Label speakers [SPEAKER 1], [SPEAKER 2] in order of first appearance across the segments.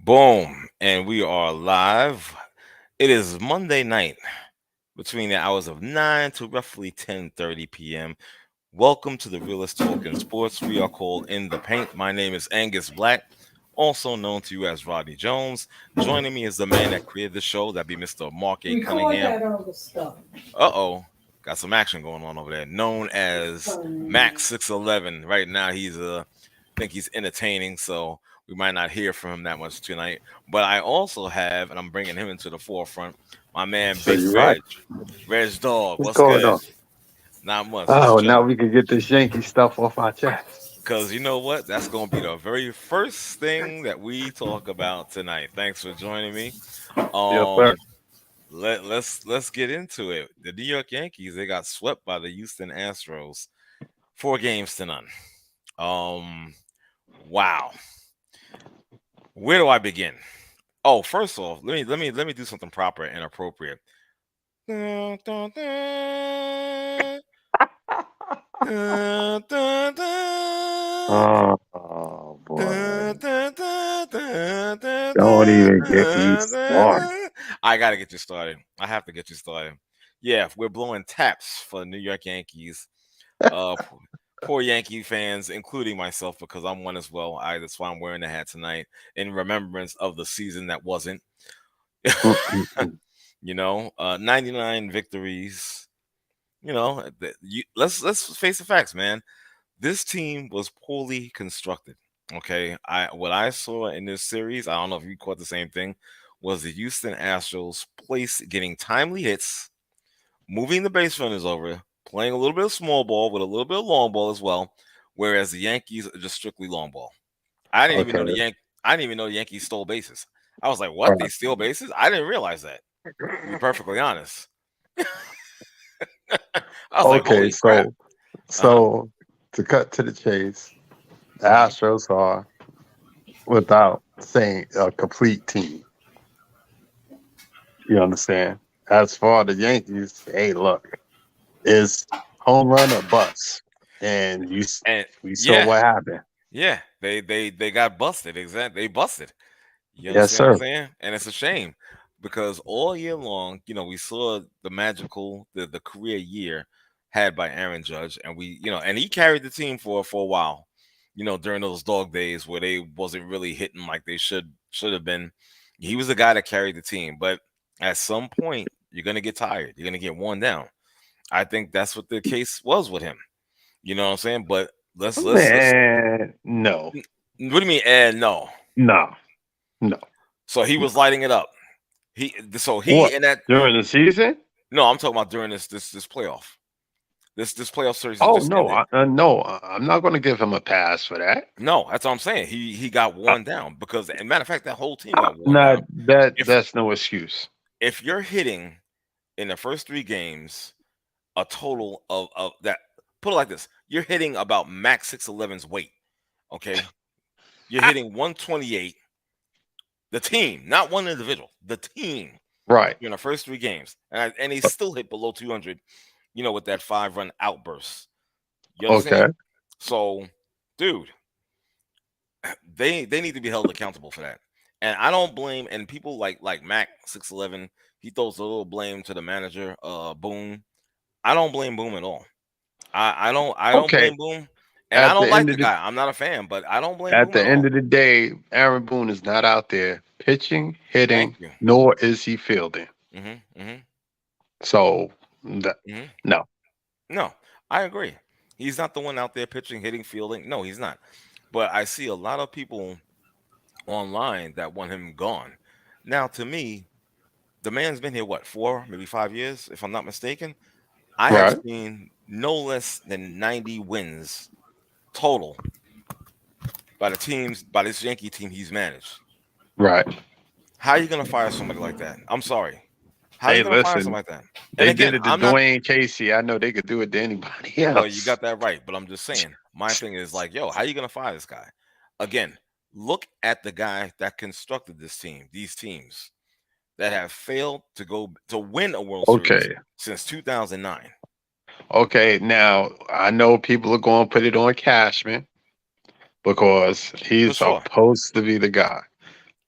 [SPEAKER 1] Boom. And we are live. It is Monday night between the hours of 9 to roughly 10:30 p.m. Welcome to the Realest Talk in Sports. We are called In the Paint. My name is Angus Black, also known to you as Rodney Jones. Joining me is the man that created the show. That'd be Mr. Mark A.
[SPEAKER 2] Record
[SPEAKER 1] Cunningham.
[SPEAKER 2] that other stuff.
[SPEAKER 1] Uh-oh. Got some action going on over there. Known as Max 611. Right now I think he's entertaining, so we might not hear from him that much tonight. But I also have, and I'm bringing him into the forefront, my man
[SPEAKER 3] So
[SPEAKER 1] Big
[SPEAKER 3] you're right.
[SPEAKER 1] Reg. Reg Dog,
[SPEAKER 3] What's
[SPEAKER 1] what's
[SPEAKER 3] going
[SPEAKER 1] good?
[SPEAKER 3] on?
[SPEAKER 1] Not much, just
[SPEAKER 3] Oh, now
[SPEAKER 1] chilling.
[SPEAKER 3] we can get this Yankee stuff off our chest.
[SPEAKER 1] Because you know what? That's going to be the very first thing that we talk about tonight. Thanks for joining me.
[SPEAKER 3] Yes, sir.
[SPEAKER 1] Um, let's get into it. The New York Yankees, they got swept by the Houston Astros, 4 games to none. Um, wow. Where do I begin? Oh, first off, let me do something proper and appropriate. Dun, dun, dun. Dun, dun, dun.
[SPEAKER 3] Boy.
[SPEAKER 1] Dun, dun, dun, dun, dun,
[SPEAKER 3] Don't
[SPEAKER 1] dun,
[SPEAKER 3] even get me
[SPEAKER 1] dun,
[SPEAKER 3] started.
[SPEAKER 1] dun. I gotta get you started. I have to get you started. Yeah, we're blowing taps for the New York Yankees. Poor Yankee fans, including myself, because I'm one as well. That's why I'm wearing the hat tonight in remembrance of the season that wasn't.
[SPEAKER 3] Mm-mm-mm.
[SPEAKER 1] 99 victories. Let's face the facts, man. This team was poorly constructed. Okay, what I saw in this series, I don't know if you caught the same thing, was the Houston Astros place getting timely hits, moving the base runners over, playing a little bit of small ball with a little bit of long ball as well, whereas the Yankees are just strictly long ball. I didn't even know
[SPEAKER 3] Okay.
[SPEAKER 1] I didn't even know the Yankees stole bases. I was like,
[SPEAKER 3] All
[SPEAKER 1] what? They steal bases? I didn't realize that. To be perfectly honest. I was
[SPEAKER 3] right.
[SPEAKER 1] like,
[SPEAKER 3] Okay.
[SPEAKER 1] holy crap. Uh-huh.
[SPEAKER 3] So to cut to the chase, the Astros are, without saying, a complete team. You understand? As for the Yankees, hey, look, it's home run or bust, and
[SPEAKER 1] And
[SPEAKER 3] we saw
[SPEAKER 1] yeah,
[SPEAKER 3] what happened.
[SPEAKER 1] yeah, they got busted. Exactly. They busted. You
[SPEAKER 3] Yes,
[SPEAKER 1] understand what I'm
[SPEAKER 3] sir.
[SPEAKER 1] saying? And it's a shame because all year long, we saw the magical, the career year had by Aaron Judge, and and he carried the team for a while. During those dog days where they wasn't really hitting like they should have been. He was the guy that carried the team, but at some point you're gonna get tired. You're gonna get worn down. I think that's what the case was with him. You know what I'm saying? But let's.
[SPEAKER 3] Man, no,
[SPEAKER 1] What do you mean? And no.
[SPEAKER 3] no, no,
[SPEAKER 1] So he
[SPEAKER 3] no.
[SPEAKER 1] was lighting it up. He
[SPEAKER 3] What,
[SPEAKER 1] in that.
[SPEAKER 3] during the season?
[SPEAKER 1] No, I'm talking about during this playoff. This playoff series that
[SPEAKER 3] Oh
[SPEAKER 1] just
[SPEAKER 3] no,
[SPEAKER 1] ended.
[SPEAKER 3] no, I'm not going to give him a pass for that.
[SPEAKER 1] No, that's what I'm saying. He got
[SPEAKER 3] Uh,
[SPEAKER 1] worn down because, and matter of fact, that whole team got worn
[SPEAKER 3] nah,
[SPEAKER 1] down. If
[SPEAKER 3] that's no excuse.
[SPEAKER 1] if you're hitting in the first 3 games a total of that, put it like this: you're hitting about max 611's weight. Okay, you're
[SPEAKER 3] Ah,
[SPEAKER 1] hitting 128. The team, not one individual. The team
[SPEAKER 3] right.
[SPEAKER 1] in the first 3 games, and he still hit below 200. With that 5-run outburst. You
[SPEAKER 3] Okay.
[SPEAKER 1] understand? So, dude, they need to be held accountable for that. And I don't blame. And people like Mac 611, he throws a little blame to the manager, Boone. I don't blame Boone at all. I don't
[SPEAKER 3] Okay.
[SPEAKER 1] blame Boone, and I
[SPEAKER 3] At
[SPEAKER 1] don't
[SPEAKER 3] the
[SPEAKER 1] like
[SPEAKER 3] end
[SPEAKER 1] the
[SPEAKER 3] of the
[SPEAKER 1] guy. I'm not a fan, but I don't blame
[SPEAKER 3] at
[SPEAKER 1] Boone
[SPEAKER 3] the
[SPEAKER 1] at
[SPEAKER 3] end
[SPEAKER 1] all.
[SPEAKER 3] of the day, Aaron Boone is not out there pitching,
[SPEAKER 1] Thank
[SPEAKER 3] hitting,
[SPEAKER 1] you.
[SPEAKER 3] nor is he fielding.
[SPEAKER 1] hmm hmm
[SPEAKER 3] So, that,
[SPEAKER 1] hmm
[SPEAKER 3] no.
[SPEAKER 1] No, I agree. He's not the one out there pitching, hitting, fielding. No, he's not. But I see a lot of people online that want him gone. Now, to me, the man's been here what 4, maybe 5 years, if I'm not mistaken. I have
[SPEAKER 3] Right.
[SPEAKER 1] seen no less than 90 wins total by this Yankee team he's managed.
[SPEAKER 3] Right.
[SPEAKER 1] How are you gonna fire somebody like that? I'm sorry. How are you
[SPEAKER 3] Hey,
[SPEAKER 1] gonna fire
[SPEAKER 3] listen,
[SPEAKER 1] somebody like that? And
[SPEAKER 3] they did
[SPEAKER 1] again,
[SPEAKER 3] it to
[SPEAKER 1] I'm not.
[SPEAKER 3] Dwayne Casey. I know they could do it to anybody
[SPEAKER 1] Well, you
[SPEAKER 3] else.
[SPEAKER 1] got that right, but I'm just saying. My thing is like, yo, how you gonna fire this guy? Again, look at the guy that constructed this team. These teams that have failed to go to win a World Series
[SPEAKER 3] Okay.
[SPEAKER 1] since 2009.
[SPEAKER 3] Okay. Now, I know people are going to put it on Cashman because
[SPEAKER 1] For
[SPEAKER 3] he's
[SPEAKER 1] sure.
[SPEAKER 3] supposed to be the guy.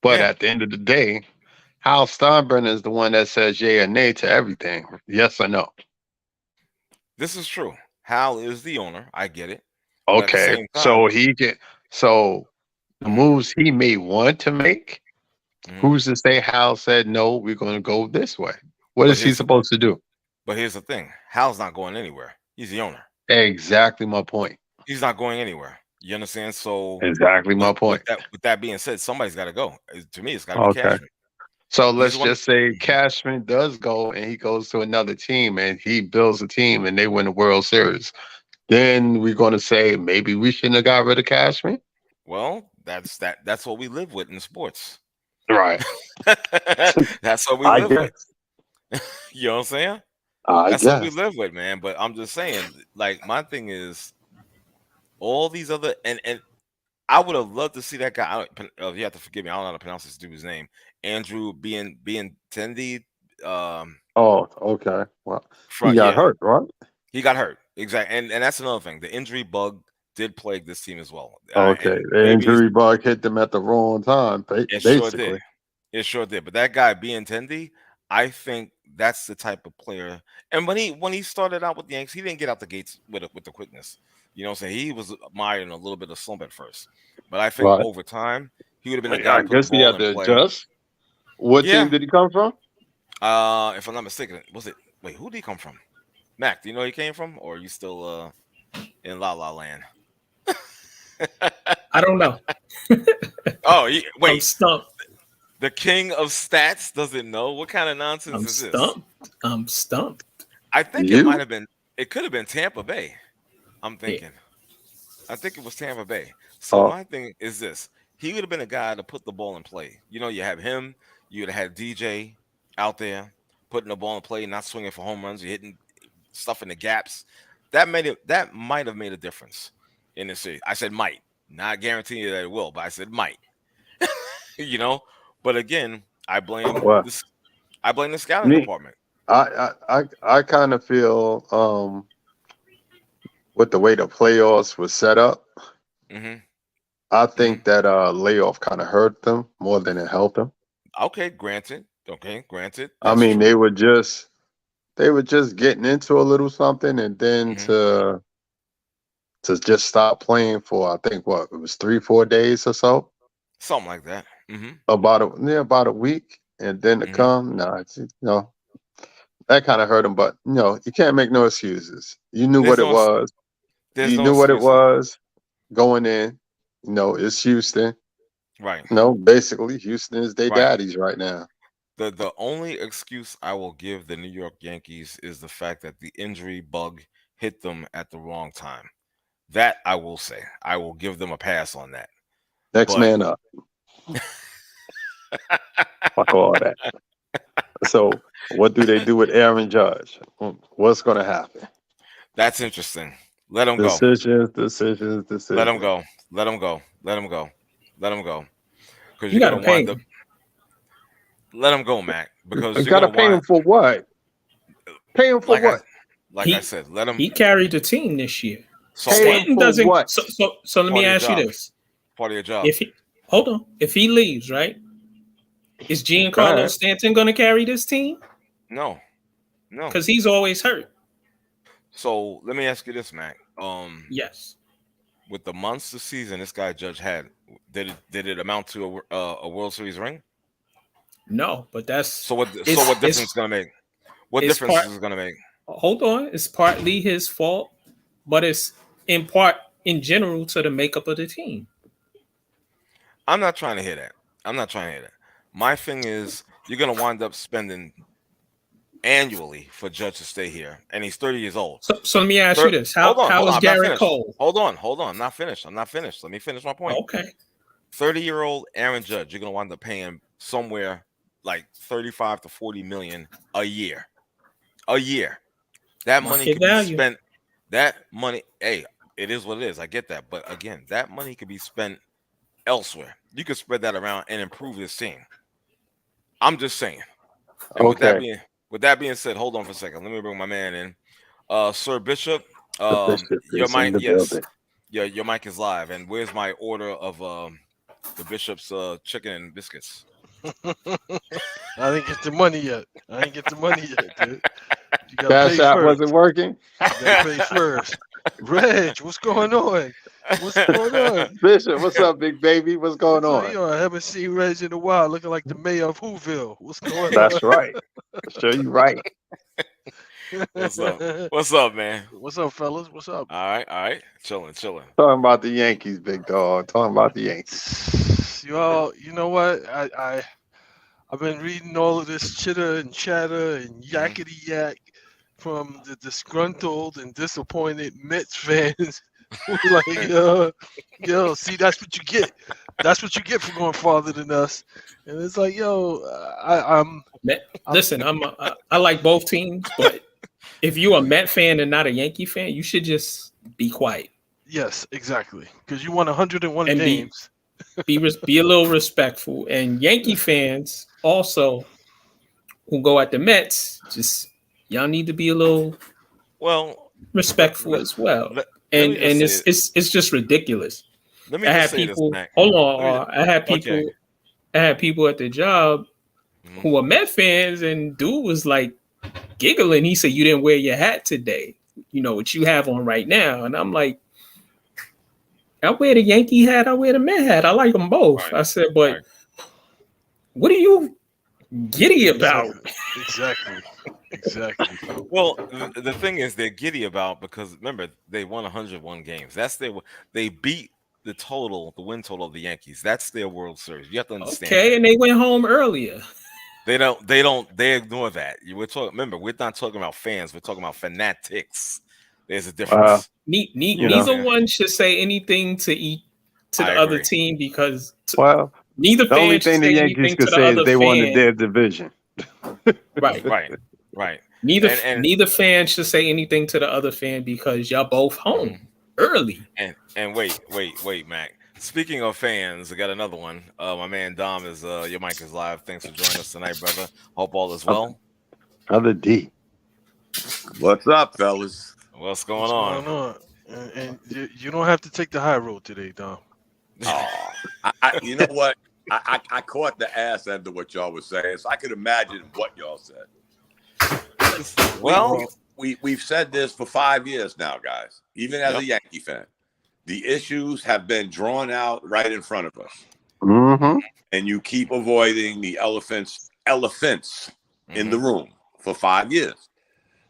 [SPEAKER 3] But
[SPEAKER 1] Yeah,
[SPEAKER 3] at the end of the day, Hal Steinbrenner is the one that says yay or nay to everything. Yes or no?
[SPEAKER 1] this is true. Hal is the owner. I get it, but at the
[SPEAKER 3] Okay.
[SPEAKER 1] same
[SPEAKER 3] So
[SPEAKER 1] time,
[SPEAKER 3] he can so the
[SPEAKER 1] mhm,
[SPEAKER 3] moves he may want to make,
[SPEAKER 1] mhm.
[SPEAKER 3] who's to say Hal said no, we're gonna go this way? What
[SPEAKER 1] but
[SPEAKER 3] is he
[SPEAKER 1] here's the
[SPEAKER 3] supposed to do?
[SPEAKER 1] but here's the thing. Hal's not going anywhere. He's the owner.
[SPEAKER 3] Exactly my point.
[SPEAKER 1] He's not going anywhere. You understand? So
[SPEAKER 3] Exactly my
[SPEAKER 1] with
[SPEAKER 3] point.
[SPEAKER 1] that being said, somebody's got to go. To me, it's got to be
[SPEAKER 3] Okay.
[SPEAKER 1] Cashman.
[SPEAKER 3] So
[SPEAKER 1] He's the
[SPEAKER 3] let's
[SPEAKER 1] one.
[SPEAKER 3] just say
[SPEAKER 1] Mhm.
[SPEAKER 3] Cashman does go and he goes to another team and he builds a team and they win the World Series. Then we're going to say maybe we shouldn't have got rid of Cashman.
[SPEAKER 1] Well, that's what we live with in sports.
[SPEAKER 3] Right.
[SPEAKER 1] That's what we
[SPEAKER 3] I
[SPEAKER 1] live with.
[SPEAKER 3] guess.
[SPEAKER 1] You know what I'm saying?
[SPEAKER 3] I
[SPEAKER 1] That's what we
[SPEAKER 3] guess.
[SPEAKER 1] live with, man. But I'm just saying, like, my thing is all these other and I would have loved to see that guy. You have to forgive me. I don't know how to pronounce this dude's name. Andrew being Tendi.
[SPEAKER 3] Oh, okay. Well, he
[SPEAKER 1] Front,
[SPEAKER 3] got
[SPEAKER 1] yeah,
[SPEAKER 3] hurt, right?
[SPEAKER 1] he got hurt. Exactly, and that's another thing. The injury bug did plague this team as well.
[SPEAKER 3] Okay.
[SPEAKER 1] And
[SPEAKER 3] The
[SPEAKER 1] maybe
[SPEAKER 3] injury bug hit them at the wrong time,
[SPEAKER 1] it sure did.
[SPEAKER 3] basically.
[SPEAKER 1] It sure did. But that guy being Tendi, I think that's the type of player. And when he started out with the Yankees, he didn't get out the gates with the quickness. You know what I'm saying? He was mired in a little bit of slump at first. But I think
[SPEAKER 3] Right.
[SPEAKER 1] over time, he would have been the
[SPEAKER 3] Like,
[SPEAKER 1] guy
[SPEAKER 3] I
[SPEAKER 1] to put the
[SPEAKER 3] guess he
[SPEAKER 1] ball
[SPEAKER 3] had
[SPEAKER 1] in
[SPEAKER 3] to
[SPEAKER 1] play.
[SPEAKER 3] adjust. What team
[SPEAKER 1] Yeah.
[SPEAKER 3] did he come from?
[SPEAKER 1] If I'm not mistaken, was it wait, who did he come from? Mac, do you know where he came from? Or are you still in La La Land?
[SPEAKER 2] I don't know.
[SPEAKER 1] Oh,
[SPEAKER 2] I'm
[SPEAKER 1] wait.
[SPEAKER 2] stumped.
[SPEAKER 1] The king of stats doesn't know? What kind of nonsense
[SPEAKER 2] I'm
[SPEAKER 1] is this?
[SPEAKER 2] stumped. I'm stumped.
[SPEAKER 1] I think it might
[SPEAKER 3] You?
[SPEAKER 1] have been. It could have been Tampa Bay. I'm
[SPEAKER 2] Yeah.
[SPEAKER 1] thinking. I think it was Tampa Bay. So
[SPEAKER 3] Oh,
[SPEAKER 1] my thing is this: he would have been a guy to put the ball in play. You know, you have him. You would have had DJ out there putting the ball in play, not swinging for home runs. You're hitting stuff in the gaps. That made it. That might have made a difference in the series. I said might, not guaranteeing that it will, but I said might. you know, but again,
[SPEAKER 3] well,
[SPEAKER 1] I blame the scouting
[SPEAKER 3] me,
[SPEAKER 1] department.
[SPEAKER 3] I kind of feel with the way the playoffs was set up,
[SPEAKER 1] Hmm.
[SPEAKER 3] I
[SPEAKER 1] Hmm.
[SPEAKER 3] think that layoff kind of hurt them more than it helped them.
[SPEAKER 1] Okay, granted. Okay, granted.
[SPEAKER 3] I
[SPEAKER 1] That's
[SPEAKER 3] mean,
[SPEAKER 1] true.
[SPEAKER 3] they were just getting into a little something, and then
[SPEAKER 1] Hmm.
[SPEAKER 3] to just stop playing for I think what it was 3 4 days or so,
[SPEAKER 1] Something like that. Hmm.
[SPEAKER 3] about a week, and then to
[SPEAKER 1] Hmm.
[SPEAKER 3] come, no, that kind of hurt them. But you can't make no excuses. You knew
[SPEAKER 1] There's
[SPEAKER 3] what it
[SPEAKER 1] no
[SPEAKER 3] was.
[SPEAKER 1] there's
[SPEAKER 3] You
[SPEAKER 1] no
[SPEAKER 3] knew what it
[SPEAKER 1] excuses.
[SPEAKER 3] was going in. It's Houston.
[SPEAKER 1] Right.
[SPEAKER 3] Basically Houston is their
[SPEAKER 1] Right.
[SPEAKER 3] daddies right now.
[SPEAKER 1] The only excuse I will give the New York Yankees is the fact that the injury bug hit them at the wrong time. That I will say. I will give them a pass on that.
[SPEAKER 3] Next
[SPEAKER 1] But
[SPEAKER 3] man up. Fuck all that. So what do they do with Aaron Judge? What's going to happen?
[SPEAKER 1] that's interesting. Let him go.
[SPEAKER 3] Decisions, decisions,
[SPEAKER 1] Let him
[SPEAKER 3] decisions.
[SPEAKER 1] go. Let him go. Let him go. Let him go. Because
[SPEAKER 2] You
[SPEAKER 1] you're
[SPEAKER 2] got to
[SPEAKER 1] gonna
[SPEAKER 2] pay
[SPEAKER 1] wind up.
[SPEAKER 2] him.
[SPEAKER 1] Let him go, Mac. Because you're
[SPEAKER 3] Got to
[SPEAKER 1] gonna
[SPEAKER 3] pay him
[SPEAKER 1] wind
[SPEAKER 3] for what? Pay him for
[SPEAKER 1] like I
[SPEAKER 3] what?
[SPEAKER 1] like I
[SPEAKER 2] He
[SPEAKER 1] said. Let him.
[SPEAKER 2] he carried the team this year.
[SPEAKER 1] So
[SPEAKER 3] Pay
[SPEAKER 1] what?
[SPEAKER 3] him
[SPEAKER 2] Stanton
[SPEAKER 3] for
[SPEAKER 2] doesn't.
[SPEAKER 3] what?
[SPEAKER 2] So let me
[SPEAKER 1] Part of your
[SPEAKER 2] ask you
[SPEAKER 1] job.
[SPEAKER 2] this:
[SPEAKER 1] Part of your job.
[SPEAKER 2] If he hold on, if he leaves, right, is
[SPEAKER 3] Go
[SPEAKER 2] Giancarlo
[SPEAKER 3] ahead.
[SPEAKER 2] Stanton going to carry this team?
[SPEAKER 1] No. No.
[SPEAKER 2] Because he's always hurt.
[SPEAKER 1] So let me ask you this, Mac.
[SPEAKER 2] Yes.
[SPEAKER 1] With the months of season this guy Judge had, did it amount to a World Series ring?
[SPEAKER 2] No, but
[SPEAKER 1] So what? So
[SPEAKER 2] it's
[SPEAKER 1] what difference is
[SPEAKER 2] it's
[SPEAKER 1] gonna make? What
[SPEAKER 2] it's
[SPEAKER 1] difference
[SPEAKER 2] part.
[SPEAKER 1] is it gonna make?
[SPEAKER 2] Hold on, it's partly his fault, but it's in part in general to the makeup of the team.
[SPEAKER 1] I'm not trying to hear that. I'm not trying to hear that. My thing is, you're gonna wind up spending annually for Judge to stay here, and he's 30 years old.
[SPEAKER 2] So let me ask you this:
[SPEAKER 1] Hold on,
[SPEAKER 2] How
[SPEAKER 1] hold on.
[SPEAKER 2] is
[SPEAKER 1] I'm not
[SPEAKER 2] Garrett
[SPEAKER 1] finished.
[SPEAKER 2] Cole?
[SPEAKER 1] Hold on. I'm not finished. I'm not finished. Let me finish my point.
[SPEAKER 2] Okay,
[SPEAKER 1] 30-year-old Aaron Judge, you're gonna wind up paying somewhere like 35 to 40 million a year. A year. That money
[SPEAKER 2] market
[SPEAKER 1] could be
[SPEAKER 2] value.
[SPEAKER 1] spent. That money, hey, it is what it is. I get that, but again, that money could be spent elsewhere. You could spread that around and improve this team. I'm just saying. And
[SPEAKER 3] Okay.
[SPEAKER 1] with that being said, hold on for a second. Let me bring my man in. Sir Bishop,
[SPEAKER 3] The bishop
[SPEAKER 1] your
[SPEAKER 3] is in
[SPEAKER 1] mic,
[SPEAKER 3] the
[SPEAKER 1] yes,
[SPEAKER 3] building.
[SPEAKER 1] your mic is live. And where's my order of the Bishop's chicken and biscuits.
[SPEAKER 4] I didn't get the money yet. Dude. You gotta
[SPEAKER 3] Cash
[SPEAKER 4] pay
[SPEAKER 3] App
[SPEAKER 4] first.
[SPEAKER 3] wasn't working.
[SPEAKER 4] You gotta pay first. Reg, what's going on? What's going on?
[SPEAKER 3] Bishop, what's up, big baby? What's going
[SPEAKER 4] So,
[SPEAKER 3] on?
[SPEAKER 4] I haven't seen Reg in a while, looking like the mayor of Whoville. What's going
[SPEAKER 3] That's right. Sure, you right.
[SPEAKER 1] What's up?
[SPEAKER 4] on?
[SPEAKER 1] What's up, man?
[SPEAKER 4] What's up, fellas? What's up?
[SPEAKER 1] All right. Chilling.
[SPEAKER 3] Talking about the Yankees, big dog. Talking about the Yankees.
[SPEAKER 4] You know what? I've been reading all of this chitter and chatter and yakety yak from the disgruntled and disappointed Mets fans. Who like, yo, see, that's what you get. That's what you get for going farther than us. And it's like,
[SPEAKER 2] Listen, I like both teams, but if you're a Met fan and not a Yankee fan, you should just be quiet.
[SPEAKER 4] Yes, exactly. Because you won 101
[SPEAKER 2] And
[SPEAKER 4] games.
[SPEAKER 2] Be a little respectful. And Yankee fans also who go at the Mets, just y'all need to be a little respectful as well. And it's just ridiculous.
[SPEAKER 1] Let me
[SPEAKER 2] I had
[SPEAKER 1] just say
[SPEAKER 2] people.
[SPEAKER 1] this, Mac.
[SPEAKER 2] Hold on, I had people.
[SPEAKER 1] Okay.
[SPEAKER 2] I had people at the job who were Met fans, and dude was like giggling. He said, "You didn't wear your hat today. You know what you have on right now." And I'm like, "I wear the Yankee hat. I wear the Met hat. I like them both."
[SPEAKER 1] Right.
[SPEAKER 2] I said, "But what are you giddy about?"
[SPEAKER 4] Exactly.
[SPEAKER 1] Well, the thing is, they're giddy about because remember they won 101 games. They beat the win total of the Yankees. That's their World Series. You have to understand.
[SPEAKER 2] Okay, and they went home earlier.
[SPEAKER 1] They ignore that. Remember, we're not talking about fans. We're talking about fanatics. There's a difference.
[SPEAKER 2] Neither one should say anything to the other team because neither
[SPEAKER 3] the only
[SPEAKER 2] fan should
[SPEAKER 3] thing the
[SPEAKER 2] say
[SPEAKER 3] Yankees
[SPEAKER 2] anything
[SPEAKER 3] could
[SPEAKER 2] to the
[SPEAKER 3] say
[SPEAKER 2] other
[SPEAKER 3] is they
[SPEAKER 2] fan.
[SPEAKER 3] wanted their division.
[SPEAKER 1] Right.
[SPEAKER 2] Neither fan should say anything to the other fan because y'all both home early.
[SPEAKER 1] And wait, Mac. Speaking of fans, I got another one. My man Dom is your mic is live. Thanks for joining us tonight, brother. Hope all is well.
[SPEAKER 3] Other D.
[SPEAKER 5] What's up, fellas?
[SPEAKER 1] What's going on?
[SPEAKER 4] And you don't have to take the high road today, Dom.
[SPEAKER 5] Oh, you know what? I caught the ass end of what y'all was saying, so I could imagine what y'all said.
[SPEAKER 1] Well,
[SPEAKER 5] we've said this for 5 years now, guys. Even as a Yankee fan, the issues have been drawn out right in front of us, and you keep avoiding the elephants in the room for 5 years.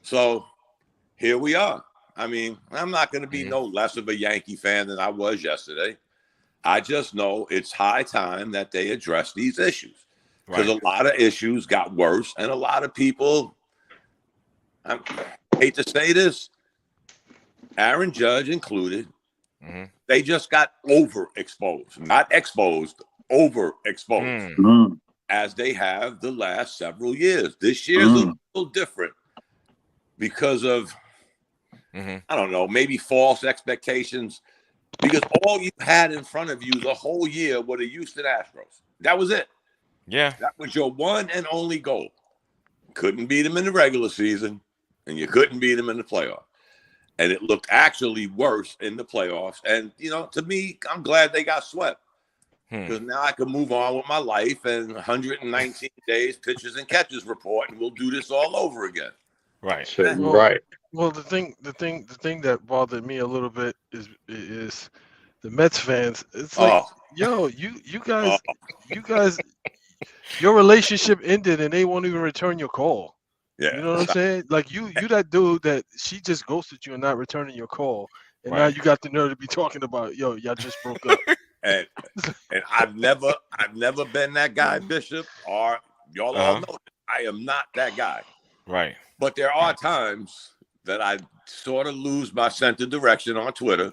[SPEAKER 5] So here we are. I mean, I'm not going to be no less of a Yankee fan than I was yesterday. I just know it's high time that they address these issues because a lot of issues got worse, and a lot of people. I hate to say this, Aaron Judge included, they just got overexposed, not exposed, overexposed, as they have the last several years. This year's a little different because of, I don't know, maybe false expectations, because all you had in front of you the whole year were the Houston Astros. That was it.
[SPEAKER 1] Yeah.
[SPEAKER 5] That was your one and only goal. Couldn't beat them in the regular season. And you couldn't beat them in the playoffs. And it looked actually worse in the playoffs. And, to me, I'm glad they got swept. Because now I can move on with my life and 119 days, pitches and catches report, and we'll do this all over again.
[SPEAKER 1] Right.
[SPEAKER 3] Right.
[SPEAKER 4] Well, the thing that bothered me a little bit is the Mets fans. It's like, you guys, your relationship ended and they won't even return your call.
[SPEAKER 5] Yeah.
[SPEAKER 4] You know what I'm saying? Like you that dude that she just ghosted you and not returning your call, and now you got the nerve to be talking about, y'all just broke up.
[SPEAKER 5] and I've never been that guy, Bishop, or y'all all know I am not that guy.
[SPEAKER 1] Right.
[SPEAKER 5] But there are times that I sort of lose my sense of direction on Twitter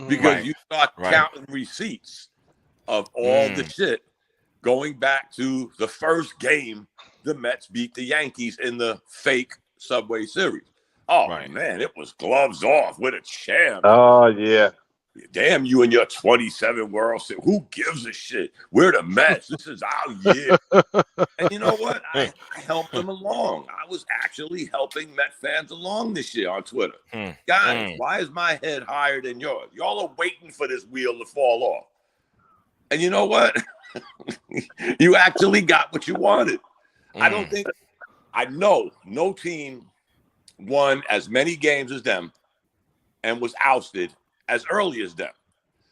[SPEAKER 5] because you start counting receipts of all the shit going back to the first game the Mets beat the Yankees in the fake Subway Series. Oh, man, it was gloves off with a champ.
[SPEAKER 3] Oh, yeah.
[SPEAKER 5] Damn you and your 27 World Series. Who gives a shit? We're the Mets. This is our year. And you know what? I helped them along. I was actually helping Met fans along this year on Twitter. Guys, why is my head higher than yours? Y'all are waiting for this wheel to fall off. And you know what? You actually got what you wanted. I don't think I know no team won as many games as them and was ousted as early as them.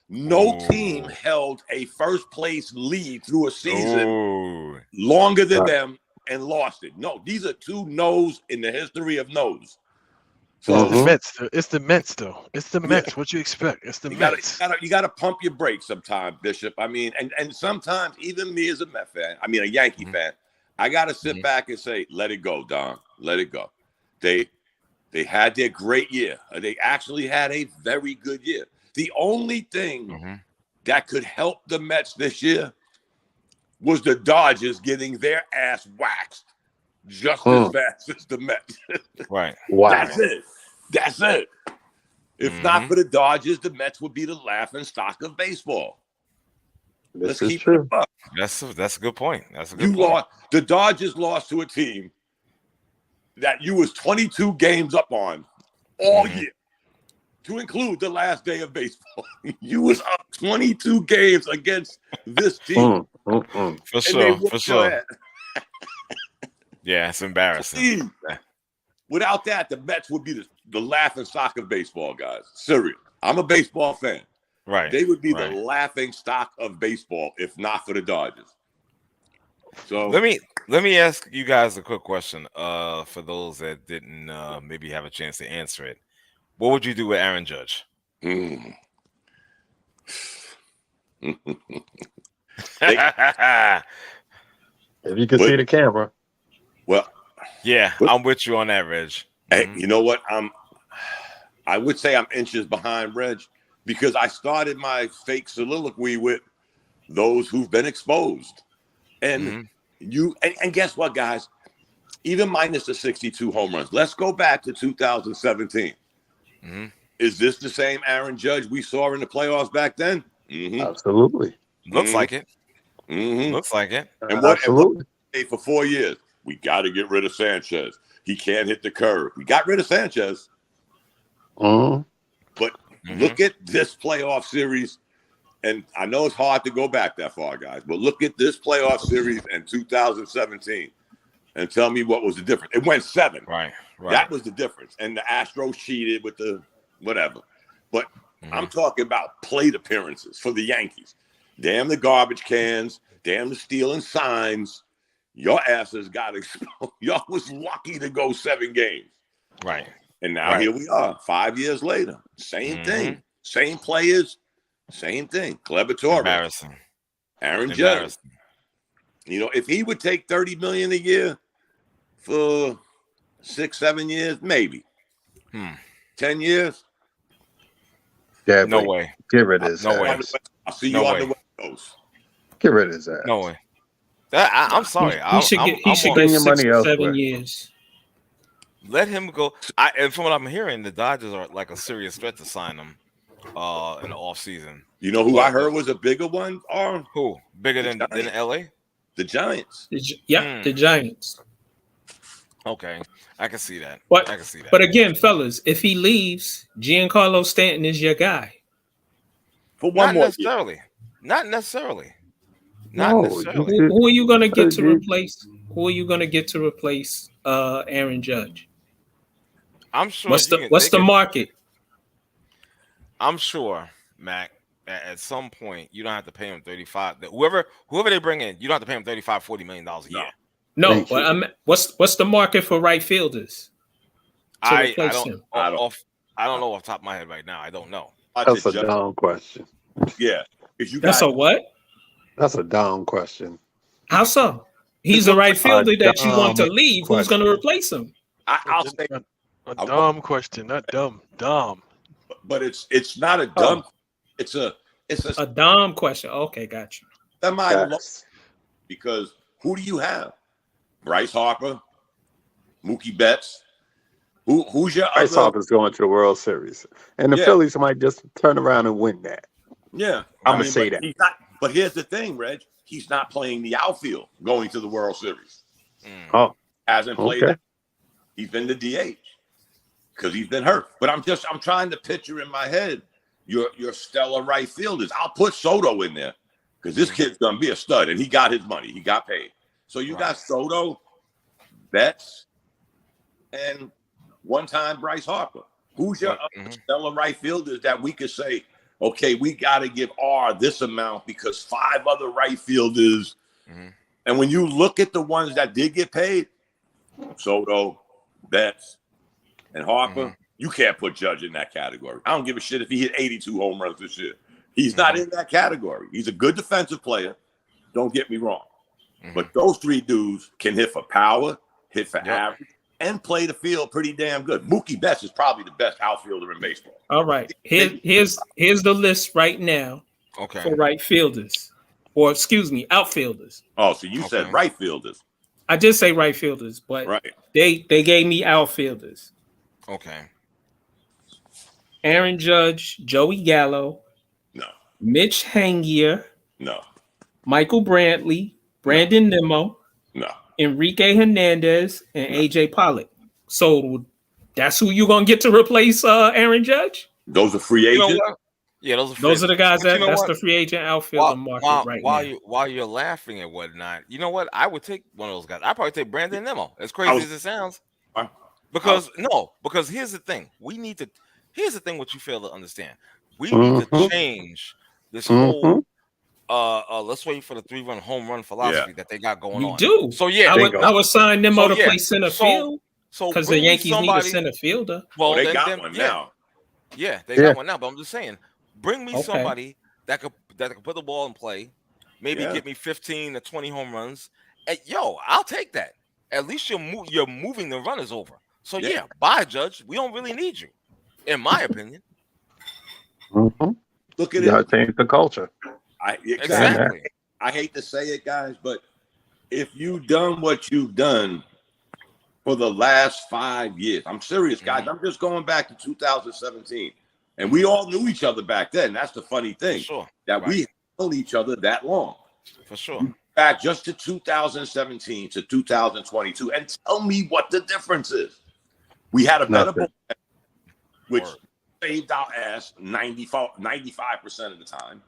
[SPEAKER 5] No team held a first place lead through a season longer than them and lost it. No, these are two no's in the history of no's. So
[SPEAKER 4] it's the Mets. It's the Mets, though. It's the Mets. What you expect? It's the Mets.
[SPEAKER 5] You gotta pump your brakes sometimes, Bishop. I mean, and sometimes even me as a Met fan, I mean a Yankee fan, I gotta sit back and say, let it go, Don. Let it go. They had their great year. They actually had a very good year. The only thing that could help the Mets this year was the Dodgers getting their ass waxed just as fast as the Mets.
[SPEAKER 1] Right.
[SPEAKER 3] Wow.
[SPEAKER 5] That's it. If not for the Dodgers, the Mets would be the laughing stock of baseball.
[SPEAKER 3] This is true.
[SPEAKER 1] That's a good point. That's a good point.
[SPEAKER 5] The Dodgers lost to a team that you was 22 games up on all year, to include the last day of baseball. You was up 22 games against this team.
[SPEAKER 1] For sure. Yeah, it's embarrassing.
[SPEAKER 5] Without that, the Mets would be the laughing stock of baseball, guys. Serious. I'm a baseball fan.
[SPEAKER 1] Right.
[SPEAKER 5] They would be the laughing stock of baseball if not for the Dodgers. So
[SPEAKER 1] let me ask you guys a quick question. For those that didn't maybe have a chance to answer it, what would you do with Aaron Judge?
[SPEAKER 3] If you can see the camera.
[SPEAKER 5] Well,
[SPEAKER 1] yeah, I'm with you on that, Reg.
[SPEAKER 5] Hey, you know what? I would say I'm inches behind Reg because I started my fake soliloquy with those who've been exposed. And and guess what, guys? Even minus the 62 home runs. Let's go back to 2017. Is this the same Aaron Judge we saw in the playoffs back then?
[SPEAKER 3] Absolutely.
[SPEAKER 1] Looks like it. Looks like it.
[SPEAKER 5] And what for 4 years? We got to get rid of Sanchez. He can't hit the curve. We got rid of Sanchez. But look at this playoff series. And I know it's hard to go back that far, guys, but look at this playoff series in 2017 and tell me what was the difference. It went 7.
[SPEAKER 1] Right.
[SPEAKER 5] That was the difference. And the Astros cheated with the whatever. But I'm talking about plate appearances for the Yankees. Damn the garbage cans. Damn the stealing signs. Your asses got exposed. Y'all was lucky to go 7 games.
[SPEAKER 1] Right.
[SPEAKER 5] And now here we are, 5 years later. Same thing. Same players. Same thing. Cleber Torres.
[SPEAKER 1] Embarrassing.
[SPEAKER 5] Aaron Judge. You know, if he would take $30 million a year for 6-7 years, maybe. 10 years.
[SPEAKER 3] Yeah,
[SPEAKER 1] no way.
[SPEAKER 3] Get rid of his
[SPEAKER 1] no way.
[SPEAKER 5] I'll see you on the West Coast.
[SPEAKER 3] Get rid of his ass.
[SPEAKER 1] No way. I'm sorry.
[SPEAKER 2] He should get
[SPEAKER 3] your
[SPEAKER 2] 6
[SPEAKER 3] money
[SPEAKER 2] or 7
[SPEAKER 3] elsewhere.
[SPEAKER 2] years.
[SPEAKER 1] Let him go. And from what I'm hearing, the Dodgers are like a serious threat to sign him in the offseason.
[SPEAKER 5] You know who I heard was a bigger one?
[SPEAKER 1] Who? Bigger than LA?
[SPEAKER 5] The Giants.
[SPEAKER 2] The Giants.
[SPEAKER 1] Okay. I can see that.
[SPEAKER 2] But,
[SPEAKER 1] I can see that.
[SPEAKER 2] But again, fellas, if he leaves, Giancarlo Stanton is your guy.
[SPEAKER 5] For one more
[SPEAKER 1] necessarily. Not necessarily.
[SPEAKER 2] Not necessarily. Who are you going to get to replace? Who are you going to get to replace Aaron Judge?
[SPEAKER 1] I'm sure.
[SPEAKER 2] What's the market?
[SPEAKER 1] I'm sure, Mac, at some point you don't have to pay him 35. Whoever they bring in, you don't have to pay him $35-40 million a year.
[SPEAKER 2] No, but what's the market for right fielders?
[SPEAKER 1] I don't know off the top of my head right now. I don't know.
[SPEAKER 3] That's a dumb question.
[SPEAKER 5] Yeah.
[SPEAKER 2] That's a what?
[SPEAKER 3] That's a dumb question.
[SPEAKER 2] How so? He's a right fielder that you want to leave. Who's going to replace him?
[SPEAKER 5] I'll say
[SPEAKER 4] a dumb question, not dumb. Dumb.
[SPEAKER 5] But it's not a dumb. It's a
[SPEAKER 2] dumb question. Okay, got you.
[SPEAKER 5] Because who do you have? Bryce Harper, Mookie Betts. Who's your
[SPEAKER 3] Bryce Harper's going to the World Series, and the Phillies might just turn around and win that.
[SPEAKER 5] Yeah,
[SPEAKER 3] I'm gonna say that.
[SPEAKER 5] But here's the thing, Reg. He's not playing the outfield going to the World Series. Hasn't played that. He's been the DH because he's been hurt. But I'm trying to picture in my head your stellar right fielders. I'll put Soto in there. because this kid's gonna be a stud, and he got his money. He got paid. So you got Soto, Betts, and one-time Bryce Harper. Who's your stellar right fielders that we could say, okay, we got to give R this amount because 5 other right fielders. And when you look at the ones that did get paid, Soto, Betts, and Harper, you can't put Judge in that category. I don't give a shit if he hit 82 home runs this year. He's not in that category. He's a good defensive player. Don't get me wrong. But those 3 dudes can hit for power, hit for average, and play the field pretty damn good. Mookie Betts is probably the best outfielder in baseball.
[SPEAKER 2] All right. Here's the list right now for right fielders. Or excuse me, outfielders.
[SPEAKER 5] Oh, so you said right fielders.
[SPEAKER 2] I did say right fielders, but they gave me outfielders.
[SPEAKER 1] Okay.
[SPEAKER 2] Aaron Judge, Joey Gallo.
[SPEAKER 5] No.
[SPEAKER 2] Mitch Haniger.
[SPEAKER 5] No.
[SPEAKER 2] Michael Brantley, Brandon Nimmo.
[SPEAKER 5] No.
[SPEAKER 2] Enrique Hernandez, and AJ Pollock. So that's who you're gonna get to replace Aaron Judge?
[SPEAKER 5] Those are free agents.
[SPEAKER 1] You know, yeah,
[SPEAKER 2] those are the guys that's the free agent outfielder market right now.
[SPEAKER 1] While you're laughing at whatnot, you know what? I would take one of those guys. I'd probably take Brandon Nimmo. As crazy as it sounds. Because here's the thing. Here's the thing what you fail to understand. We need to change this whole let's wait for the 3-run home run philosophy that they got going on.
[SPEAKER 2] You do.
[SPEAKER 1] So yeah,
[SPEAKER 2] I would sign Nimmo to play center field. Because the Yankees need a center fielder.
[SPEAKER 5] Well, they got one now.
[SPEAKER 1] Yeah, they got one now. But I'm just saying, bring me somebody that could put the ball in play, maybe get me 15 to 20 home runs. And, I'll take that. At least you're moving the runners over. So bye, Judge. We don't really need you, in my opinion.
[SPEAKER 3] Look at it. You gotta change the culture.
[SPEAKER 1] Exactly.
[SPEAKER 5] I hate to say it, guys, but if you've done what you've done for the last 5 years, I'm serious, guys. I'm just going back to 2017, and we all knew each other back then. That's the funny thing, that we held each other that long.
[SPEAKER 1] For sure.
[SPEAKER 5] Back just to 2017 to 2022, and tell me what the difference is. We had a better bullpen, which saved our ass 95% of the time.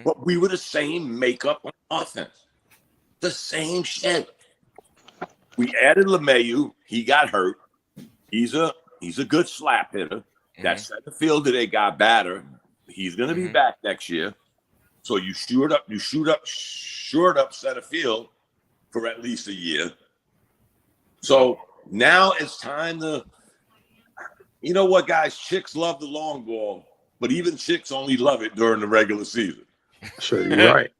[SPEAKER 5] But we were the same makeup on offense. The same shit. We added LeMahieu. He got hurt. He's a good slap hitter. That center fielder they got better. He's gonna be back next year. So you shored up center field for at least a year. So now it's time to, you know what, guys? Chicks love the long ball, but even chicks only love it during the regular season.
[SPEAKER 3] Sure, you're right.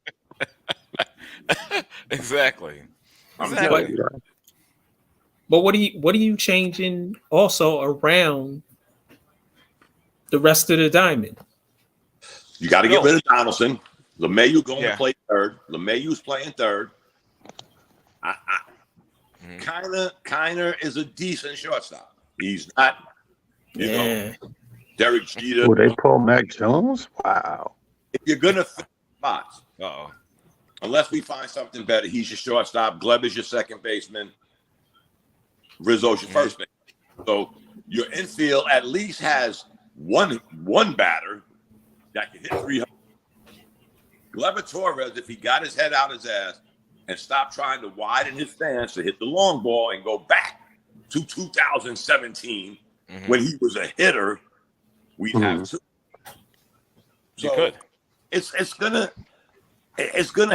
[SPEAKER 1] Exactly.
[SPEAKER 3] Right.
[SPEAKER 2] But what are you changing also around the rest of the diamond?
[SPEAKER 5] You got to get rid of Donaldson. LeMahieu going to play third. LeMahieu's playing third. Kiner is a decent shortstop. He's not, you know, Derek Jeter.
[SPEAKER 3] Will they pull Mac Jones? Wow.
[SPEAKER 5] If you're going to fill spots, unless we find something better, he's your shortstop. Gleb is your second baseman. Rizzo's your first baseman. So your infield at least has one batter that can hit 300. Gleyber Torres, if he got his head out his ass and stopped trying to widen his stance to hit the long ball and go back to 2017 when he was a hitter, we'd have two.
[SPEAKER 1] You could.
[SPEAKER 5] It's gonna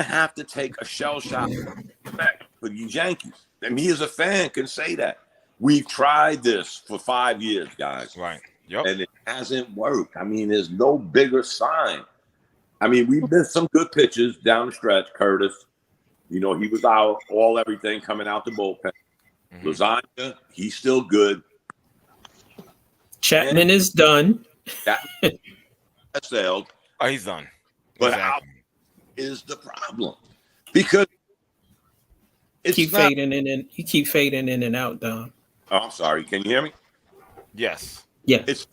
[SPEAKER 5] have to take a shell shock back for the Yankees. I mean, me as a fan can say that. We've tried this for 5 years, guys.
[SPEAKER 1] Right. Yep.
[SPEAKER 5] And it hasn't worked. I mean, there's no bigger sign. I mean, we missed some good pitches down the stretch. Curtis, you know, he was out all everything coming out the bullpen. Lasagna, he's still good.
[SPEAKER 2] Chapman is done.
[SPEAKER 5] That sailed.
[SPEAKER 1] Oh, he's done.
[SPEAKER 5] But how is the problem? Because it's
[SPEAKER 2] you keep fading in and out, Dom.
[SPEAKER 5] Oh, I'm sorry. Can you hear me?
[SPEAKER 1] Yes.
[SPEAKER 2] Yeah.
[SPEAKER 5] It's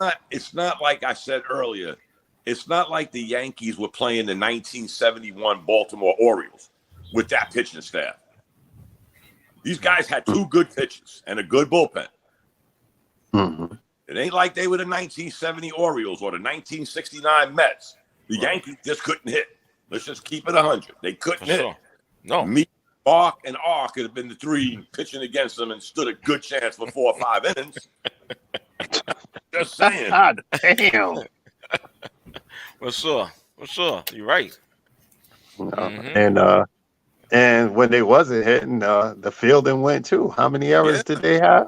[SPEAKER 5] not like I said earlier. It's not like the Yankees were playing the 1971 Baltimore Orioles with that pitching staff. These guys had two good pitchers and a good bullpen. It ain't like they were the 1970 Orioles or the 1969 Mets. The Yankees just couldn't hit. Let's just keep it 100. They couldn't hit.
[SPEAKER 1] Sure. No.
[SPEAKER 5] Me, Bark, and R could have been the three pitching against them and stood a good chance for 4 or 5 innings. Just saying.
[SPEAKER 3] God damn.
[SPEAKER 1] For sure. You're right.
[SPEAKER 3] And when they wasn't hitting, the fielding went too. How many errors did they have?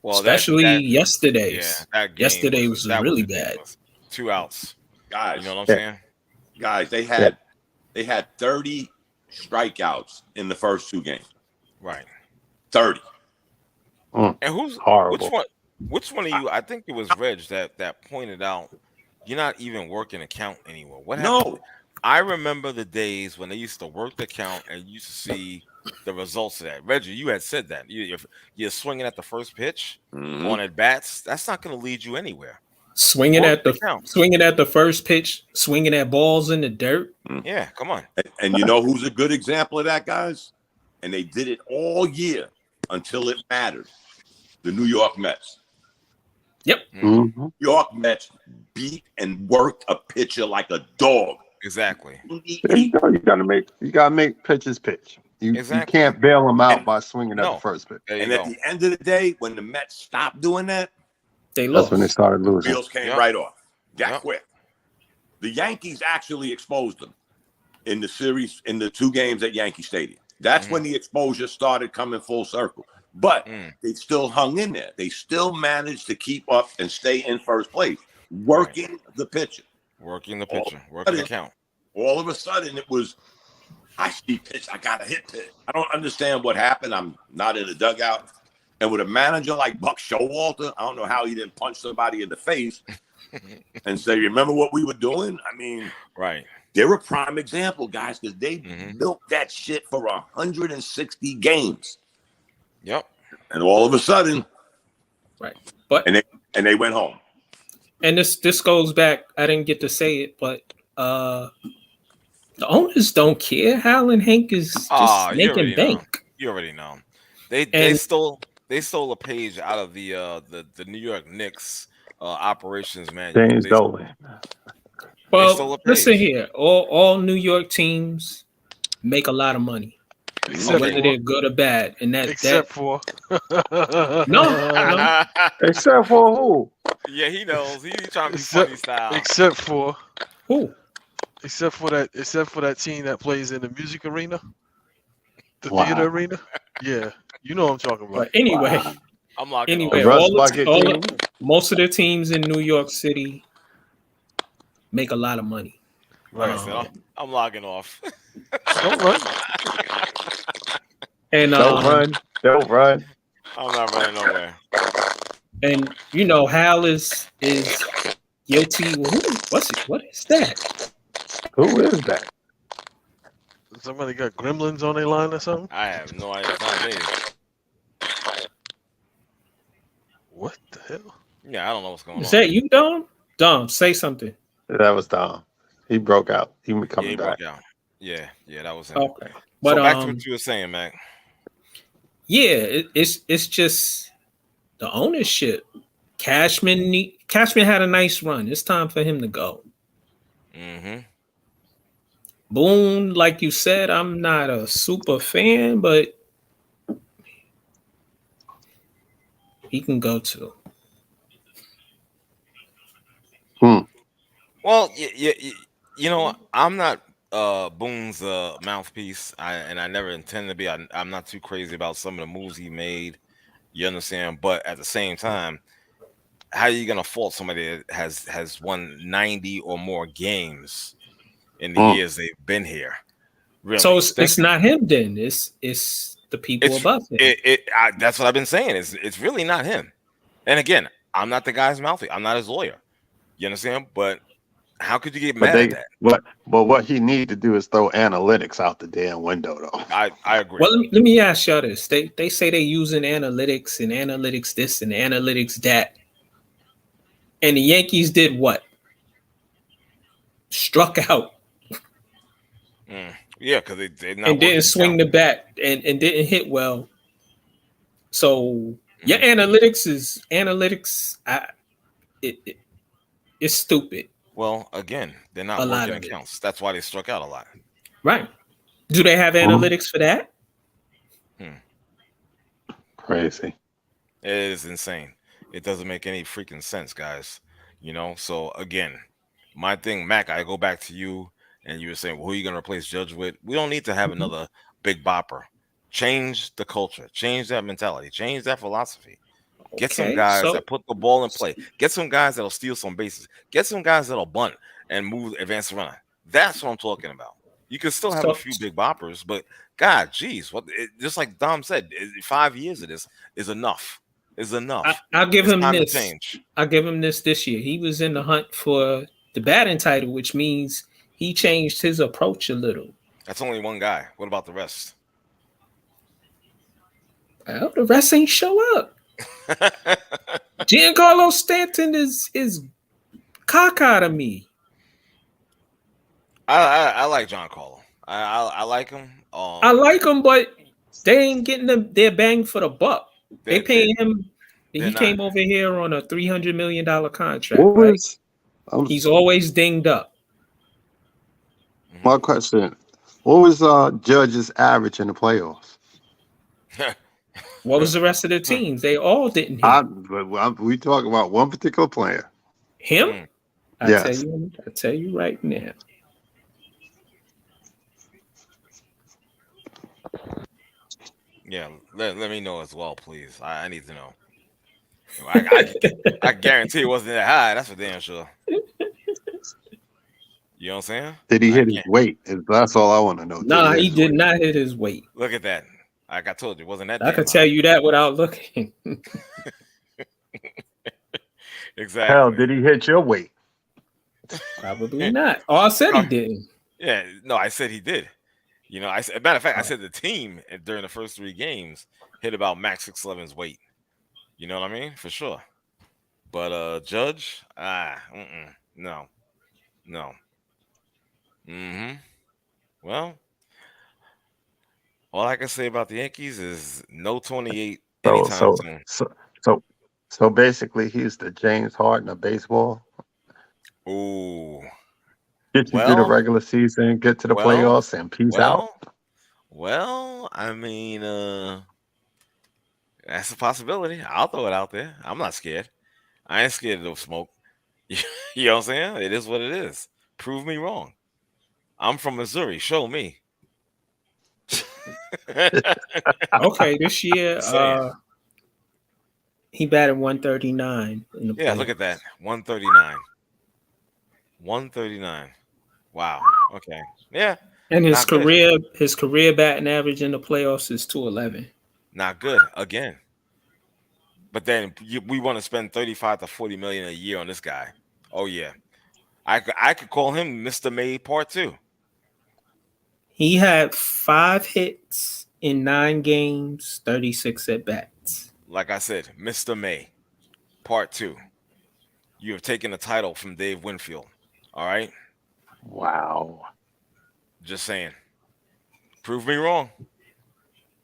[SPEAKER 1] Well,
[SPEAKER 2] especially yesterday's.
[SPEAKER 1] Yeah, that
[SPEAKER 2] yesterday was really bad.
[SPEAKER 1] 2 outs.
[SPEAKER 5] Guys,
[SPEAKER 1] you know what I'm saying?
[SPEAKER 5] Guys, they had 30 strikeouts in the first 2 games.
[SPEAKER 1] Right.
[SPEAKER 5] 30.
[SPEAKER 1] And who's
[SPEAKER 3] horrible?
[SPEAKER 1] Which one of you? I think it was Reg that pointed out you're not even working a count anymore. What happened?
[SPEAKER 5] No.
[SPEAKER 1] I remember the days when they used to work the count and you used to see the results of that. Reggie, you had said that you're swinging at the first pitch on at bats. That's not going to lead you anywhere.
[SPEAKER 2] Swinging at the first pitch, swinging at balls in the dirt.
[SPEAKER 1] Yeah, come on.
[SPEAKER 5] And you know who's a good example of that, guys? And they did it all year until it mattered. The New York Mets.
[SPEAKER 2] Yep.
[SPEAKER 5] New York Mets beat and worked a pitcher like a dog.
[SPEAKER 1] Exactly.
[SPEAKER 3] You gotta make pitches pitch. You can't bail them out by swinging at the first pitch.
[SPEAKER 5] And at the end of the day, when the Mets stopped doing that,
[SPEAKER 3] that's when they started losing.
[SPEAKER 5] Wheels came right off. Got quick. The Yankees actually exposed them in the series, in the 2 games at Yankee Stadium. That's when the exposure started coming full circle. But they still hung in there. They still managed to keep up and stay in first place, working the pitcher.
[SPEAKER 1] Working the count.
[SPEAKER 5] All of a sudden, it was, I see pitch, I got to hit pitch. I don't understand what happened. I'm not in the dugout. And with a manager like Buck Showalter, I don't know how he didn't punch somebody in the face and say, remember what we were doing? I mean, they're a prime example, guys, because they milked that shit for 160 games.
[SPEAKER 1] Yep.
[SPEAKER 5] And all of a sudden,
[SPEAKER 2] but
[SPEAKER 5] and they went home.
[SPEAKER 2] And this goes back. I didn't get to say it, but the owners don't care. Hal and Hank is just making bank.
[SPEAKER 1] You already know. They stole a page out of the New York Knicks operations manual.
[SPEAKER 3] James Dolan.
[SPEAKER 2] Well, listen here. All New York teams make a lot of money. Whether they're good or bad, and
[SPEAKER 4] except for
[SPEAKER 2] no.
[SPEAKER 3] Except for who?
[SPEAKER 1] Yeah, he knows. He's trying to be funny style.
[SPEAKER 4] Except for
[SPEAKER 2] who?
[SPEAKER 4] Except for that team that plays in the music arena, the theater arena. Yeah, you know what I'm talking about.
[SPEAKER 2] But anyway,
[SPEAKER 1] I'm locking
[SPEAKER 2] most of the teams in New York City make a lot of money.
[SPEAKER 1] Right, so I'm logging off.
[SPEAKER 4] Don't run.
[SPEAKER 2] And
[SPEAKER 3] don't run.
[SPEAKER 1] I'm not running nowhere.
[SPEAKER 2] And you know, Hal is guilty. What is that?
[SPEAKER 3] Who is that?
[SPEAKER 4] Somebody got gremlins on their line or something?
[SPEAKER 1] I have no idea. It's not me.
[SPEAKER 4] What the hell?
[SPEAKER 1] Yeah, I don't know what's going on.
[SPEAKER 2] Is that you, Dom? Dom, say something.
[SPEAKER 3] That was Dom. He broke out. He was coming back.
[SPEAKER 1] Broke out. Yeah, that was him.
[SPEAKER 2] Okay.
[SPEAKER 1] But so back to what you were saying, Mac.
[SPEAKER 2] Yeah, it's just the ownership. Cashman had a nice run. It's time for him to go. Boone, like you said, I'm not a super fan, but he can go too.
[SPEAKER 1] Well, you know, I'm not Boone's mouthpiece, and I never intend to be. I'm not too crazy about some of the moves he made. You understand? But at the same time, how are you gonna fault somebody that has won 90 or more games in the years they've been here? Really?
[SPEAKER 2] So it's not him then. It's the people above him.
[SPEAKER 1] That's what I've been saying. It's really not him. And again, I'm not the guy's mouthpiece. I'm not his lawyer. You understand? But how could you get mad at that?
[SPEAKER 3] What he need to do is throw analytics out the damn window, though.
[SPEAKER 1] I agree.
[SPEAKER 2] Well, let me ask y'all this. They say they're using analytics and analytics this and analytics that. And the Yankees did what? Struck out.
[SPEAKER 1] Yeah, because they not
[SPEAKER 2] and didn't swing the bat and didn't hit well. So analytics is analytics. It's stupid.
[SPEAKER 1] Well, again, they're not
[SPEAKER 2] A lot
[SPEAKER 1] working
[SPEAKER 2] of it.
[SPEAKER 1] accounts. That's why they struck out a lot.
[SPEAKER 2] Right. Do they have analytics for that?
[SPEAKER 3] Crazy.
[SPEAKER 1] It is insane. It doesn't make any freaking sense, guys. So again, my thing, Mac, I go back to you, and you were saying, well, who are you going to replace Judge with? We don't need to have another big bopper. Change the culture. Change that mentality. Change that philosophy. Get some guys that put the ball in play. Get some guys that'll steal some bases. Get some guys that'll bunt and move, advance the runner. That's what I'm talking about. You can still have a few big boppers, but God, geez, just like Dom said, 5 years of this is enough. Is enough.
[SPEAKER 2] I'll give him this.
[SPEAKER 1] Change.
[SPEAKER 2] I'll give him this year. He was in the hunt for the batting title, which means he changed his approach a little.
[SPEAKER 1] That's only one guy. What about the rest?
[SPEAKER 2] Well, the rest ain't show up. Giancarlo Stanton is caca to me.
[SPEAKER 1] I like John Carlo. I like him.
[SPEAKER 2] I like him, but they ain't getting their bang for the buck. They paying him. He came over here on a $300 million contract. Right? He's always dinged up.
[SPEAKER 3] My question: what was Judge's average in the playoffs?
[SPEAKER 2] What was the rest of the teams? They all didn't hit.
[SPEAKER 3] We talk about one particular player.
[SPEAKER 2] Him?
[SPEAKER 3] Yes.
[SPEAKER 2] I tell you right now.
[SPEAKER 1] Yeah, let me know as well, please. I need to know. I guarantee it wasn't that high. That's for damn sure. You know what I'm saying?
[SPEAKER 3] Did he hit his weight? That's all I want to know.
[SPEAKER 2] Nah, he did not hit his weight.
[SPEAKER 1] Look at that. Like I told you, it wasn't that.
[SPEAKER 2] I could tell you that without looking.
[SPEAKER 1] Exactly.
[SPEAKER 3] Hell, did he hit your weight?
[SPEAKER 2] Probably not. Oh, I said he didn't.
[SPEAKER 1] Yeah, no, I said he did. As a matter of fact, I said the team during the first 3 games hit about max 6'11's weight. You know what I mean? For sure. But Judge, no. Well, all I can say about the Yankees is no 28 anytime soon.
[SPEAKER 3] So basically, he's the James Harden of baseball.
[SPEAKER 1] Ooh.
[SPEAKER 3] Get you through the regular season, get to the playoffs, and peace out.
[SPEAKER 1] Well, I mean, that's a possibility. I'll throw it out there. I'm not scared. I ain't scared of no smoke. You know what I'm saying? It is what it is. Prove me wrong. I'm from Missouri. Show me.
[SPEAKER 2] Okay, this year he batted 139 in the playoffs.
[SPEAKER 1] Yeah, look at that. 139. 139. Wow. Okay. Yeah.
[SPEAKER 2] And his career batting average in the playoffs is 211.
[SPEAKER 1] Not good again. But then we want to spend 35 to 40 million a year on this guy. Oh yeah. I could call him Mr. May Part 2.
[SPEAKER 2] He had 5 hits in 9 games, 36 at bats.
[SPEAKER 1] Like I said, Mr. May Part 2. You have taken the title from Dave Winfield. All right.
[SPEAKER 3] Wow.
[SPEAKER 1] Just saying. Prove me wrong.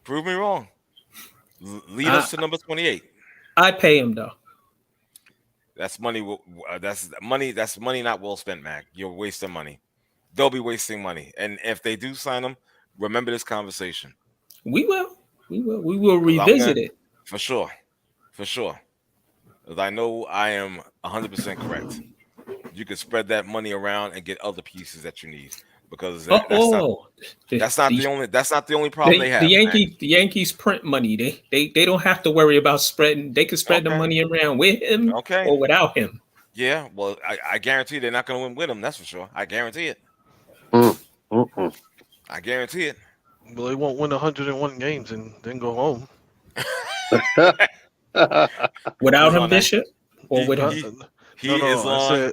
[SPEAKER 1] Prove me wrong. Lead us to number 28.
[SPEAKER 2] I pay him though.
[SPEAKER 1] That's money. That's money not well spent, Mac. You're wasting money. They'll be wasting money, and if they do sign him, remember this conversation.
[SPEAKER 2] We will revisit it
[SPEAKER 1] for sure. As I know, I am 100% correct. You can spread that money around and get other pieces that you need, because that's not the only problem they have.
[SPEAKER 2] The Yankees print money. They don't have to worry about spreading. They can spread the money around with him or without him.
[SPEAKER 1] Yeah, well, I guarantee they're not going to win with him. That's for sure. I guarantee it. I guarantee it.
[SPEAKER 4] Well, they won't win 101 games and then go home.
[SPEAKER 2] Without him, Bishop? Or with him?
[SPEAKER 1] He is on.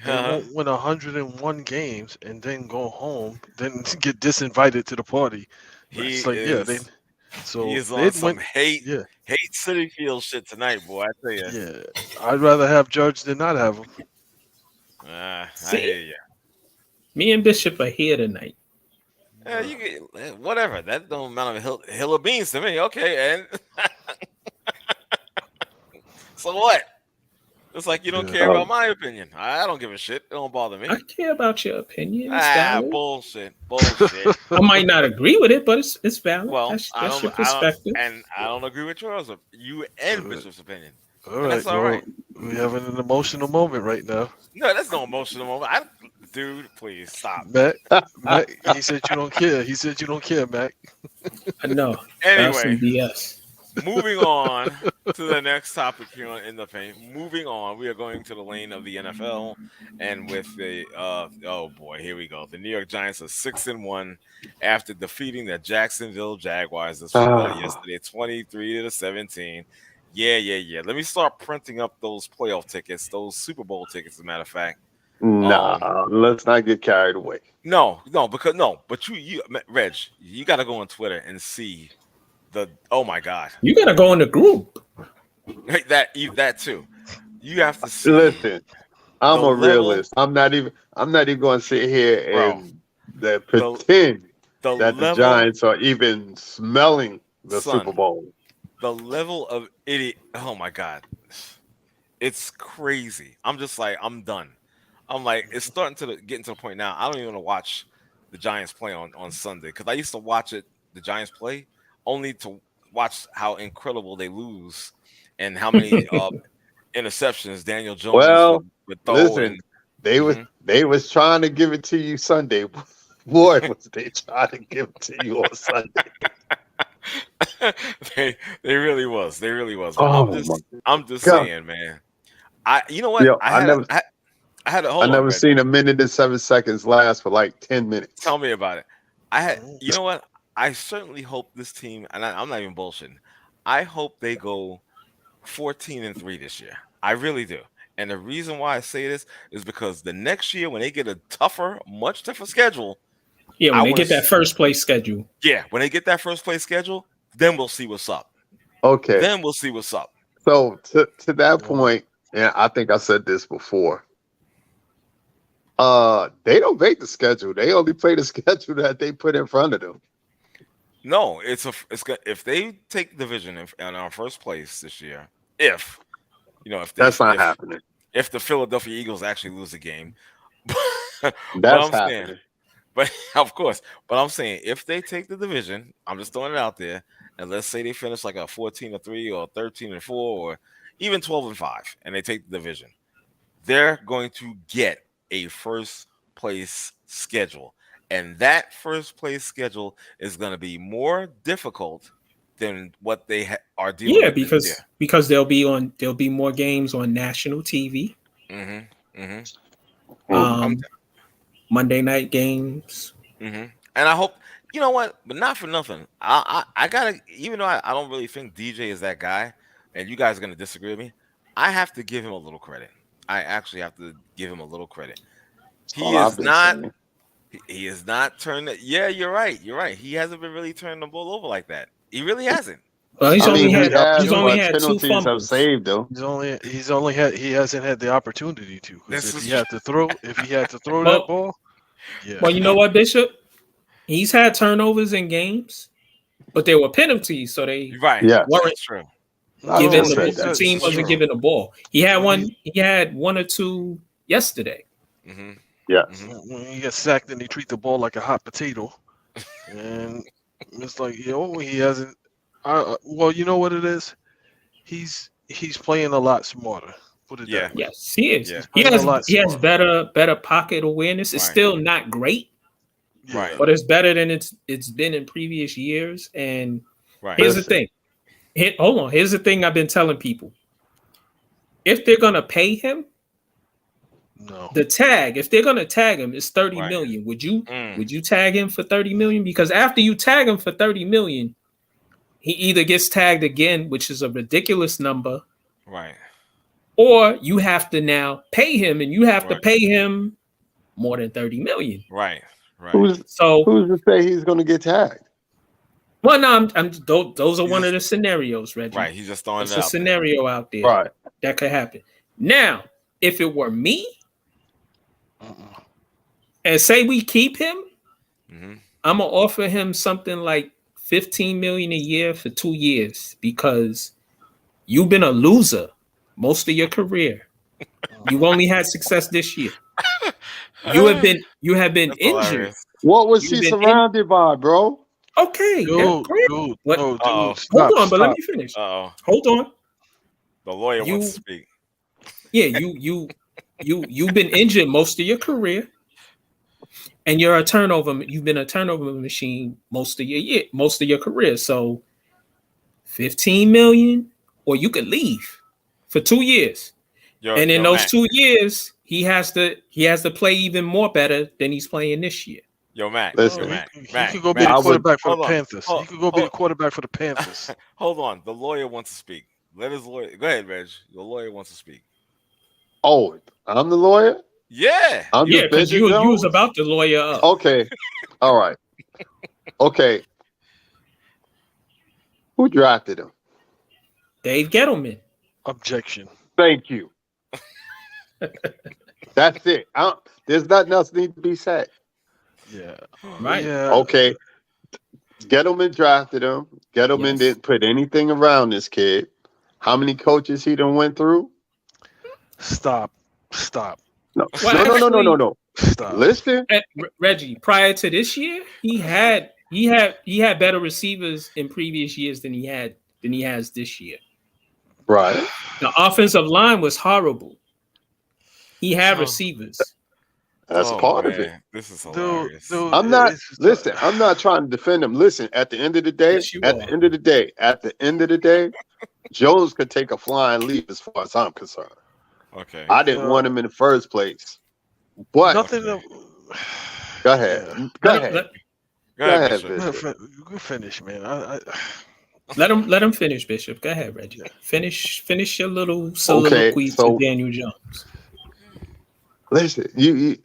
[SPEAKER 4] They won't win 101 games and then go home, then get disinvited to the party.
[SPEAKER 1] He is on some hate City Field shit tonight, boy. I tell you.
[SPEAKER 4] Yeah, I'd rather have Judge than not have him.
[SPEAKER 1] I hear you.
[SPEAKER 2] Me and Bishop are here tonight.
[SPEAKER 1] Yeah, you get whatever. That don't amount of hill of beans to me. Okay, and so what? It's like you don't care about my opinion. I don't give a shit. It don't bother me.
[SPEAKER 2] I care about your opinion. It's valid.
[SPEAKER 1] Bullshit.
[SPEAKER 2] I might not agree with it, but it's valid.
[SPEAKER 1] Well,
[SPEAKER 2] that's
[SPEAKER 1] I
[SPEAKER 2] your perspective.
[SPEAKER 1] I don't agree with yours. You and Bishop's opinion.
[SPEAKER 4] All right,
[SPEAKER 1] that's all right.
[SPEAKER 4] We're having an emotional moment right now.
[SPEAKER 1] No, that's no emotional moment. Dude, please stop.
[SPEAKER 4] Mac, he said you don't care. He said you don't care, Mac.
[SPEAKER 2] I know.
[SPEAKER 1] Anyway,
[SPEAKER 2] BS.
[SPEAKER 1] Moving on to the next topic here on In the Paint. Moving on, we are going to the lane of the NFL, and with the oh boy, here we go. The New York Giants are 6-1 after defeating the Jacksonville Jaguars this yesterday, 23-17. Yeah. Let me start printing up those playoff tickets, those Super Bowl tickets. As a matter of fact,
[SPEAKER 3] let's not get carried away.
[SPEAKER 1] But you, Reg, you got to go on Twitter and see. Oh my God!
[SPEAKER 2] You gotta go in the group.
[SPEAKER 1] That too. You have to see.
[SPEAKER 3] Listen, I'm a realist. I'm not even going to sit here and pretend that the Giants are even smelling the Super Bowl.
[SPEAKER 1] The level of idiot. Oh my God, it's crazy. I'm just like, I'm done. I'm like, it's starting to get into the point now. I don't even want to watch the Giants play on Sunday because I used to watch the Giants play. Only to watch how incredible they lose and how many interceptions Daniel Jones would throw.
[SPEAKER 3] Listen, they was trying to give it to you Sunday. Boy, was they trying to give it to you on Sunday.
[SPEAKER 1] they really was. They really was. I'm just
[SPEAKER 3] God.
[SPEAKER 1] saying, man. You know what? I
[SPEAKER 3] never seen a minute and 7 seconds last for like 10 minutes.
[SPEAKER 1] Tell me about it. You know what? I certainly hope this team, and I'm not even bullshitting, I hope they go 14-3 this year. I really do. And the reason why I say this is because the next year when they get a much tougher schedule.
[SPEAKER 2] Yeah, when they get that first place schedule.
[SPEAKER 1] Yeah, when they get that first place schedule, then we'll see what's up.
[SPEAKER 3] Okay.
[SPEAKER 1] Then we'll see what's up.
[SPEAKER 3] So to that point, and I think I said this before, they don't make the schedule. They only play the schedule that they put in front of them.
[SPEAKER 1] No, if they take the division in our first place this year, if that's not
[SPEAKER 3] happening.
[SPEAKER 1] If the Philadelphia Eagles actually lose the game,
[SPEAKER 3] that's happening.
[SPEAKER 1] But of course, but I'm saying if they take the division, I'm just throwing it out there, and let's say they finish like a 14-3 or 13-4 or even 12-5, and they take the division, they're going to get a first place schedule. And that first place schedule is going to be more difficult than what they are dealing with. Yeah,
[SPEAKER 2] because there'll be more games on national TV. Monday night games.
[SPEAKER 1] And I hope, you know what, but not for nothing. I gotta, even though I don't really think DJ is that guy, and you guys are gonna disagree with me, I have to give him a little credit. I actually have to give him a little credit. He is not turned. Yeah, you're right. He hasn't been really turning the ball over like that. He really hasn't.
[SPEAKER 2] Well, he's only had 2 fumbles.
[SPEAKER 3] Saved though.
[SPEAKER 4] He hasn't had the opportunity to. If he had to throw that ball. Yeah.
[SPEAKER 2] Well, you know what, Bishop? He's had turnovers in games, but there were penalties, so they weren't
[SPEAKER 1] true.
[SPEAKER 2] The team wasn't giving the ball. He had one. He had 1 or 2 yesterday.
[SPEAKER 3] Yeah.
[SPEAKER 4] When he gets sacked and he treat the ball like a hot potato, and it's like he hasn't. Well, you know what it is. He's playing a lot smarter. Put it that way.
[SPEAKER 2] Yes, he is.
[SPEAKER 4] Yeah.
[SPEAKER 2] He has better pocket awareness. It's still not great, but it's better than it's been in previous years. And here's the thing. Here's the thing I've been telling people. If they're gonna pay him.
[SPEAKER 4] No.
[SPEAKER 2] If they're gonna tag him, it's 30 million. Would you tag him for 30 million? Because after you tag him for 30 million, he either gets tagged again, which is a ridiculous number,
[SPEAKER 1] right?
[SPEAKER 2] Or you have to now pay him, and you have to pay him more than 30 million.
[SPEAKER 1] Right.
[SPEAKER 3] Who's to say he's gonna get tagged?
[SPEAKER 2] Well, no, those are one of the scenarios, Reggie.
[SPEAKER 1] Right, he's just throwing
[SPEAKER 2] a scenario out there,
[SPEAKER 3] right?
[SPEAKER 2] That could happen. Now, if it were me. And say we keep him, I'm gonna offer him something like $15 million a year for 2 years because you've been a loser most of your career. You've only had success this year. You have been
[SPEAKER 1] That's
[SPEAKER 2] injured.
[SPEAKER 1] hilarious.
[SPEAKER 3] What was he surrounded by, bro?
[SPEAKER 2] Okay,
[SPEAKER 4] Dude,
[SPEAKER 2] great.
[SPEAKER 4] dude,
[SPEAKER 2] What?
[SPEAKER 4] no,
[SPEAKER 1] Uh-oh.
[SPEAKER 4] dude, stop,
[SPEAKER 2] Hold on, but let
[SPEAKER 4] stop.
[SPEAKER 2] me finish.
[SPEAKER 1] Uh-oh.
[SPEAKER 2] Hold on.
[SPEAKER 1] The lawyer wants to speak.
[SPEAKER 2] Yeah, you've been injured most of your career, and you're a turnover. You've been a turnover machine most of your career. So, $15 million, or you could leave for 2 years, and in those
[SPEAKER 1] Mac.
[SPEAKER 2] 2 years, he has to play even more better than he's playing this year.
[SPEAKER 1] Yo, Mac.
[SPEAKER 3] Listen,
[SPEAKER 4] He could go be the quarterback for the Panthers. He could go be the quarterback for the Panthers.
[SPEAKER 1] Hold on. The lawyer wants to speak. Let his lawyer. Go ahead, Reg. The lawyer wants to speak.
[SPEAKER 3] Oh, I'm the lawyer?
[SPEAKER 1] Yeah.
[SPEAKER 3] I'm
[SPEAKER 2] Yeah, because you was about to lawyer up.
[SPEAKER 3] Okay. All right. Okay. Who drafted him?
[SPEAKER 2] Dave Gettleman.
[SPEAKER 4] Objection.
[SPEAKER 3] Thank you. That's it. There's nothing else need to be said.
[SPEAKER 4] Yeah.
[SPEAKER 2] Right.
[SPEAKER 4] Yeah.
[SPEAKER 3] Okay. Gettleman drafted him. Gettleman didn't put anything around this kid. How many coaches he done went through?
[SPEAKER 4] Stop.
[SPEAKER 3] No.
[SPEAKER 2] Well,
[SPEAKER 3] No.
[SPEAKER 4] Stop.
[SPEAKER 3] Listen.
[SPEAKER 2] Reggie, prior to this year, he had better receivers in previous years than he has this year.
[SPEAKER 3] Right.
[SPEAKER 2] The offensive line was horrible. He had receivers.
[SPEAKER 3] That's part of it.
[SPEAKER 1] This is hilarious.
[SPEAKER 4] Dude,
[SPEAKER 3] I'm not trying to defend him. Listen, at the end of the day, at the end of the day, Jones could take a flying leap as far as I'm concerned.
[SPEAKER 1] Okay.
[SPEAKER 3] I didn't want him in the first place. But
[SPEAKER 4] nothing.
[SPEAKER 3] Go ahead. Go ahead.
[SPEAKER 4] You can finish, man.
[SPEAKER 2] Let him finish, Bishop. Go ahead, Reggie. Finish your little soliloquy to Daniel Jones.
[SPEAKER 3] Listen, you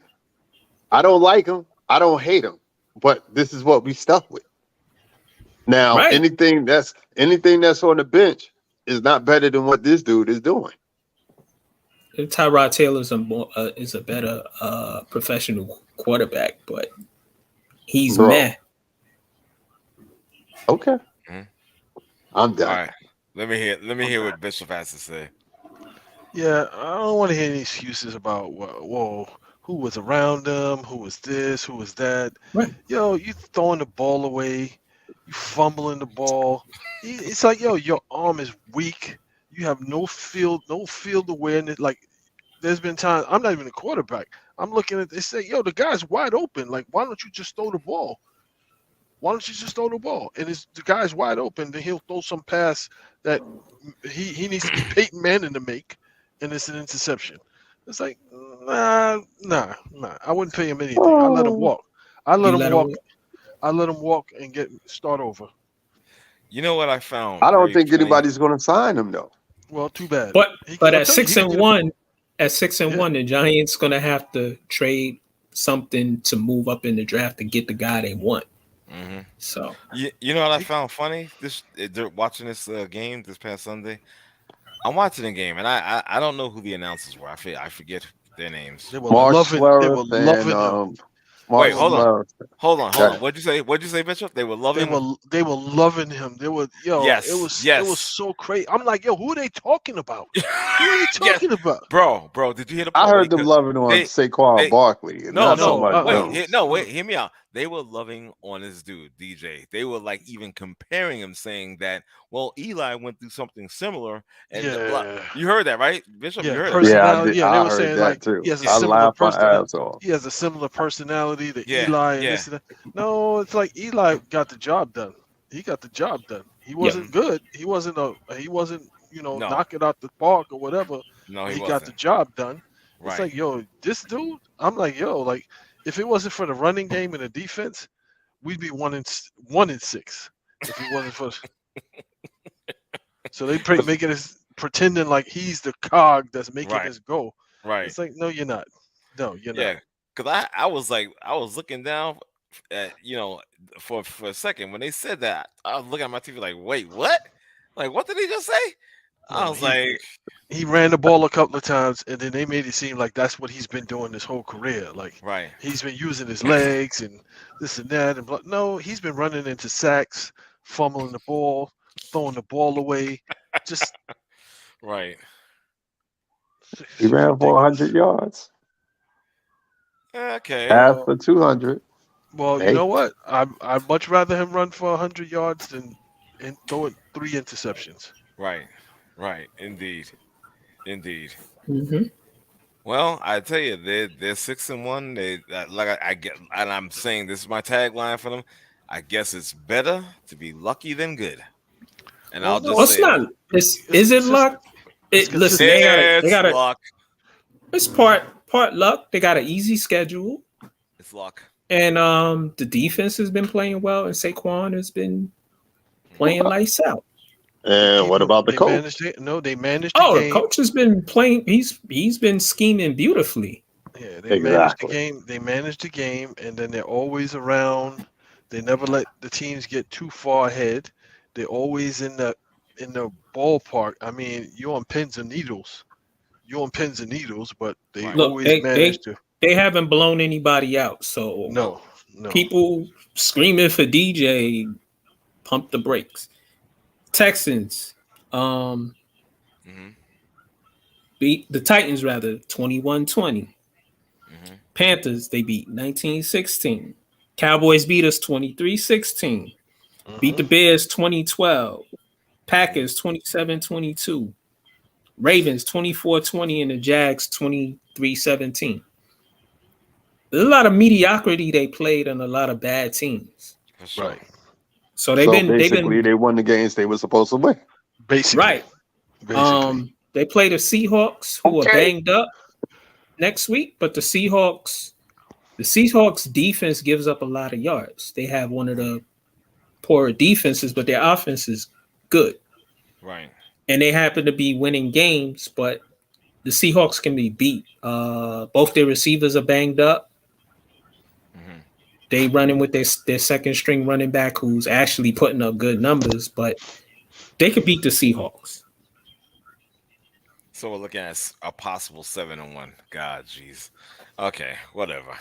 [SPEAKER 3] I don't like him. I don't hate him. But this is what we stuck with. Now, anything that's on the bench is not better than what this dude is doing.
[SPEAKER 2] Tyrod Taylor is a better professional quarterback, but he's meh.
[SPEAKER 3] Okay. Mm-hmm. I'm done.
[SPEAKER 1] All right. Let me hear what Bishop has to say.
[SPEAKER 4] Yeah, I don't want to hear any excuses about who was around him, who was this, who was that.
[SPEAKER 2] Right.
[SPEAKER 4] Yo, you throwing the ball away, you fumbling the ball. It's like, your arm is weak. You have no field awareness. Like, there's been times I'm not even a quarterback. I'm looking at they say, the guy's wide open. Like, why don't you just throw the ball? And the guy's wide open, then he'll throw some pass that he needs to be Peyton Manning to make, and it's an interception. It's like, nah. I wouldn't pay him anything. I let him walk. I let him walk and start over.
[SPEAKER 1] You know what I found?
[SPEAKER 3] I don't think anybody's going to sign him though.
[SPEAKER 4] Well, too bad.
[SPEAKER 2] But at 6-1, the Giants going to have to trade something to move up in the draft to get the guy they want.
[SPEAKER 1] Mm-hmm.
[SPEAKER 2] So
[SPEAKER 1] you know what I found funny? Watching this game this past Sunday, I'm watching the game and I don't know who the announcers were. I forget their names.
[SPEAKER 4] They were loving him.
[SPEAKER 1] Wait, hold on. What'd you say, Bishop? They were loving him.
[SPEAKER 4] They were loving him. They were It was so crazy. I'm like, who are they talking about? Who are they talking about?
[SPEAKER 1] Bro, did you hear the
[SPEAKER 3] I heard them loving on Saquon Barkley.
[SPEAKER 1] Wait, hear me out. They were loving on this dude, DJ. They were like even comparing him, saying that, well, Eli went through something similar. And you heard that, right, Bishop? You heard
[SPEAKER 4] that?
[SPEAKER 3] They were saying
[SPEAKER 4] that
[SPEAKER 3] like
[SPEAKER 4] too. He has a similar personality. He has a similar personality to Eli. And this and that. No, it's like Eli got the job done. He got the job done. He wasn't good. He wasn't knocking out the park or whatever.
[SPEAKER 1] No,
[SPEAKER 4] he got the job done. Right. It's like, this dude. I'm like, if it wasn't for the running game and the defense, we'd be 1-6. If it wasn't for, so they making us pretending like he's the cog that's making us go.
[SPEAKER 1] Right.
[SPEAKER 4] It's like, no, you're not. No, you're not.
[SPEAKER 1] Yeah, because I was looking down at for a second when they said that. I was looking at my TV like, wait, what? Like, what did he just say? I was like,
[SPEAKER 4] he ran the ball a couple of times, and then they made it seem like that's what he's been doing his whole career. Like, he's been using his legs and this and that. And no, he's been running into sacks, fumbling the ball, throwing the ball away. Just
[SPEAKER 1] right.
[SPEAKER 3] He ran for 100 yards.
[SPEAKER 1] Okay.
[SPEAKER 3] Passed for 200.
[SPEAKER 4] Well, you know what? I'd much rather him run for 100 yards than and throw it 3 interceptions.
[SPEAKER 1] Right. Indeed.
[SPEAKER 2] Mm-hmm.
[SPEAKER 1] Well, I tell you, they're 6-1. They I get, and I'm saying this is my tagline for them. I guess it's better to be lucky than good. And
[SPEAKER 4] Well,
[SPEAKER 1] I'll
[SPEAKER 4] no,
[SPEAKER 1] just
[SPEAKER 2] It's
[SPEAKER 1] say
[SPEAKER 2] not. Is it luck? Listen,
[SPEAKER 1] it's
[SPEAKER 2] they got
[SPEAKER 1] luck.
[SPEAKER 2] It's part luck. They got an easy schedule,
[SPEAKER 1] It's luck.
[SPEAKER 2] and the defense has been playing well, and Saquon has been playing lights out.
[SPEAKER 3] And what about the coach?
[SPEAKER 4] They managed the
[SPEAKER 2] Oh,
[SPEAKER 4] game.
[SPEAKER 2] the coach has been playing. He's been scheming beautifully.
[SPEAKER 4] Yeah, they managed the game. They managed the game, and then they're always around. They never let the teams get too far ahead. They're always in the ballpark. I mean, you're on pins and needles. But they always manage to.
[SPEAKER 2] They haven't blown anybody out. So
[SPEAKER 4] no.
[SPEAKER 2] People screaming for DJ, pump the brakes. Texans, beat the Titans rather 21-20. Panthers, they beat 19-16. Cowboys beat us 23-16. Beat the Bears 2012. Packers 27-22. Ravens 24-20 and the Jags 23-17. There's a lot of mediocrity they played on a lot of bad teams.
[SPEAKER 4] Right.
[SPEAKER 2] So
[SPEAKER 3] they won the games they were supposed to win.
[SPEAKER 4] Basically.
[SPEAKER 2] Right. They play the Seahawks, who are banged up next week, but the Seahawks defense gives up a lot of yards. They have one of the poorer defenses, but their offense is good.
[SPEAKER 1] Right.
[SPEAKER 2] And they happen to be winning games, but the Seahawks can be beat. Both their receivers are banged up. They running with their second string running back who's actually putting up good numbers, but they could beat the Seahawks.
[SPEAKER 1] So we're looking at a possible 7-1. God, jeez. Okay, whatever.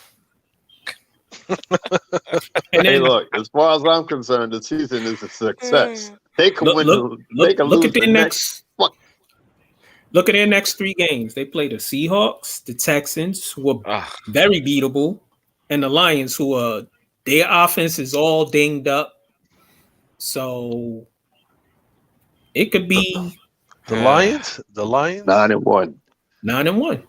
[SPEAKER 3] Hey, look. As far as I'm concerned, the season is a success. They can win.
[SPEAKER 2] Look at their next. Look at their next 3 games. They play the Seahawks, the Texans, who are very beatable, and the Lions, who are their offense is all dinged up. So it could be
[SPEAKER 4] the Lions.
[SPEAKER 3] 9-1.
[SPEAKER 2] 9-1.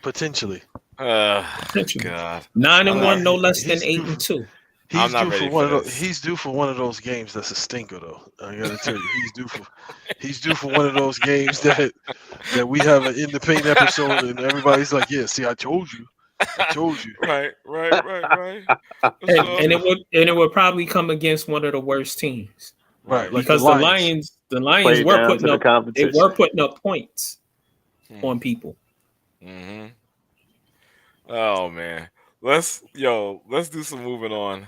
[SPEAKER 4] Potentially.
[SPEAKER 1] God.
[SPEAKER 2] 9-1, no less than 8-2.
[SPEAKER 4] He's due for one of those games that's a stinker, though. I gotta tell you, he's due for one of those games that we have an independent episode, and everybody's like, "Yeah, see, I told you."
[SPEAKER 1] Right.
[SPEAKER 2] And it would probably come against one of the worst teams,
[SPEAKER 4] right? Like
[SPEAKER 2] because the Lions were putting up points on people.
[SPEAKER 1] Mm-hmm. Oh man, let's do some moving on.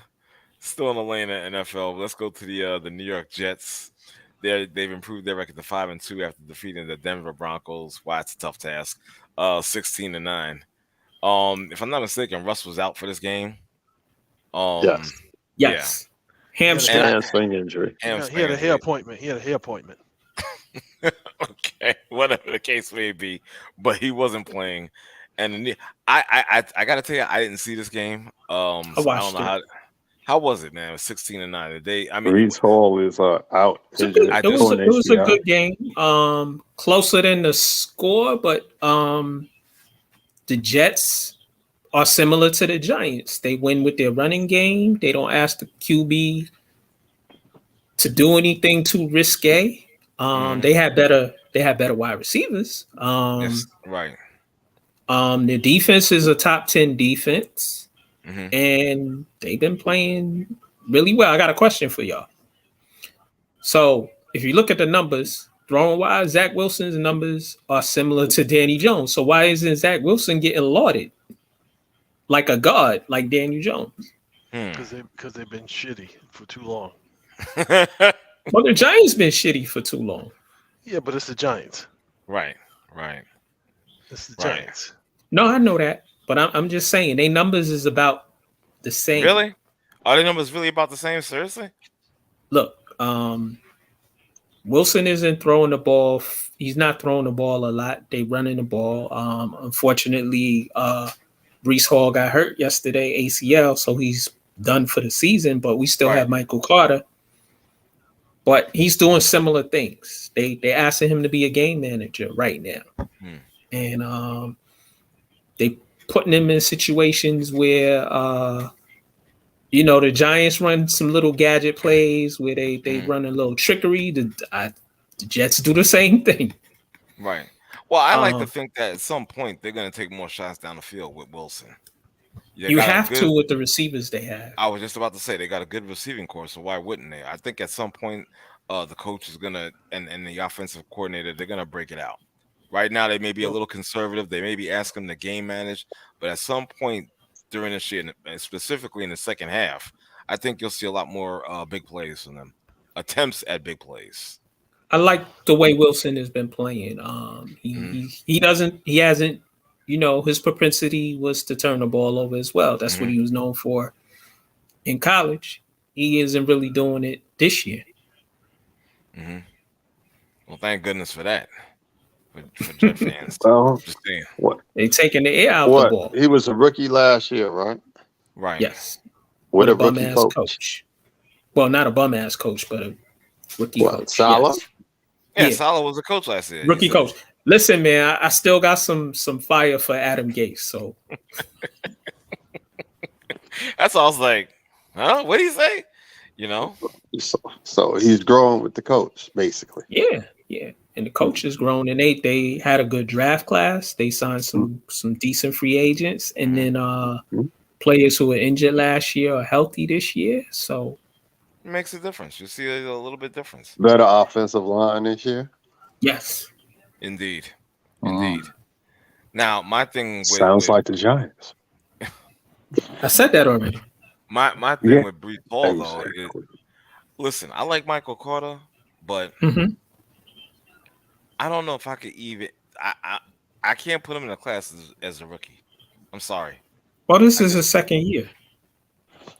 [SPEAKER 1] Still in the lane at NFL. Let's go to the New York Jets. They've improved their record to 5-2 after defeating the Denver Broncos. Wow, it's a tough task. 16-9. If I'm not mistaken, Russ was out for this game.
[SPEAKER 3] Yes.
[SPEAKER 1] Yeah.
[SPEAKER 3] Hamstring injury.
[SPEAKER 4] He had a hair appointment.
[SPEAKER 1] Okay, whatever the case may be, but he wasn't playing. And I gotta tell you, I didn't see this game.
[SPEAKER 2] I watched it.
[SPEAKER 1] How was it, man? It was 16-9.
[SPEAKER 3] Brees Hall is out.
[SPEAKER 2] It was a good game. Closer than the score, but the Jets are similar to the Giants. They win with their running game. They don't ask the QB to do anything too risque. They have better wide receivers.
[SPEAKER 1] Yes, right.
[SPEAKER 2] Their defense is a top 10 defense. And they've been playing really well. I got a question for y'all. So if you look at the numbers, throwing wise, Zach Wilson's numbers are similar to Danny Jones. So why isn't Zach Wilson getting lauded like a god, like Daniel Jones?
[SPEAKER 4] Because they've been shitty for too long.
[SPEAKER 2] Well, the Giants been shitty for too long.
[SPEAKER 4] Yeah, but it's the Giants.
[SPEAKER 1] Right.
[SPEAKER 4] It's the Giants.
[SPEAKER 2] No, I know that. But I'm just saying, their numbers is about the same.
[SPEAKER 1] Really? Are their numbers really about the same? Seriously?
[SPEAKER 2] Look, Wilson isn't throwing the ball. He's not throwing the ball a lot. They running the ball. Unfortunately, Breece Hall got hurt yesterday, ACL, so he's done for the season. But we still have Michael Carter. But he's doing similar things. They asking him to be a game manager right now, and they putting him in situations where the Giants run some little gadget plays where they run a little trickery. The Jets do the same thing.
[SPEAKER 1] Right. Well, I like to think that at some point they're going to take more shots down the field with Wilson.
[SPEAKER 2] You have to with the receivers they have.
[SPEAKER 1] I was just about to say they got a good receiving corps, so why wouldn't they? I think at some point the coach is going to and the offensive coordinator, they're going to break it out. Right now they may be a little conservative. They may be asking them to game manage, but at some point during this year, and specifically in the second half, I think you'll see a lot more big plays from them. Attempts at big plays.
[SPEAKER 2] I like the way Wilson has been playing. He hasn't, his propensity was to turn the ball over as well. That's what he was known for in college. He isn't really doing it this year.
[SPEAKER 1] Well, thank goodness for that. For Jet fans.
[SPEAKER 3] Well,
[SPEAKER 1] just saying.
[SPEAKER 3] What?
[SPEAKER 2] They taking the air out the ball.
[SPEAKER 3] He was a rookie last year, right?
[SPEAKER 1] Right.
[SPEAKER 2] Yes.
[SPEAKER 3] With a
[SPEAKER 2] bum
[SPEAKER 3] rookie
[SPEAKER 2] ass
[SPEAKER 3] coach.
[SPEAKER 2] Well, not a bum ass coach, but a rookie coach.
[SPEAKER 3] Salah?
[SPEAKER 1] Yes. Yeah, Salah was a coach last year.
[SPEAKER 2] Rookie coach. Listen, man, I still got some fire for Adam Gase. So
[SPEAKER 1] that's all I was like, huh? What did he say?
[SPEAKER 3] So he's growing with the coach, basically.
[SPEAKER 2] Yeah. And the coach has grown, and they had a good draft class. They signed some decent free agents, and then players who were injured last year are healthy this year. So
[SPEAKER 1] it makes a difference. You see a little bit difference.
[SPEAKER 3] Better offensive line this year.
[SPEAKER 2] Yes,
[SPEAKER 1] indeed. Now my thing
[SPEAKER 3] sounds like the Giants.
[SPEAKER 2] I said that already.
[SPEAKER 1] My thing with Breece Hall though is, listen, I like Michael Carter, but I don't know if I could even. I can't put him in a class as a rookie. I'm sorry.
[SPEAKER 2] Well, this is his second year.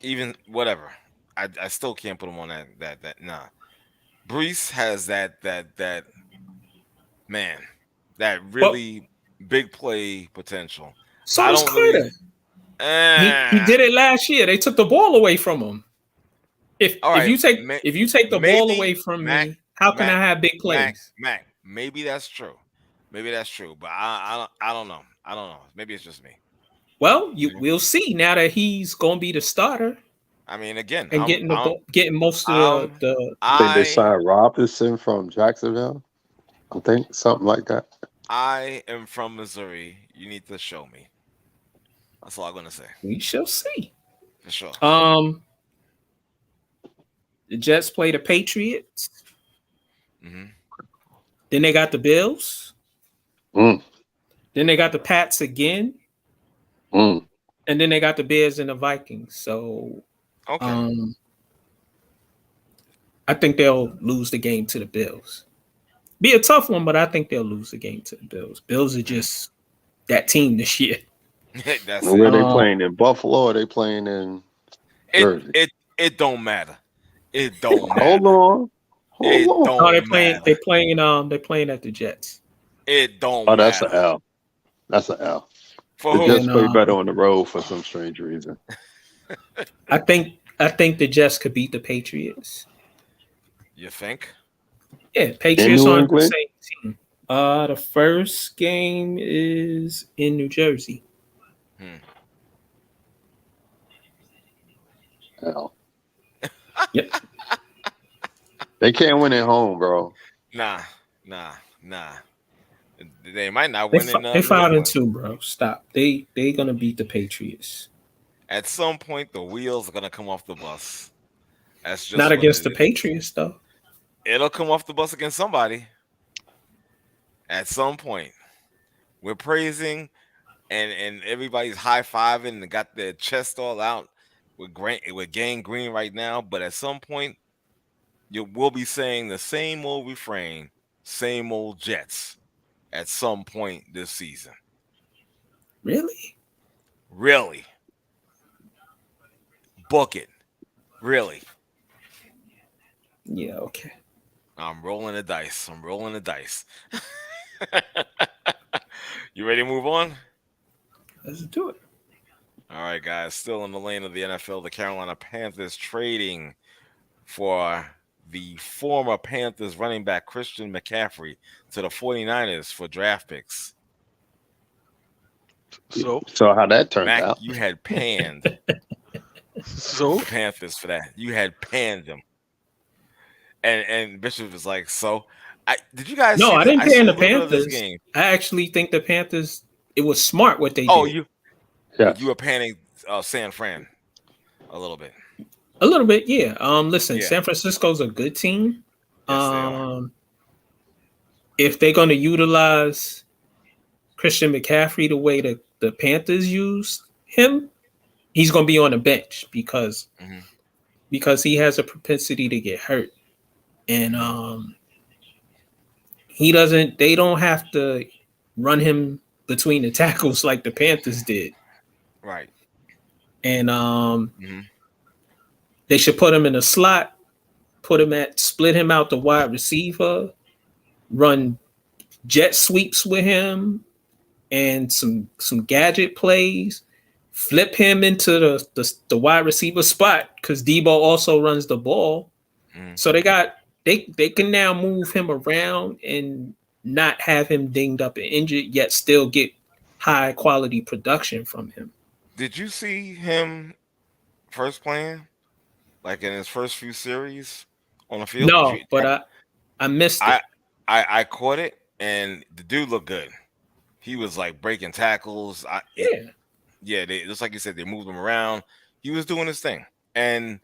[SPEAKER 1] Even whatever, I still can't put him on that. Nah, Breece has that man, that really big play potential.
[SPEAKER 2] So does Carter. He did it last year. They took the ball away from him. If you take the ball away from me, how can I have big plays?
[SPEAKER 1] Mac, maybe that's true. But I don't know. Maybe it's just me.
[SPEAKER 2] Well, we'll see now that he's going to be the starter.
[SPEAKER 1] I mean, again,
[SPEAKER 2] and getting most of the.
[SPEAKER 3] I think they signed Robinson from Jacksonville. I think something like that.
[SPEAKER 1] I am from Missouri. You need to show me. That's all I'm gonna say.
[SPEAKER 2] We shall see.
[SPEAKER 1] For sure.
[SPEAKER 2] The Jets play the Patriots.
[SPEAKER 1] Mm-hmm.
[SPEAKER 2] Then they got the Bills. Then they got the Pats again. And then they got the Bears and the Vikings. So, I think they'll lose the game to the Bills. Be a tough one, but I think they'll lose the game to the Bills. Bills are just that team this year.
[SPEAKER 3] Where they playing in Buffalo? Or are they playing in Jersey?
[SPEAKER 1] It don't matter. It don't matter.
[SPEAKER 3] Hold on.
[SPEAKER 2] No, they're playing at the Jets.
[SPEAKER 1] It don't.
[SPEAKER 3] Oh, that's an L. That's an L.
[SPEAKER 1] For
[SPEAKER 3] the Jets play better on the road for some strange reason.
[SPEAKER 2] I think the Jets could beat the Patriots.
[SPEAKER 1] You think?
[SPEAKER 2] Yeah, Patriots aren't the same team. The first game is in New Jersey.
[SPEAKER 3] Hell.
[SPEAKER 2] Yep.
[SPEAKER 3] They can't win at home, bro.
[SPEAKER 1] Nah. They might not win.
[SPEAKER 2] They 5-2, bro. Stop. They gonna beat the Patriots.
[SPEAKER 1] At some point, the wheels are gonna come off the bus. That's just
[SPEAKER 2] not against the Patriots, though.
[SPEAKER 1] It'll come off the bus against somebody. At some point, we're praising, and everybody's high-fiving and got their chest all out with Gang Green right now. But at some point, we'll be saying the same old refrain, same old Jets. At some point this season.
[SPEAKER 2] Really?
[SPEAKER 1] Book it. Really.
[SPEAKER 2] Yeah, okay.
[SPEAKER 1] I'm rolling the dice. You ready to move on?
[SPEAKER 2] Let's do it.
[SPEAKER 1] All right, guys. Still in the lane of the NFL, the Carolina Panthers trading for the former Panthers running back Christian McCaffrey to the 49ers for draft picks.
[SPEAKER 3] So how that turned
[SPEAKER 1] Mac,
[SPEAKER 3] out?
[SPEAKER 1] you had panned the Panthers for that. You had panned them. And Bishop was like, so did you guys
[SPEAKER 2] No,
[SPEAKER 1] see
[SPEAKER 2] I
[SPEAKER 1] this?
[SPEAKER 2] didn't
[SPEAKER 1] I
[SPEAKER 2] pan
[SPEAKER 1] saw a
[SPEAKER 2] the
[SPEAKER 1] little bit of this
[SPEAKER 2] Panthers.
[SPEAKER 1] game.
[SPEAKER 2] I actually think the Panthers, it was smart what they
[SPEAKER 1] Oh,
[SPEAKER 2] did.
[SPEAKER 1] you were panning San Fran a little bit.
[SPEAKER 2] A little bit, yeah. Listen,
[SPEAKER 1] Yeah.
[SPEAKER 2] San Francisco's a good team.
[SPEAKER 1] Yes, they are.
[SPEAKER 2] If they're going to utilize Christian McCaffrey the way that the Panthers used him, he's going to be on the bench because he has a propensity to get hurt, and they don't have to run him between the tackles like the Panthers did.
[SPEAKER 1] Right.
[SPEAKER 2] And they should put him in a slot, split him out the wide receiver, run jet sweeps with him and some gadget plays, flip him into the wide receiver spot because Debo also runs the ball. So they can now move him around and not have him dinged up and injured, yet still get high quality production from him.
[SPEAKER 1] Did you see him first playing, like in his first few series on the field?
[SPEAKER 2] No, but I missed it.
[SPEAKER 1] I caught it, and the dude looked good. He was like breaking tackles. Just like you said, they moved him around. He was doing his thing, and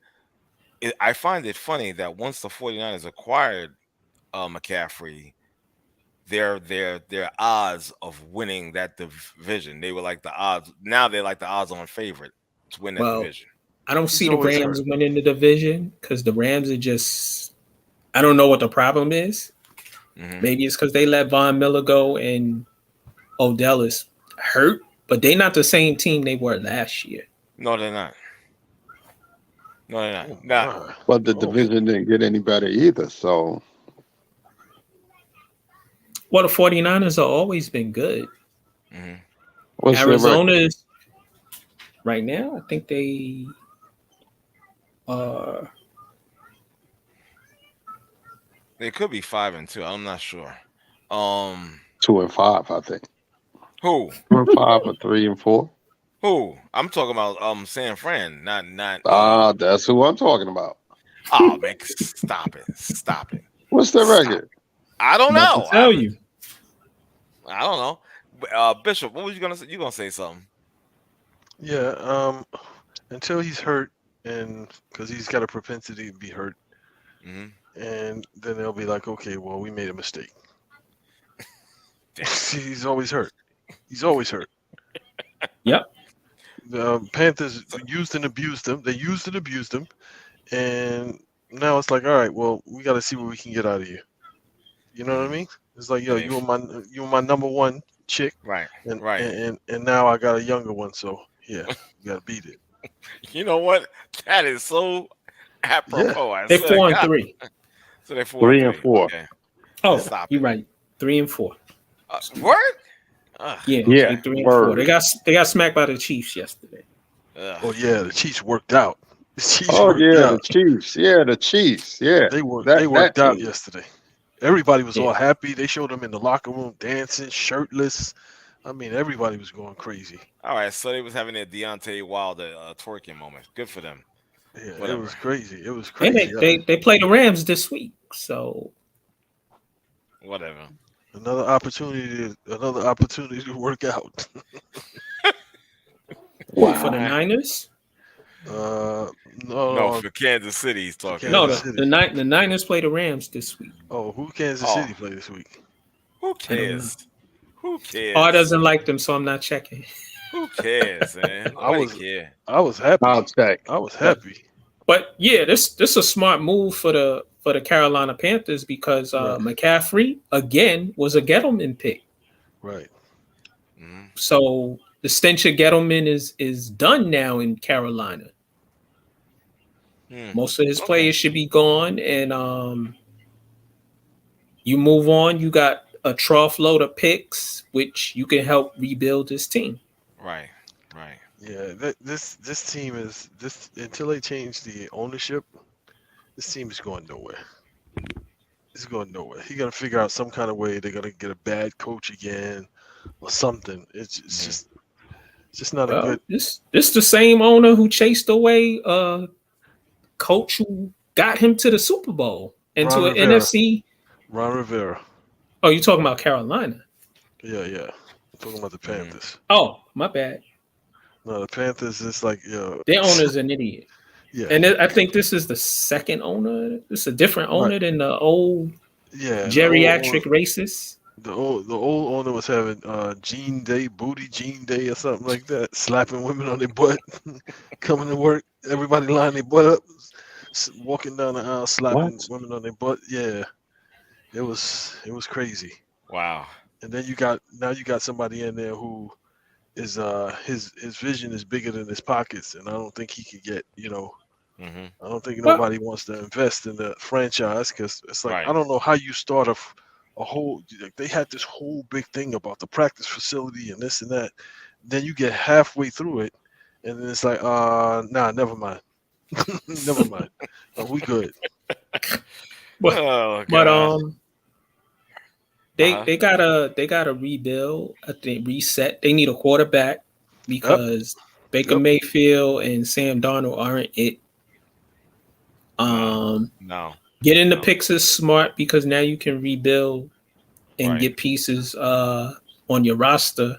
[SPEAKER 1] I find it funny that once the 49ers acquired McCaffrey, their odds of winning that division, they were like the odds. Now they're like the odds-on favorite to win that division.
[SPEAKER 2] I don't see the Rams winning the division because the Rams are just. I don't know what the problem is. Maybe it's because they let Von Miller go and Odell is hurt, but they're not the same team they were last year.
[SPEAKER 1] No, they're not. Nah.
[SPEAKER 3] But the division didn't get any better either. So,
[SPEAKER 2] well, the 49ers have always been good.
[SPEAKER 3] Arizona
[SPEAKER 2] is right now. I think they are.
[SPEAKER 1] They could be 5-2. I'm not sure.
[SPEAKER 3] 2-5, I think.
[SPEAKER 1] Who?
[SPEAKER 3] 2-5 or 3-4.
[SPEAKER 1] Who? I'm talking about San Fran, not.
[SPEAKER 3] That's who I'm talking about.
[SPEAKER 1] Oh man, stop it.
[SPEAKER 3] What's their record?
[SPEAKER 1] I don't know.
[SPEAKER 2] Tell you.
[SPEAKER 1] I don't know. Bishop, what was you gonna say? You gonna say something?
[SPEAKER 4] Yeah. Until he's hurt, and because he's got a propensity to be hurt. And then they'll be like, okay, well, we made a mistake. He's always hurt.
[SPEAKER 2] Yep.
[SPEAKER 4] The Panthers used and abused him. They used and abused him. And now it's like, all right, well, we got to see what we can get out of you. You know what I mean? It's like, yo, you were my number one chick.
[SPEAKER 1] Right.
[SPEAKER 4] And now I got a younger one. So, yeah, you got to beat it.
[SPEAKER 1] You know what? That is so apropos.
[SPEAKER 2] Yeah. They're 4-3.
[SPEAKER 1] So they're 4-3.
[SPEAKER 3] 3-4.
[SPEAKER 1] Okay.
[SPEAKER 2] Oh, you're right. 3-4.
[SPEAKER 1] Word?
[SPEAKER 2] Yeah. 3-4. They got smacked by the Chiefs yesterday.
[SPEAKER 4] Oh yeah, the Chiefs worked out.
[SPEAKER 3] The Chiefs. Yeah,
[SPEAKER 4] they worked out yesterday. Everybody was all happy. They showed them in the locker room dancing, shirtless. I mean, everybody was going crazy.
[SPEAKER 1] All right, so they was having their Deontay Wilder twerking moment. Good for them.
[SPEAKER 4] Yeah,
[SPEAKER 1] whatever.
[SPEAKER 4] It was crazy.
[SPEAKER 2] And they play the Rams this week, so
[SPEAKER 1] whatever.
[SPEAKER 4] Another opportunity to work out.
[SPEAKER 2] For the Niners?
[SPEAKER 4] No,
[SPEAKER 1] for Kansas City he's talking.
[SPEAKER 2] The Niners play the Rams this week.
[SPEAKER 4] Oh, who Kansas City play this week?
[SPEAKER 1] Who cares?
[SPEAKER 2] I doesn't like them, so I'm not checking.
[SPEAKER 1] Who cares, man?
[SPEAKER 4] I was happy.
[SPEAKER 3] I'll check.
[SPEAKER 4] I was happy.
[SPEAKER 2] But yeah, this is a smart move for the Carolina Panthers because McCaffrey again was a Gettleman pick.
[SPEAKER 4] Right.
[SPEAKER 2] So the stench of Gettleman is done now in Carolina. Most of his players should be gone, and you move on. You got a trough load of picks, which you can help rebuild this team.
[SPEAKER 1] Right. Right.
[SPEAKER 4] Yeah, this team is this until they change the ownership. This team is going nowhere. It's going nowhere. He got to figure out some kind of way. They're gonna get a bad coach again or something. It's just not a good.
[SPEAKER 2] This the same owner who chased away coach who got him to the Super Bowl and to an NFC.
[SPEAKER 4] Ron Rivera.
[SPEAKER 2] Oh, you talking about Carolina?
[SPEAKER 4] Yeah. I'm talking about the Panthers.
[SPEAKER 2] Oh, my bad.
[SPEAKER 4] No, the Panthers is like,
[SPEAKER 2] their owner's an idiot.
[SPEAKER 4] Yeah,
[SPEAKER 2] and I think this is the second owner. It's a different owner than the old geriatric racist.
[SPEAKER 4] The old owner was having booty Gene Day or something like that, slapping women on their butt, coming to work, everybody lining their butt up, walking down the aisle, slapping women on their butt. Yeah, it was crazy.
[SPEAKER 1] Wow.
[SPEAKER 4] And then you got somebody in there who is his vision is bigger than his pockets, and I don't think he could get I don't think nobody wants to invest in the franchise because it's like I don't know how you start a whole. Like, they had this whole big thing about the practice facility and this and that. Then you get halfway through it, and then it's like, nah, never mind, never mind. We good.
[SPEAKER 2] But they gotta rebuild. I think reset. They need a quarterback because Baker Mayfield and Sam Darnold aren't it.
[SPEAKER 1] No.
[SPEAKER 2] Getting the picks is smart because now you can rebuild and get pieces on your roster,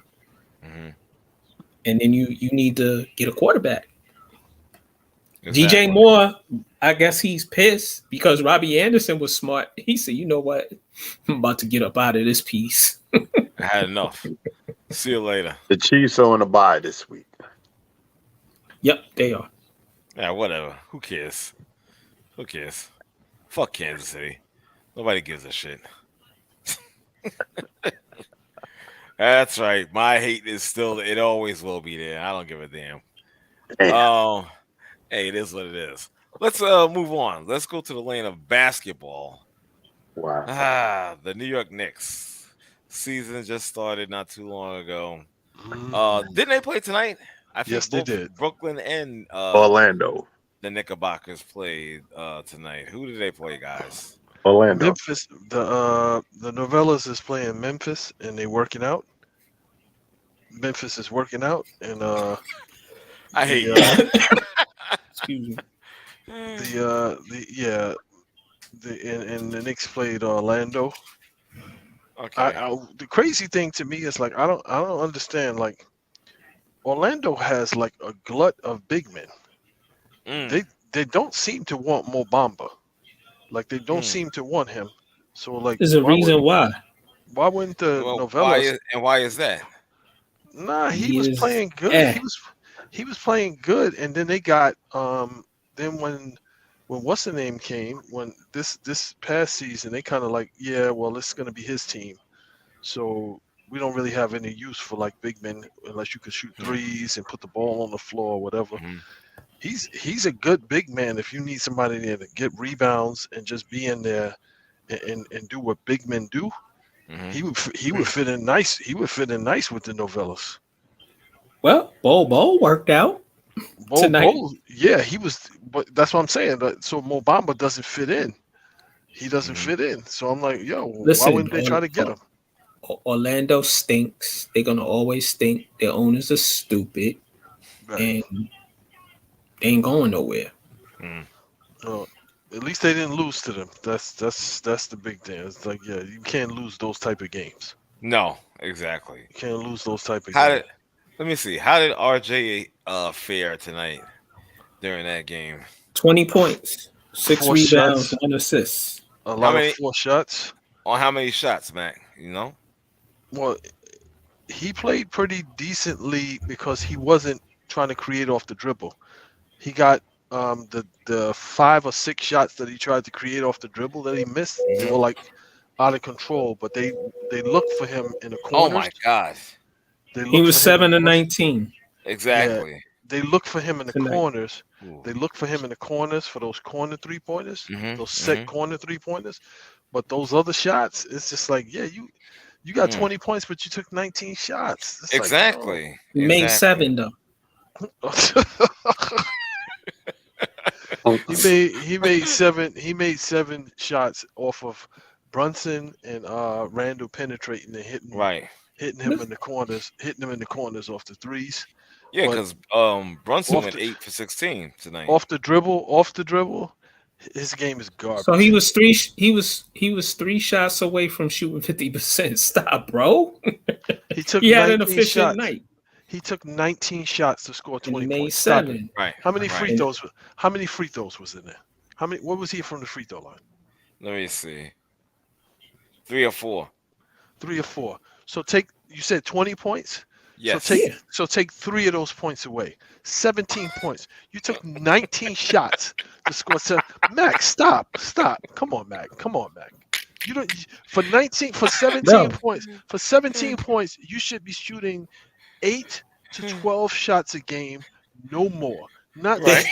[SPEAKER 2] and then you need to get a quarterback. Exactly. DJ Moore, I guess he's pissed because Robbie Anderson was smart. He said, "You know what? I'm about to get up out of this piece.
[SPEAKER 1] I had enough. See you later."
[SPEAKER 3] The Chiefs are on a bye this week.
[SPEAKER 2] Yep, they are.
[SPEAKER 1] Yeah, whatever. Who cares? Who cares? Fuck Kansas City. Nobody gives a shit. That's right. My hate is still, it always will be there. I don't give a damn. Hey, it is what it is. Let's move on. Let's go to the lane of basketball.
[SPEAKER 3] Wow.
[SPEAKER 1] The New York Knicks season just started not too long ago. Didn't they play tonight? I think
[SPEAKER 4] yes, they did.
[SPEAKER 1] Brooklyn and
[SPEAKER 3] Orlando.
[SPEAKER 1] The Knickerbockers played tonight. Who did they play, guys?
[SPEAKER 3] Orlando.
[SPEAKER 4] Memphis. The Novellas is playing Memphis, and they're working out. Memphis is working out, and
[SPEAKER 1] I hate you.
[SPEAKER 2] Excuse me.
[SPEAKER 4] And the Knicks played Orlando.
[SPEAKER 1] Okay.
[SPEAKER 4] The crazy thing to me is like I don't understand. Like Orlando has like a glut of big men. They don't seem to want Mo Bamba. Like they don't seem to want him. So like
[SPEAKER 2] there's a reason why.
[SPEAKER 4] Why wouldn't the Novellas?
[SPEAKER 1] Why is that?
[SPEAKER 4] Nah, he was playing good. He was playing good, and then they got then when what's the name came when this past season they kind of like well it's gonna be his team, so we don't really have any use for like big men unless you can shoot threes and put the ball on the floor or whatever. He's a good big man if you need somebody there to get rebounds and just be in there and do what big men do. He would fit in nice. He would fit in nice with the Novellas.
[SPEAKER 2] Well, Bo worked out tonight.
[SPEAKER 4] He was. But that's what I'm saying. So Mo Bamba doesn't fit in. He doesn't fit in. So I'm like, why wouldn't they try to get him?
[SPEAKER 2] Orlando stinks. They're gonna always stink. Their owners are stupid, and they ain't going nowhere.
[SPEAKER 4] Well, at least they didn't lose to them. That's the big thing. It's like you can't lose those type of games.
[SPEAKER 1] No, exactly.
[SPEAKER 4] You can't lose those type of games.
[SPEAKER 1] Let me see. How did RJ fare tonight during that game?
[SPEAKER 2] 20 points, 6 rebounds, 1 assist.
[SPEAKER 4] A lot of 4 shots.
[SPEAKER 1] On how many shots, Mac? You know?
[SPEAKER 4] Well, he played pretty decently because he wasn't trying to create off the dribble. He got the 5 or 6 shots that he tried to create off the dribble that he missed. They were like out of control, but they looked for him in the corners.
[SPEAKER 1] Oh my God.
[SPEAKER 2] He was 7 of 19.
[SPEAKER 1] Exactly.
[SPEAKER 4] Yeah, they look for him in the corners. They look for him in the corners for those corner 3-pointers, those set corner 3-pointers. But those other shots, it's just like, yeah, you got 20 points, but you took 19 shots. It's
[SPEAKER 1] Exactly.
[SPEAKER 2] He made 7 though.
[SPEAKER 4] he made 7. He made 7 shots off of Brunson and Randall penetrating and hitting him in the corners off the threes.
[SPEAKER 1] Yeah,
[SPEAKER 4] But
[SPEAKER 1] because Brunson went 8 for 16 tonight.
[SPEAKER 4] Off the dribble, his game is garbage.
[SPEAKER 2] So he was 3 shots away from shooting 50%. Stop, bro.
[SPEAKER 4] He
[SPEAKER 2] had an efficient
[SPEAKER 4] shots.
[SPEAKER 2] night.
[SPEAKER 4] He took 19 shots to score 20
[SPEAKER 2] made
[SPEAKER 4] points.
[SPEAKER 2] 7.
[SPEAKER 1] Right.
[SPEAKER 4] How many free throws? How many free throws was in there? What was he from the free throw line?
[SPEAKER 1] Let me see. 3 or 4.
[SPEAKER 4] 3 or 4. So you said 20 points?
[SPEAKER 1] Yes.
[SPEAKER 4] So take 3 of those points away. 17 points. You took 19 shots to score 7. Mac, stop. Come on, Mac. You don't for 17 points. For 17 points, you should be shooting 8 to 12 shots a game, no more. Not
[SPEAKER 1] right.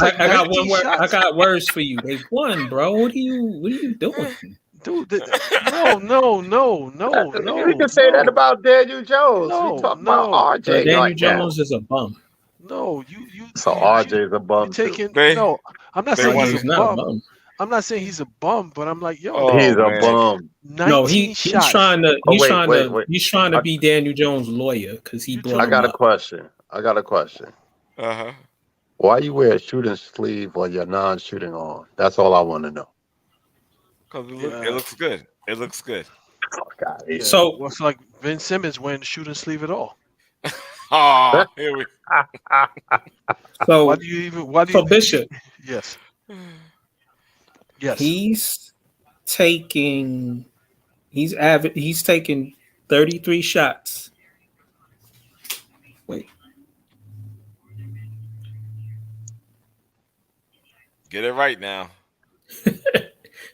[SPEAKER 2] I got one word. I got words for you. They won, bro. What are you doing?
[SPEAKER 4] Dude, no.
[SPEAKER 3] You can say that about Daniel Jones.
[SPEAKER 4] No,
[SPEAKER 3] we talk about RJ.
[SPEAKER 2] Daniel Jones is a bum.
[SPEAKER 4] No, you.
[SPEAKER 3] So RJ is a bum.
[SPEAKER 4] No, I'm not saying he's
[SPEAKER 2] not a bum.
[SPEAKER 4] I'm not saying he's a bum, but I'm like, yo,
[SPEAKER 3] he's a bum.
[SPEAKER 2] No, he's trying to he's trying to be Daniel Jones' lawyer because he brought.
[SPEAKER 3] I got a question.
[SPEAKER 1] Uh-huh.
[SPEAKER 3] Why you wear a shooting sleeve or your non-shooting on? That's all I want to know.
[SPEAKER 1] Because it looks good. It looks good.
[SPEAKER 4] Yeah. So it's like Ben Simmons wearing the shooting sleeve at all.
[SPEAKER 1] Oh, here we.
[SPEAKER 2] So
[SPEAKER 4] why do you
[SPEAKER 2] Bishop?
[SPEAKER 4] Yes.
[SPEAKER 2] He's taking 33 shots. Wait.
[SPEAKER 1] Get it right now.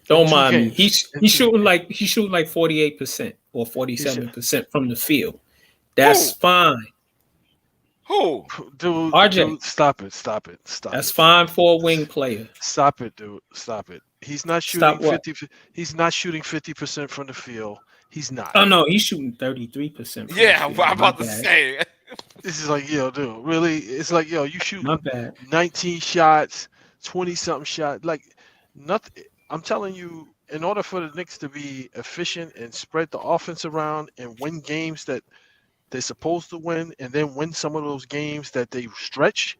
[SPEAKER 2] Don't mind me. He's shooting like 48% or 47% from the field. That's fine.
[SPEAKER 1] Who?
[SPEAKER 4] Dude,
[SPEAKER 2] RJ.
[SPEAKER 4] Dude, stop it.
[SPEAKER 2] That's fine for a wing player.
[SPEAKER 4] Stop it, dude. Stop it. He's not shooting 50. He's not shooting 50% from the field. He's not.
[SPEAKER 2] Oh no, he's shooting 33%.
[SPEAKER 1] Yeah, I'm about to say.
[SPEAKER 4] This is like, yo, dude, really? It's like, yo, you shoot 19 shots, 20-something shots. Like, nothing. I'm telling you, in order for the Knicks to be efficient and spread the offense around and win games that they're supposed to win, and then win some of those games that they stretch,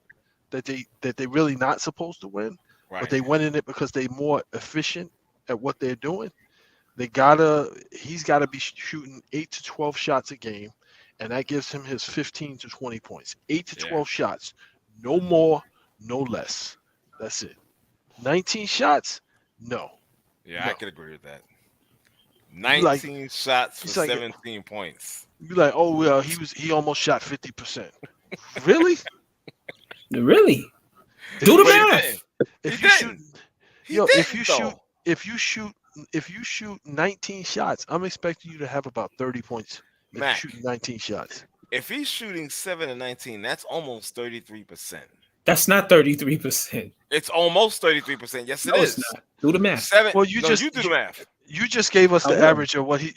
[SPEAKER 4] that they really not supposed to win, but they win in it because they're more efficient at what they're doing. He's got to be shooting 8 to 12 shots a game, and that gives him his 15 to 20 points. 8 to 12 shots, no more, no less. That's it. 19 shots, no.
[SPEAKER 1] Yeah,
[SPEAKER 4] no.
[SPEAKER 1] I could agree with that. 19 shots for 17 points.
[SPEAKER 4] You'd be like, oh well, he almost shot 50%. Really?
[SPEAKER 2] Really? Do the math.
[SPEAKER 4] If you shoot 19 shots, I'm expecting you to have about 30 points. If you're shooting 19 shots.
[SPEAKER 1] If he's shooting 7 and 19, that's almost 33%.
[SPEAKER 2] That's not 33%.
[SPEAKER 1] It's almost 33%. Yes, it is.
[SPEAKER 2] It's not. Do the math.
[SPEAKER 4] Well,
[SPEAKER 1] you do the math.
[SPEAKER 4] You just gave us the average of what he's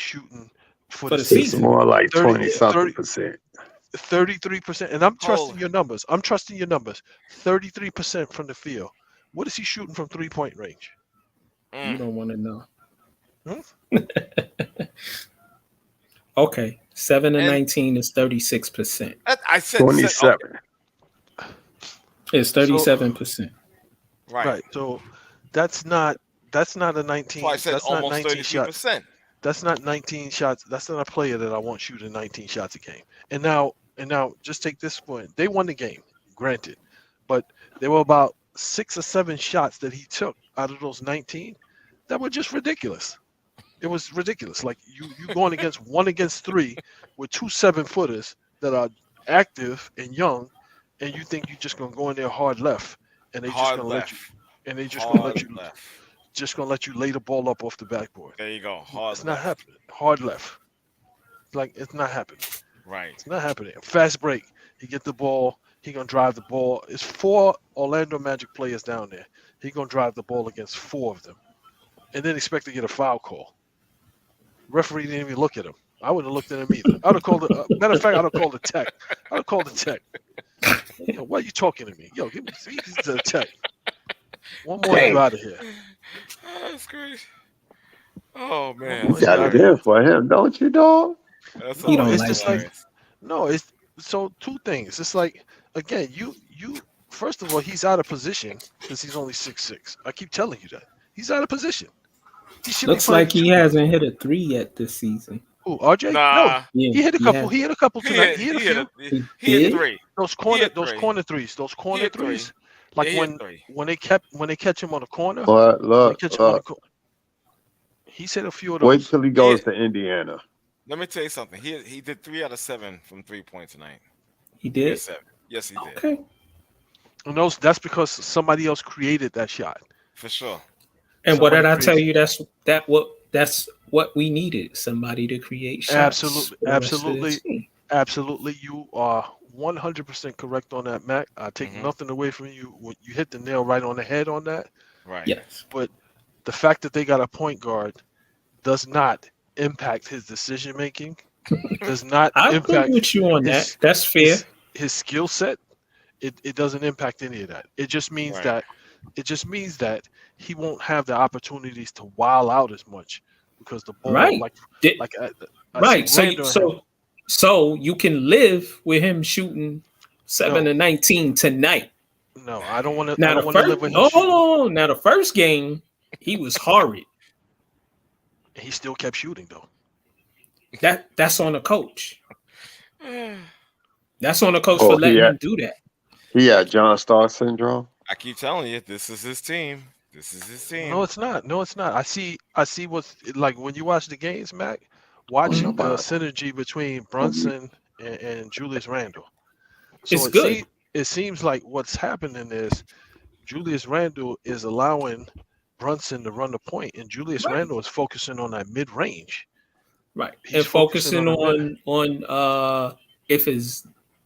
[SPEAKER 4] shooting for the
[SPEAKER 3] season.
[SPEAKER 4] It's
[SPEAKER 3] more like 20-something%.
[SPEAKER 4] 33%. And I'm trusting your numbers. 33% from the field. What is he shooting from 3-point range?
[SPEAKER 2] You don't want to know. Okay. 7 and 19 is 36%.
[SPEAKER 1] I said
[SPEAKER 3] 27.
[SPEAKER 2] It's 37%.
[SPEAKER 4] Right. So that's not a 19.
[SPEAKER 1] I said
[SPEAKER 4] that's
[SPEAKER 1] almost
[SPEAKER 4] not 19
[SPEAKER 1] 33%.
[SPEAKER 4] Shots. That's not 19 shots. That's not a player that I want shooting 19 shots a game. And now just take this point. They won the game, granted, but there were about 6 or 7 shots that he took out of those 19 that were just ridiculous. It was ridiculous. Like you going against 1 against 3 with 2 7-footers that are active and young, and you think you're just gonna go in there hard left, and they just gonna let you lay the ball up off the backboard.
[SPEAKER 1] There you go.
[SPEAKER 4] It's not happening. Hard left. Like it's not happening.
[SPEAKER 1] Right.
[SPEAKER 4] It's not happening. Fast break. He get the ball. He gonna drive the ball. It's 4 Orlando Magic players down there. He gonna drive the ball against 4 of them. and then expect to get a foul call. Referee didn't even look at him. I wouldn't have looked at him either. I'd have called it. Matter of fact, I'd have called the tech. I'd have called the tech. Yo, why are you talking to me? Yo, give me the tech. One more, you out of here.
[SPEAKER 1] Oh, that's great. Oh man,
[SPEAKER 3] You got it in for him, don't you, dog?
[SPEAKER 1] That's
[SPEAKER 2] He don't
[SPEAKER 4] it's
[SPEAKER 2] like
[SPEAKER 4] just
[SPEAKER 2] him.
[SPEAKER 4] like no. It's so two things. It's like again, you first of all, he's out of position because he's only 6'6". I keep telling you that he's out of position. He should
[SPEAKER 2] Looks
[SPEAKER 4] be playing
[SPEAKER 2] like he hasn't hit a 3 yet this season.
[SPEAKER 4] Who, RJ?
[SPEAKER 1] Nah.
[SPEAKER 4] No,
[SPEAKER 2] Yeah,
[SPEAKER 4] he hit a couple.
[SPEAKER 2] has.
[SPEAKER 4] He hit a couple
[SPEAKER 1] He
[SPEAKER 4] tonight.
[SPEAKER 1] hit,
[SPEAKER 4] He hit a few.
[SPEAKER 1] he hit
[SPEAKER 2] did?
[SPEAKER 1] 3.
[SPEAKER 4] Those
[SPEAKER 1] He
[SPEAKER 4] corner
[SPEAKER 1] hit
[SPEAKER 4] those
[SPEAKER 1] three.
[SPEAKER 4] corner threes. Those corner
[SPEAKER 1] hit
[SPEAKER 4] threes.
[SPEAKER 1] three.
[SPEAKER 4] Like
[SPEAKER 1] He hit
[SPEAKER 4] when
[SPEAKER 1] 3.
[SPEAKER 4] when they catch him on the corner.
[SPEAKER 3] But
[SPEAKER 4] When they
[SPEAKER 3] look,
[SPEAKER 4] catch him on the corner. He's hit a few of
[SPEAKER 3] wait
[SPEAKER 4] those.
[SPEAKER 3] till he goes to Indiana.
[SPEAKER 1] Let me tell you something. He did 3 out of 7 from 3-point tonight.
[SPEAKER 2] He
[SPEAKER 1] He hit
[SPEAKER 2] did.
[SPEAKER 1] 7. Yes, he did.
[SPEAKER 2] Okay.
[SPEAKER 4] And that's because somebody else created that shot.
[SPEAKER 1] For sure.
[SPEAKER 2] And what did
[SPEAKER 4] Somebody
[SPEAKER 2] I tell
[SPEAKER 4] created-
[SPEAKER 2] you? That's what we needed. Somebody to create shots.
[SPEAKER 4] Absolutely,
[SPEAKER 2] for the rest of the
[SPEAKER 4] absolutely.
[SPEAKER 2] team.
[SPEAKER 4] Absolutely, you are 100% correct on that, Mac. I take
[SPEAKER 1] Mhm.
[SPEAKER 4] nothing away from you. You hit the nail right on the head on that.
[SPEAKER 1] Right.
[SPEAKER 2] Yes.
[SPEAKER 4] But the fact that they got a point guard does not impact his decision making. Does not
[SPEAKER 2] I agree
[SPEAKER 4] impact
[SPEAKER 2] with you on
[SPEAKER 4] his-
[SPEAKER 2] that. That's fair.
[SPEAKER 4] his skill set. It doesn't impact any of that. It just means
[SPEAKER 1] Right.
[SPEAKER 4] that he won't have the opportunities to wild out as much because the ball
[SPEAKER 2] Right.
[SPEAKER 4] like
[SPEAKER 2] Did-
[SPEAKER 4] I
[SPEAKER 2] right.
[SPEAKER 4] see Randall-
[SPEAKER 2] So you can live with him shooting 7
[SPEAKER 4] No.
[SPEAKER 2] to 19 tonight.
[SPEAKER 4] no, I don't want to. I
[SPEAKER 2] Now
[SPEAKER 4] don't
[SPEAKER 2] the
[SPEAKER 4] want to live
[SPEAKER 2] first,
[SPEAKER 4] with him. shooting.
[SPEAKER 2] oh, now the first game he was horrid.
[SPEAKER 4] He still kept shooting though.
[SPEAKER 2] That's on the coach. That's on the coach
[SPEAKER 3] Oh,
[SPEAKER 2] for letting
[SPEAKER 3] yeah.
[SPEAKER 2] him do that.
[SPEAKER 3] He had John Stark syndrome.
[SPEAKER 1] I keep telling you, this is his team. This is his team.
[SPEAKER 4] No, it's not. No, it's not. I see what's like when you watch the games, Mac. Watch
[SPEAKER 3] Mhm.
[SPEAKER 4] the synergy between Brunson and Julius Randle. So
[SPEAKER 2] It's good.
[SPEAKER 4] It seems like what's happening is Julius Randle is allowing Brunson to run the point, and Julius
[SPEAKER 2] Right.
[SPEAKER 4] Randle is focusing on that mid range.
[SPEAKER 2] Right.
[SPEAKER 4] He's
[SPEAKER 2] And
[SPEAKER 4] focusing
[SPEAKER 2] focusing on if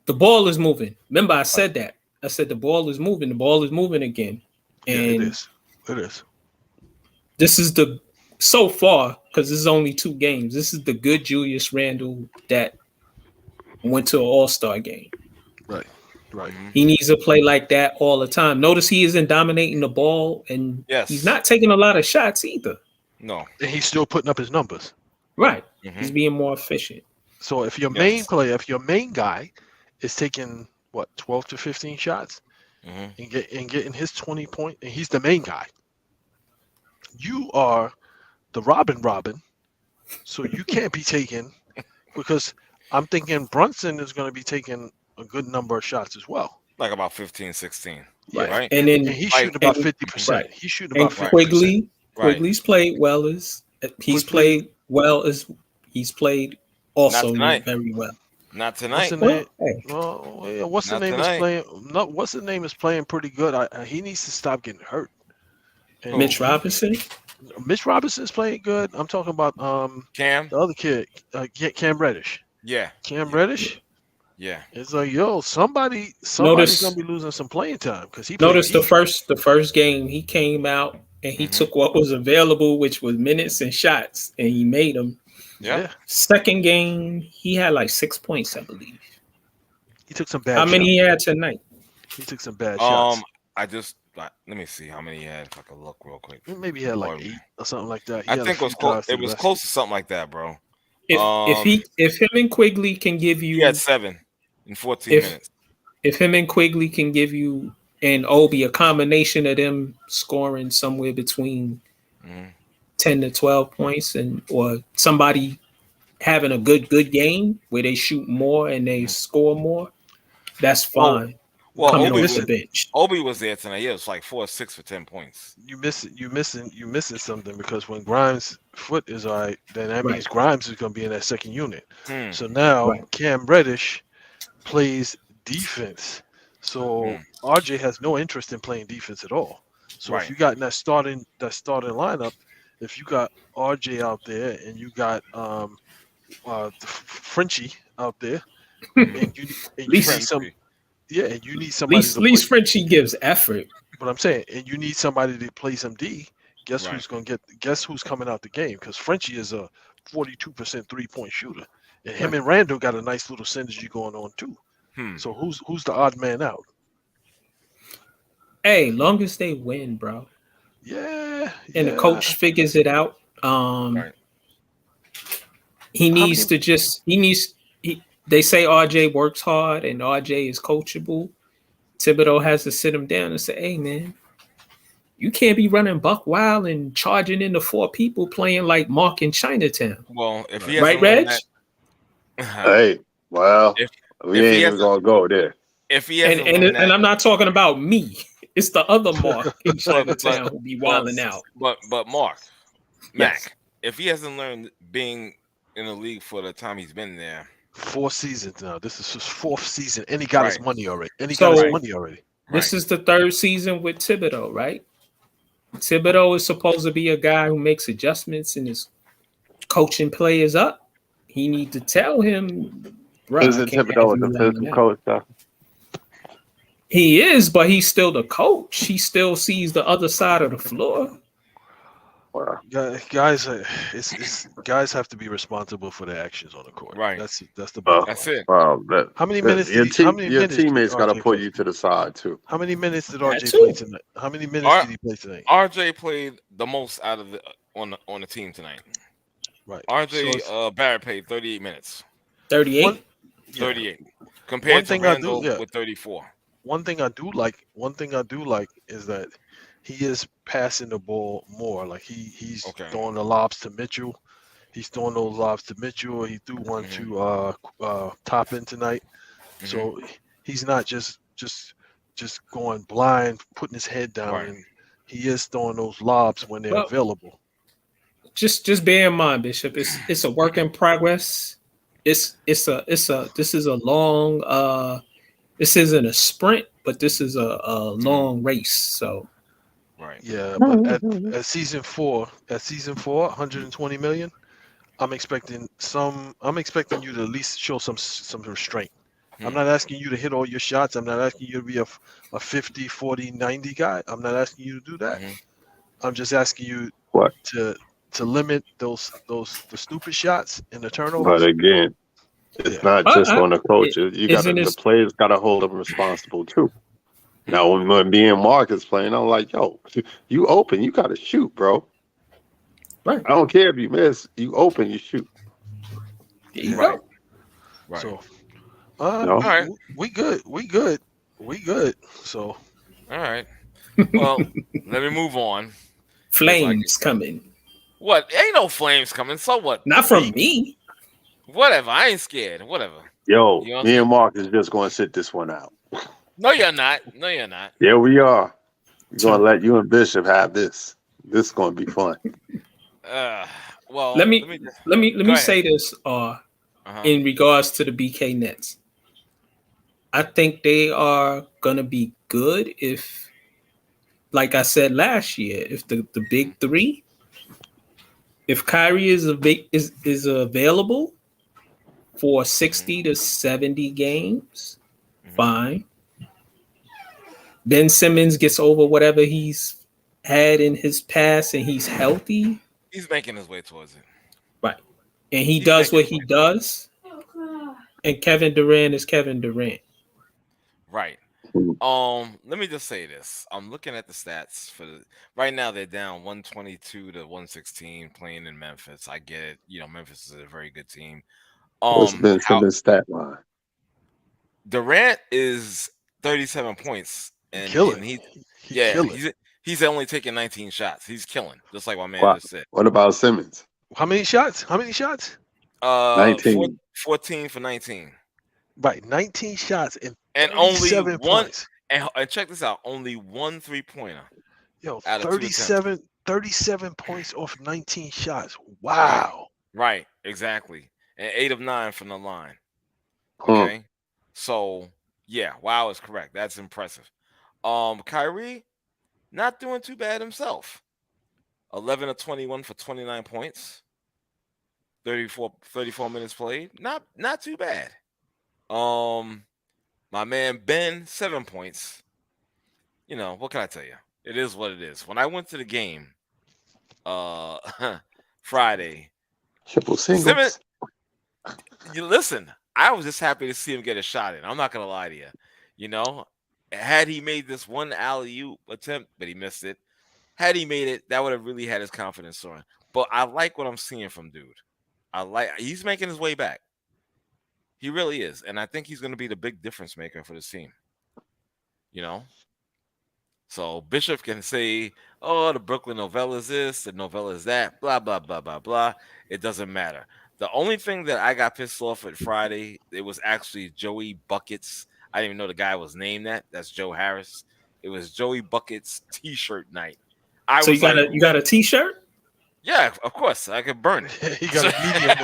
[SPEAKER 2] the ball is moving. Remember I said that. I said the ball is moving. The ball is moving again.
[SPEAKER 4] Yeah,
[SPEAKER 2] And
[SPEAKER 4] it is. It is.
[SPEAKER 2] this is so far, because this is only 2 games. This is the good Julius Randle that went to an all-star game.
[SPEAKER 4] Right.
[SPEAKER 1] Mhm.
[SPEAKER 2] He needs to play like that all the time. Notice he isn't dominating the ball, and
[SPEAKER 1] Yes.
[SPEAKER 2] he's not taking a lot of shots either.
[SPEAKER 1] No.
[SPEAKER 4] And he's still putting up his numbers.
[SPEAKER 2] Right.
[SPEAKER 1] Mhm.
[SPEAKER 2] He's being more efficient.
[SPEAKER 4] So if your
[SPEAKER 1] Yes.
[SPEAKER 4] main player, if your main guy is taking 12 to 15 shots
[SPEAKER 1] Mhm.
[SPEAKER 4] and getting his 20 point, and he's the main guy, you are the Robin. So you can't be taking because I'm thinking Brunson is going to be taking a good number of shots as well.
[SPEAKER 1] Like about 15, 16.
[SPEAKER 4] Yeah.
[SPEAKER 1] Right.
[SPEAKER 2] And then
[SPEAKER 4] And he's shooting about
[SPEAKER 2] and-
[SPEAKER 4] 50%.
[SPEAKER 2] right.
[SPEAKER 4] He's shooting
[SPEAKER 2] and
[SPEAKER 4] about 50%.
[SPEAKER 2] Quigley,
[SPEAKER 1] Right.
[SPEAKER 2] Quigley's played well as he's
[SPEAKER 4] Quigley-
[SPEAKER 2] played well as he's played also
[SPEAKER 1] Not tonight.
[SPEAKER 2] very well.
[SPEAKER 1] Not
[SPEAKER 4] What's
[SPEAKER 1] tonight.
[SPEAKER 4] the
[SPEAKER 2] Well,
[SPEAKER 4] name?
[SPEAKER 2] hey,
[SPEAKER 4] Well, yeah, what's the
[SPEAKER 1] Not
[SPEAKER 4] name
[SPEAKER 1] tonight.
[SPEAKER 4] is playing? No, what's the name is playing pretty good. He needs to stop getting hurt. And
[SPEAKER 2] Mitch Robinson.
[SPEAKER 4] Mitch Robinson's playing good. I'm talking about
[SPEAKER 1] Cam.
[SPEAKER 4] the other kid, Cam Reddish.
[SPEAKER 1] Yeah.
[SPEAKER 4] Cam Reddish.
[SPEAKER 1] Yeah.
[SPEAKER 4] It's like, yo, somebody's
[SPEAKER 2] Notice-
[SPEAKER 4] gonna be losing some playing time because he
[SPEAKER 2] Notice
[SPEAKER 4] played
[SPEAKER 2] the first game he came out and he
[SPEAKER 1] Mhm.
[SPEAKER 2] took what was available, which was minutes and shots, and he made them.
[SPEAKER 1] Yeah.
[SPEAKER 2] Second game he had like 6 points, I believe.
[SPEAKER 4] He took some bad.
[SPEAKER 2] How many he had tonight?
[SPEAKER 4] Shots. He took some bad shots.
[SPEAKER 1] Let me see how many he had if I could look real quick.
[SPEAKER 4] Maybe he had like
[SPEAKER 1] Boy,
[SPEAKER 4] 8 or something like that. He
[SPEAKER 1] I
[SPEAKER 4] had a
[SPEAKER 1] think it was
[SPEAKER 4] few
[SPEAKER 1] close.
[SPEAKER 4] drives to
[SPEAKER 1] It
[SPEAKER 4] the
[SPEAKER 1] was
[SPEAKER 4] basket.
[SPEAKER 1] close to something like that, bro.
[SPEAKER 2] If him and Quigley can give you
[SPEAKER 1] He had 7 in 14
[SPEAKER 2] If-
[SPEAKER 1] minutes.
[SPEAKER 2] if him and Quigley can give you and Obi a combination of them scoring somewhere between
[SPEAKER 1] Mhm.
[SPEAKER 2] 10 to 12 points or somebody having a good game where they shoot more and they score more, that's fine.
[SPEAKER 1] Well,
[SPEAKER 2] Coming
[SPEAKER 1] Obi
[SPEAKER 2] off
[SPEAKER 1] was,
[SPEAKER 2] the bench.
[SPEAKER 1] Obi was there tonight. Yeah, it was like 4 or 6 for 10 points.
[SPEAKER 4] You missing something because when Grimes' foot is all right, then that
[SPEAKER 2] Right.
[SPEAKER 4] means Grimes is gonna be in that second unit.
[SPEAKER 1] Hmm.
[SPEAKER 4] So now
[SPEAKER 2] Right.
[SPEAKER 4] Cam Reddish plays defense. So RJ has no interest in playing defense at all. So
[SPEAKER 1] Right.
[SPEAKER 4] if you got in that starting lineup, if you got RJ out there and you got the Frenchie out there, and you need some, and you need
[SPEAKER 2] At
[SPEAKER 4] somebody.
[SPEAKER 2] least Frenchie gives effort.
[SPEAKER 4] But I'm saying, and you need somebody to play some D. guess who's coming out the game? Because Frenchie is a 42% 3-point shooter, and him and Randall got a nice little synergy going on too. So who's the odd man out?
[SPEAKER 2] Hey, long as they win, bro.
[SPEAKER 4] Yeah.
[SPEAKER 2] And the coach figures it out. He needs to just they say RJ works hard and RJ is coachable. Thibodeau has to sit him down and say, hey man, you can't be running buck wild and charging into 4 people playing like Mark in Chinatown.
[SPEAKER 1] Well, if he
[SPEAKER 2] right, Reg?
[SPEAKER 3] Hey, well, we ain't even gonna go there.
[SPEAKER 1] If he
[SPEAKER 2] and I'm not talking about me. It's the other Mark in Chinatown who be wilding out.
[SPEAKER 1] But Mac, if he hasn't learned being in the league for the time he's been there,
[SPEAKER 4] 4 seasons now. This is his 4th season, and he got his money already. This
[SPEAKER 2] is the 3rd season with Thibodeau, right? Thibodeau is supposed to be a guy who makes adjustments and is coaching players up. He need to tell him, bro.
[SPEAKER 3] Isn't Thibodeau a defensive coach, though?
[SPEAKER 2] He is, but he's still the coach. He still sees the other side of the floor.
[SPEAKER 3] Wow.
[SPEAKER 4] Guys have to be responsible for their actions on the court.
[SPEAKER 1] Right.
[SPEAKER 4] That's the
[SPEAKER 1] that's it.
[SPEAKER 3] Wow.
[SPEAKER 4] How many minutes?
[SPEAKER 3] Your teammates got to put you to the side too.
[SPEAKER 4] How many minutes did RJ play tonight? How many minutes did he play tonight?
[SPEAKER 1] RJ played the most out of on the team tonight.
[SPEAKER 4] Right.
[SPEAKER 1] RJ Barrett played 38 minutes.
[SPEAKER 2] 38.
[SPEAKER 1] 38 compared to Randall with 34.
[SPEAKER 4] One thing I do like is that he is passing the ball more. Like he's throwing the lobs to Mitchell. He's throwing those lobs to Mitchell. He threw one to Toppin tonight. So he's not just going blind, putting his head down. And he is throwing those lobs when they're available.
[SPEAKER 2] Just bear in mind, Bishop, it's a work in progress. This isn't a sprint, but this is a long race. So,
[SPEAKER 4] yeah. But at season 4, 120 million. I'm expecting you to at least show some restraint. I'm not asking you to hit all your shots. I'm not asking you to be a 50, 40, 90 guy. I'm not asking you to do that. I'm just asking you to limit the stupid shots and the turnovers.
[SPEAKER 3] But again, it's not just on the coaches. The players got to hold them responsible too. Now, when me and Mark is playing, I'm like, yo, you open, you got to shoot, bro.
[SPEAKER 2] Right.
[SPEAKER 3] I don't care if you miss. You open, you shoot.
[SPEAKER 2] Right.
[SPEAKER 4] So, all right, we good. So,
[SPEAKER 1] all right. Well, let me move on.
[SPEAKER 2] Flames coming.
[SPEAKER 1] What? Ain't no flames coming. So what?
[SPEAKER 2] Not from me.
[SPEAKER 1] Whatever. I ain't scared. Whatever.
[SPEAKER 3] Yo, me and Mark is just going to sit this one out.
[SPEAKER 1] No, you're not.
[SPEAKER 3] Yeah, we are. We're going to let you and Bishop have this. This is going to be fun.
[SPEAKER 1] Well,
[SPEAKER 2] let me say this in regards to the BK Nets. I think they are going to be good if, like I said last year, if the big 3, if Kyrie is available for 60 to 70 games, fine. Ben Simmons gets over whatever he's had in his past and he's healthy.
[SPEAKER 1] He's making his way towards it.
[SPEAKER 2] Right. And he does what he does. And Kevin Durant is Kevin Durant.
[SPEAKER 1] Right. Let me just say this. I'm looking at the stats right now. They're down 122 to 116 playing in Memphis. I get it. Memphis is a very good team.
[SPEAKER 3] What's been Simmons' stat line?
[SPEAKER 1] Durant is 37 points. And he's only taking 19 shots. He's killing, just like my man just said.
[SPEAKER 3] What about Simmons?
[SPEAKER 4] How many shots?
[SPEAKER 3] 19.
[SPEAKER 1] 14 for 19.
[SPEAKER 4] Right, 19 shots and
[SPEAKER 1] only
[SPEAKER 4] 7 points.
[SPEAKER 1] And check this out, only 1 3-pointer.
[SPEAKER 4] Yo, 37 points off 19 shots. Wow.
[SPEAKER 1] Right, exactly. And 8 of 9 from the line. Okay. So, yeah, wow is correct. That's impressive. Kyrie, not doing too bad himself. 11 of 21 for 29 points. 34 minutes played. Not too bad. My man Ben, 7 points. What can I tell you? It is what it is. When I went to the game, Friday.
[SPEAKER 3] Triple singles.
[SPEAKER 1] Simmons, you listen. I was just happy to see him get a shot in. I'm not gonna lie to you. You know, had he made this one alley-oop attempt, but he missed it. Had he made it, that would have really had his confidence soaring. But I like what I'm seeing from dude. He's making his way back. He really is, and I think he's going to be the big difference maker for this team. You know, so Bishop can say, "Oh, the Brooklyn novella is this, the novella is that, blah blah blah blah blah." It doesn't matter. The only thing that I got pissed off at Friday, it was actually Joey Buckets. I didn't even know the guy was named that. That's Joe Harris. It was Joey Buckets T-shirt night.
[SPEAKER 2] So you got a T-shirt?
[SPEAKER 1] Yeah, of course. I could burn it.
[SPEAKER 4] He got a medium.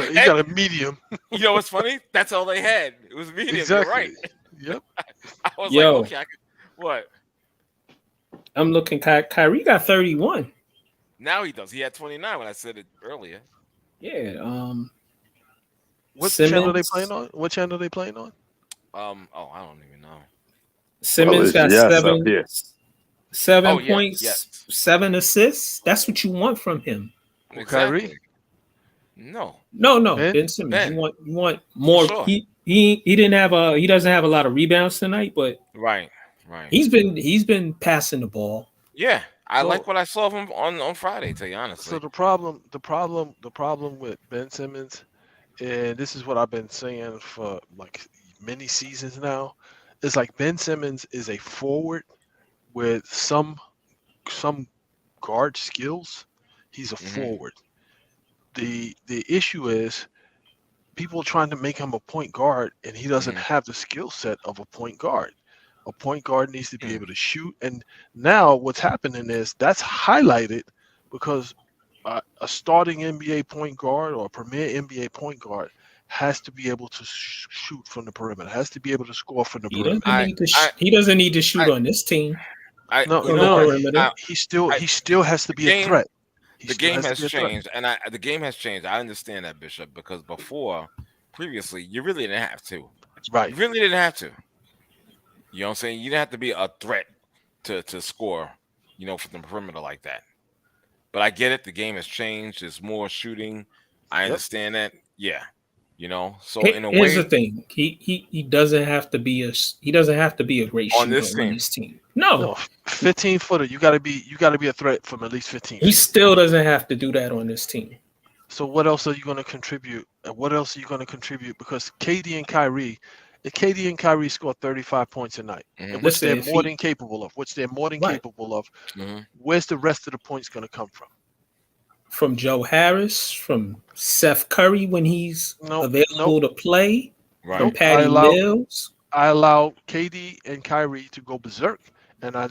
[SPEAKER 4] He got a medium.
[SPEAKER 1] You know what's funny? That's all they had. It was medium.
[SPEAKER 4] Exactly.
[SPEAKER 1] You're right.
[SPEAKER 4] Yep.
[SPEAKER 1] I was like, okay, what?
[SPEAKER 2] I'm looking. Kyrie got 31.
[SPEAKER 1] Now he does. He had 29 when I said it earlier.
[SPEAKER 2] Yeah.
[SPEAKER 4] What
[SPEAKER 2] Simmons,
[SPEAKER 4] channel they playing on? What channel they playing on?
[SPEAKER 1] I don't even know.
[SPEAKER 2] Simmons got seven points,
[SPEAKER 1] yes.
[SPEAKER 2] 7 assists. That's what you want from him.
[SPEAKER 1] Exactly.
[SPEAKER 4] Kyrie?
[SPEAKER 2] No.
[SPEAKER 4] Ben?
[SPEAKER 2] Ben Simmons.
[SPEAKER 1] Ben.
[SPEAKER 2] You want more.
[SPEAKER 1] Sure.
[SPEAKER 2] He doesn't have a lot of rebounds tonight, but
[SPEAKER 1] Right.
[SPEAKER 2] he's been passing the ball.
[SPEAKER 1] Yeah, I like what I saw of him on Friday. To be honest.
[SPEAKER 4] So the problem with Ben Simmons, and this is what I've been saying for like many seasons now, is like Ben Simmons is a forward with some guard skills. He's a forward. The issue is people trying to make him a point guard, and he doesn't have the skill set of a point guard. A point guard needs to be able to shoot, and now what's happening is that's highlighted because a starting NBA point guard or a premier NBA point guard has to be able to shoot from the perimeter, has to be able to score from the perimeter.
[SPEAKER 2] He doesn't need to shoot on this team.
[SPEAKER 4] He still has to be a threat.
[SPEAKER 1] The game has changed, and the game has changed. I understand that, Bishop, because previously, you really didn't have to.
[SPEAKER 4] Right.
[SPEAKER 1] You really didn't have to. You know what I'm saying? You didn't have to be a threat to score, from the perimeter like that. But I get it. The game has changed. There's more shooting. I understand that. Yeah. So in a way,
[SPEAKER 2] here's the thing. He doesn't have to be a great shooter on this team. No.
[SPEAKER 4] 15-footer. You gotta be a threat from at least 15.
[SPEAKER 2] He still doesn't have to do that on this team.
[SPEAKER 4] So what else are you going to contribute? Because KD and Kyrie scored 35 points a night, which they're more than capable of. Where's the rest of the points going to come from?
[SPEAKER 2] From Joe Harris, from Seth Curry when he's available to play, from Patty Mills.
[SPEAKER 4] I allow KD and Kyrie to go berserk, and I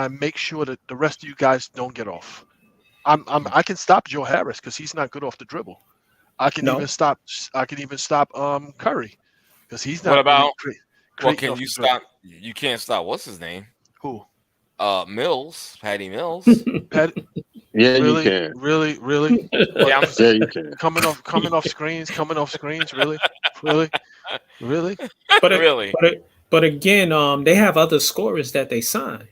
[SPEAKER 4] make sure that the rest of you guys don't get off. I can stop Joe Harris because he's not good off the dribble. I can even stop Curry because he's not.
[SPEAKER 1] What about?
[SPEAKER 4] What
[SPEAKER 1] can you stop? You can't stop. What's his name?
[SPEAKER 4] Who?
[SPEAKER 1] Mills. Patty Mills.
[SPEAKER 3] Yeah,
[SPEAKER 4] really,
[SPEAKER 3] you can.
[SPEAKER 4] Really.
[SPEAKER 3] Yeah, you can.
[SPEAKER 4] Coming off screens. Really.
[SPEAKER 2] But again, they have other scorers that they sign.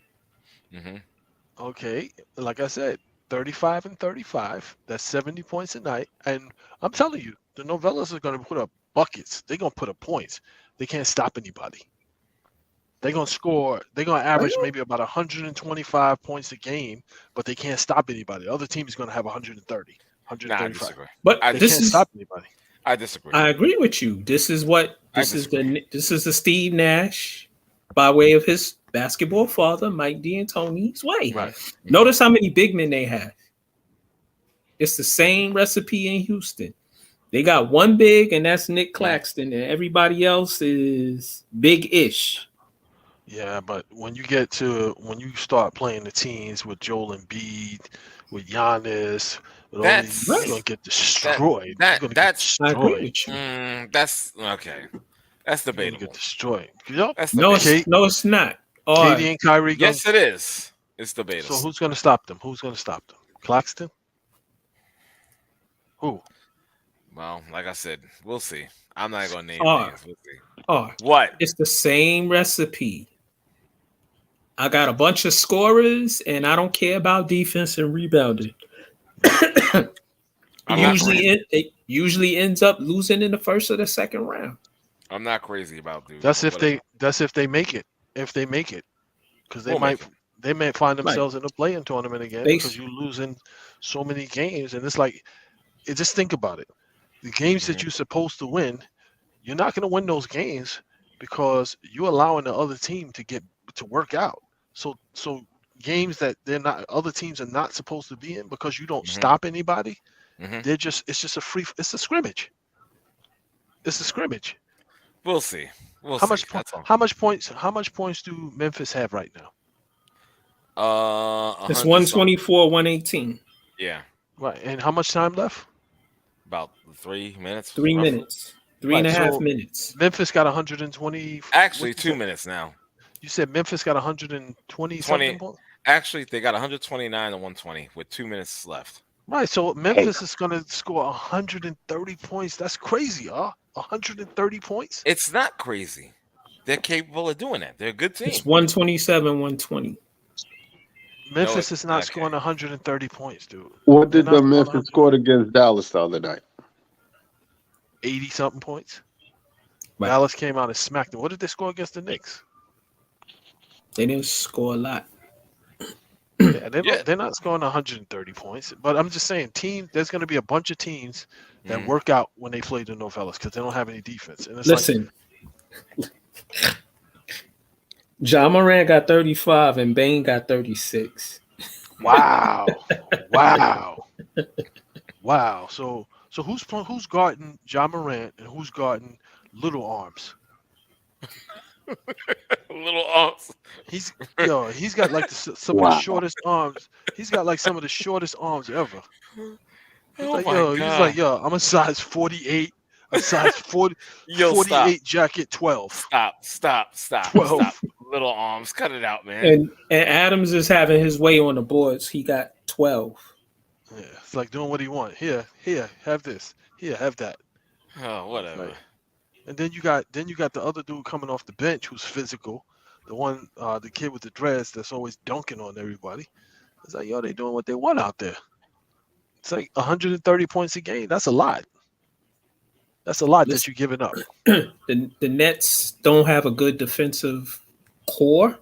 [SPEAKER 4] Okay, like I said, 35 and 35. That's 70 points a night. And I'm telling you, the Novellas are going to put up buckets. They're going to put up points. They can't stop anybody. They're going to score. They're going to average maybe about 125 points a game, but they can't stop anybody. The other team is going to have 130, 135.
[SPEAKER 2] But
[SPEAKER 4] they can't stop anybody.
[SPEAKER 1] I disagree.
[SPEAKER 2] I agree with you. This is the Steve Nash by way of his basketball father, Mike D'Antoni's way.
[SPEAKER 4] Right.
[SPEAKER 2] Notice how many big men they have. It's the same recipe in Houston. They got one big, and that's Nick Claxton, and everybody else is big-ish.
[SPEAKER 4] Yeah, but when you start playing the teams with Joel Embiid, with Giannis, you're gonna get destroyed.
[SPEAKER 1] That's
[SPEAKER 2] I agree with you.
[SPEAKER 1] That's okay. That's debatable.
[SPEAKER 4] Get destroyed. Yep.
[SPEAKER 2] No, it's not.
[SPEAKER 4] KD and Kyrie.
[SPEAKER 1] Yes, it is. It's debatable.
[SPEAKER 4] So who's gonna stop them? Claxton? Who?
[SPEAKER 1] Well, like I said, we'll see. I'm not gonna name names. We'll see.
[SPEAKER 2] What? It's the same recipe. I got a bunch of scorers, and I don't care about defense and rebounding. It usually ends up losing in the first or the second round.
[SPEAKER 1] I'm not crazy about dude.
[SPEAKER 4] That's if they make it. If they make it, because they might find themselves in a play-in tournament again because you're losing so many games, and it's like, just think about it. The games that you're supposed to win, you're not going to win those games because you're allowing the other team to work out. So games that other teams are not supposed to be in because you don't stop anybody. It's a scrimmage. It's a scrimmage.
[SPEAKER 1] We'll see.
[SPEAKER 4] How much points do Memphis have right now?
[SPEAKER 2] It's 124, 118.
[SPEAKER 1] Yeah.
[SPEAKER 4] Right. And how much time left?
[SPEAKER 1] About 3 minutes.
[SPEAKER 2] 3 minutes. 3.5 minutes.
[SPEAKER 4] Memphis got 120.
[SPEAKER 1] Actually, 2 minutes now.
[SPEAKER 4] You said Memphis got 120 something points?
[SPEAKER 1] Actually, they got 129 and 120 with 2 minutes left.
[SPEAKER 4] Right. So Memphis is going to score 130 points. That's crazy, 130 points?
[SPEAKER 1] It's not crazy. They're capable of doing that. They're a good team.
[SPEAKER 2] It's 127, 120.
[SPEAKER 4] Memphis is not scoring 130 points, dude.
[SPEAKER 3] What did the Memphis score against Dallas the other night?
[SPEAKER 4] 80-something points.
[SPEAKER 2] Right.
[SPEAKER 4] Dallas came out and smacked them. What did they score against the Knicks?
[SPEAKER 2] They didn't score a lot.
[SPEAKER 4] They're not scoring 130 points. But I'm just saying, there's going to be a bunch of teams that work out when they play the Novellas because they don't have any defense. And
[SPEAKER 2] listen, Ja Morant got 35 and Bane got 36.
[SPEAKER 4] Wow. So who's guarding Ja Morant and who's guarding Little Arms?
[SPEAKER 1] Little Arms.
[SPEAKER 4] He's got like some of the shortest arms. He's got like some of the shortest arms ever. He's like, I'm a size 48, a size 40, 48 stop. Jacket 12.
[SPEAKER 1] Stop.
[SPEAKER 4] 12.
[SPEAKER 1] Stop. Little Arms, cut it out, man.
[SPEAKER 2] And Adams is having his way on the boards. He got 12.
[SPEAKER 4] Yeah, it's like doing what he wants. Here, have this. Here, have that.
[SPEAKER 1] Oh, whatever.
[SPEAKER 4] Like, and then you got the other dude coming off the bench who's physical. The one, the kid with the dreads that's always dunking on everybody. It's like, they doing what they want out there. It's like 130 points a game. That's a lot. That's a lot that you're giving up.
[SPEAKER 2] The Nets don't have a good defensive core.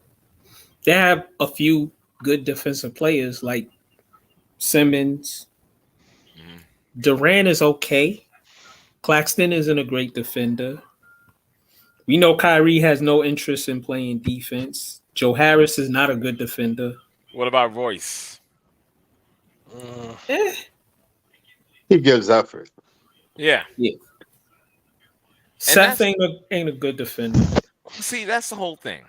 [SPEAKER 2] They have a few good defensive players like Simmons. Durant is okay. Claxton isn't a great defender. We know Kyrie has no interest in playing defense. Joe Harris is not a good defender.
[SPEAKER 1] What about Royce?
[SPEAKER 3] He gives effort.
[SPEAKER 1] Yeah.
[SPEAKER 2] Seth ain't a good defender.
[SPEAKER 1] See, that's the whole thing.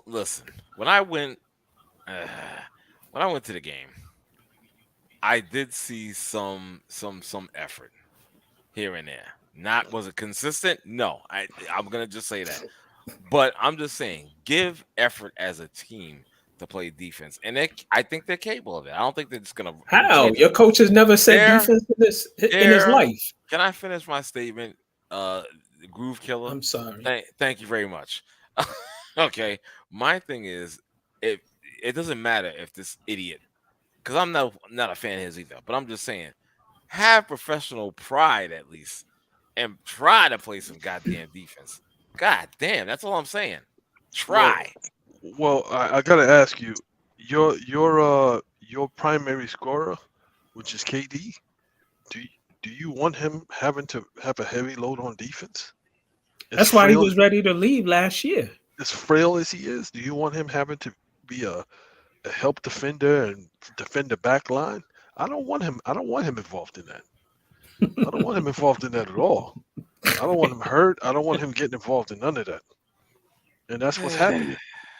[SPEAKER 1] Listen, when I went to the game, I did see some effort here and there. Was it consistent? No, I'm gonna just say that. But I'm just saying, give effort as a team to play defense, and I think they're capable of it. I don't think they're just gonna.
[SPEAKER 2] How? Your coach has never said defense in his life.
[SPEAKER 1] Can I finish my statement? Groove killer.
[SPEAKER 2] I'm sorry.
[SPEAKER 1] Thank you very much. Okay, my thing is, it doesn't matter if this idiot, because I'm not a fan of his either. But I'm just saying, have professional pride at least, and try to play some goddamn defense. God damn, that's all I'm saying. Try.
[SPEAKER 4] Well, I gotta ask you, your primary scorer, which is KD, do you want him having to have a heavy load on defense?
[SPEAKER 2] That's why he was ready to leave last year.
[SPEAKER 4] As frail as he is, do you want him having to be a help defender and defend the back line? I don't want him involved in that. I don't want him involved in that at all. I don't want him hurt. I don't want him getting involved in none of that. And that's what's happening.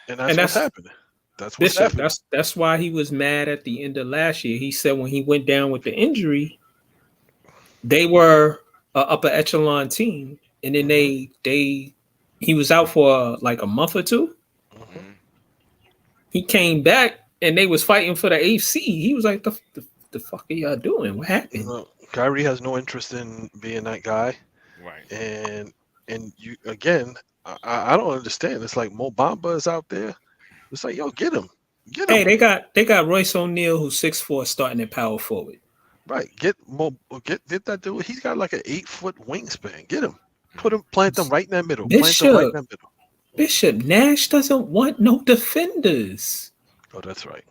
[SPEAKER 4] And that's what's happening. That's what's happening.
[SPEAKER 2] That's why he was mad at the end of last year. He said when he went down with the injury, they were an upper echelon team, and then he was out for like a month or two.
[SPEAKER 1] Mm-hmm.
[SPEAKER 2] He came back and they was fighting for the AC. He was like, the fuck are y'all doing? What happened?
[SPEAKER 4] Kyrie has no interest in being that guy.
[SPEAKER 1] Right.
[SPEAKER 4] And you again, I don't understand. It's like Mo Bamba is out there. It's like, yo, get him.
[SPEAKER 2] Hey, they got Royce O'Neal, who's 6'4", starting at power forward.
[SPEAKER 4] Right. Get that dude. He's got like an 8-foot wingspan. Get him. Plant them right in that middle.
[SPEAKER 2] Bishop Nash doesn't want no defenders.
[SPEAKER 4] Oh, that's right.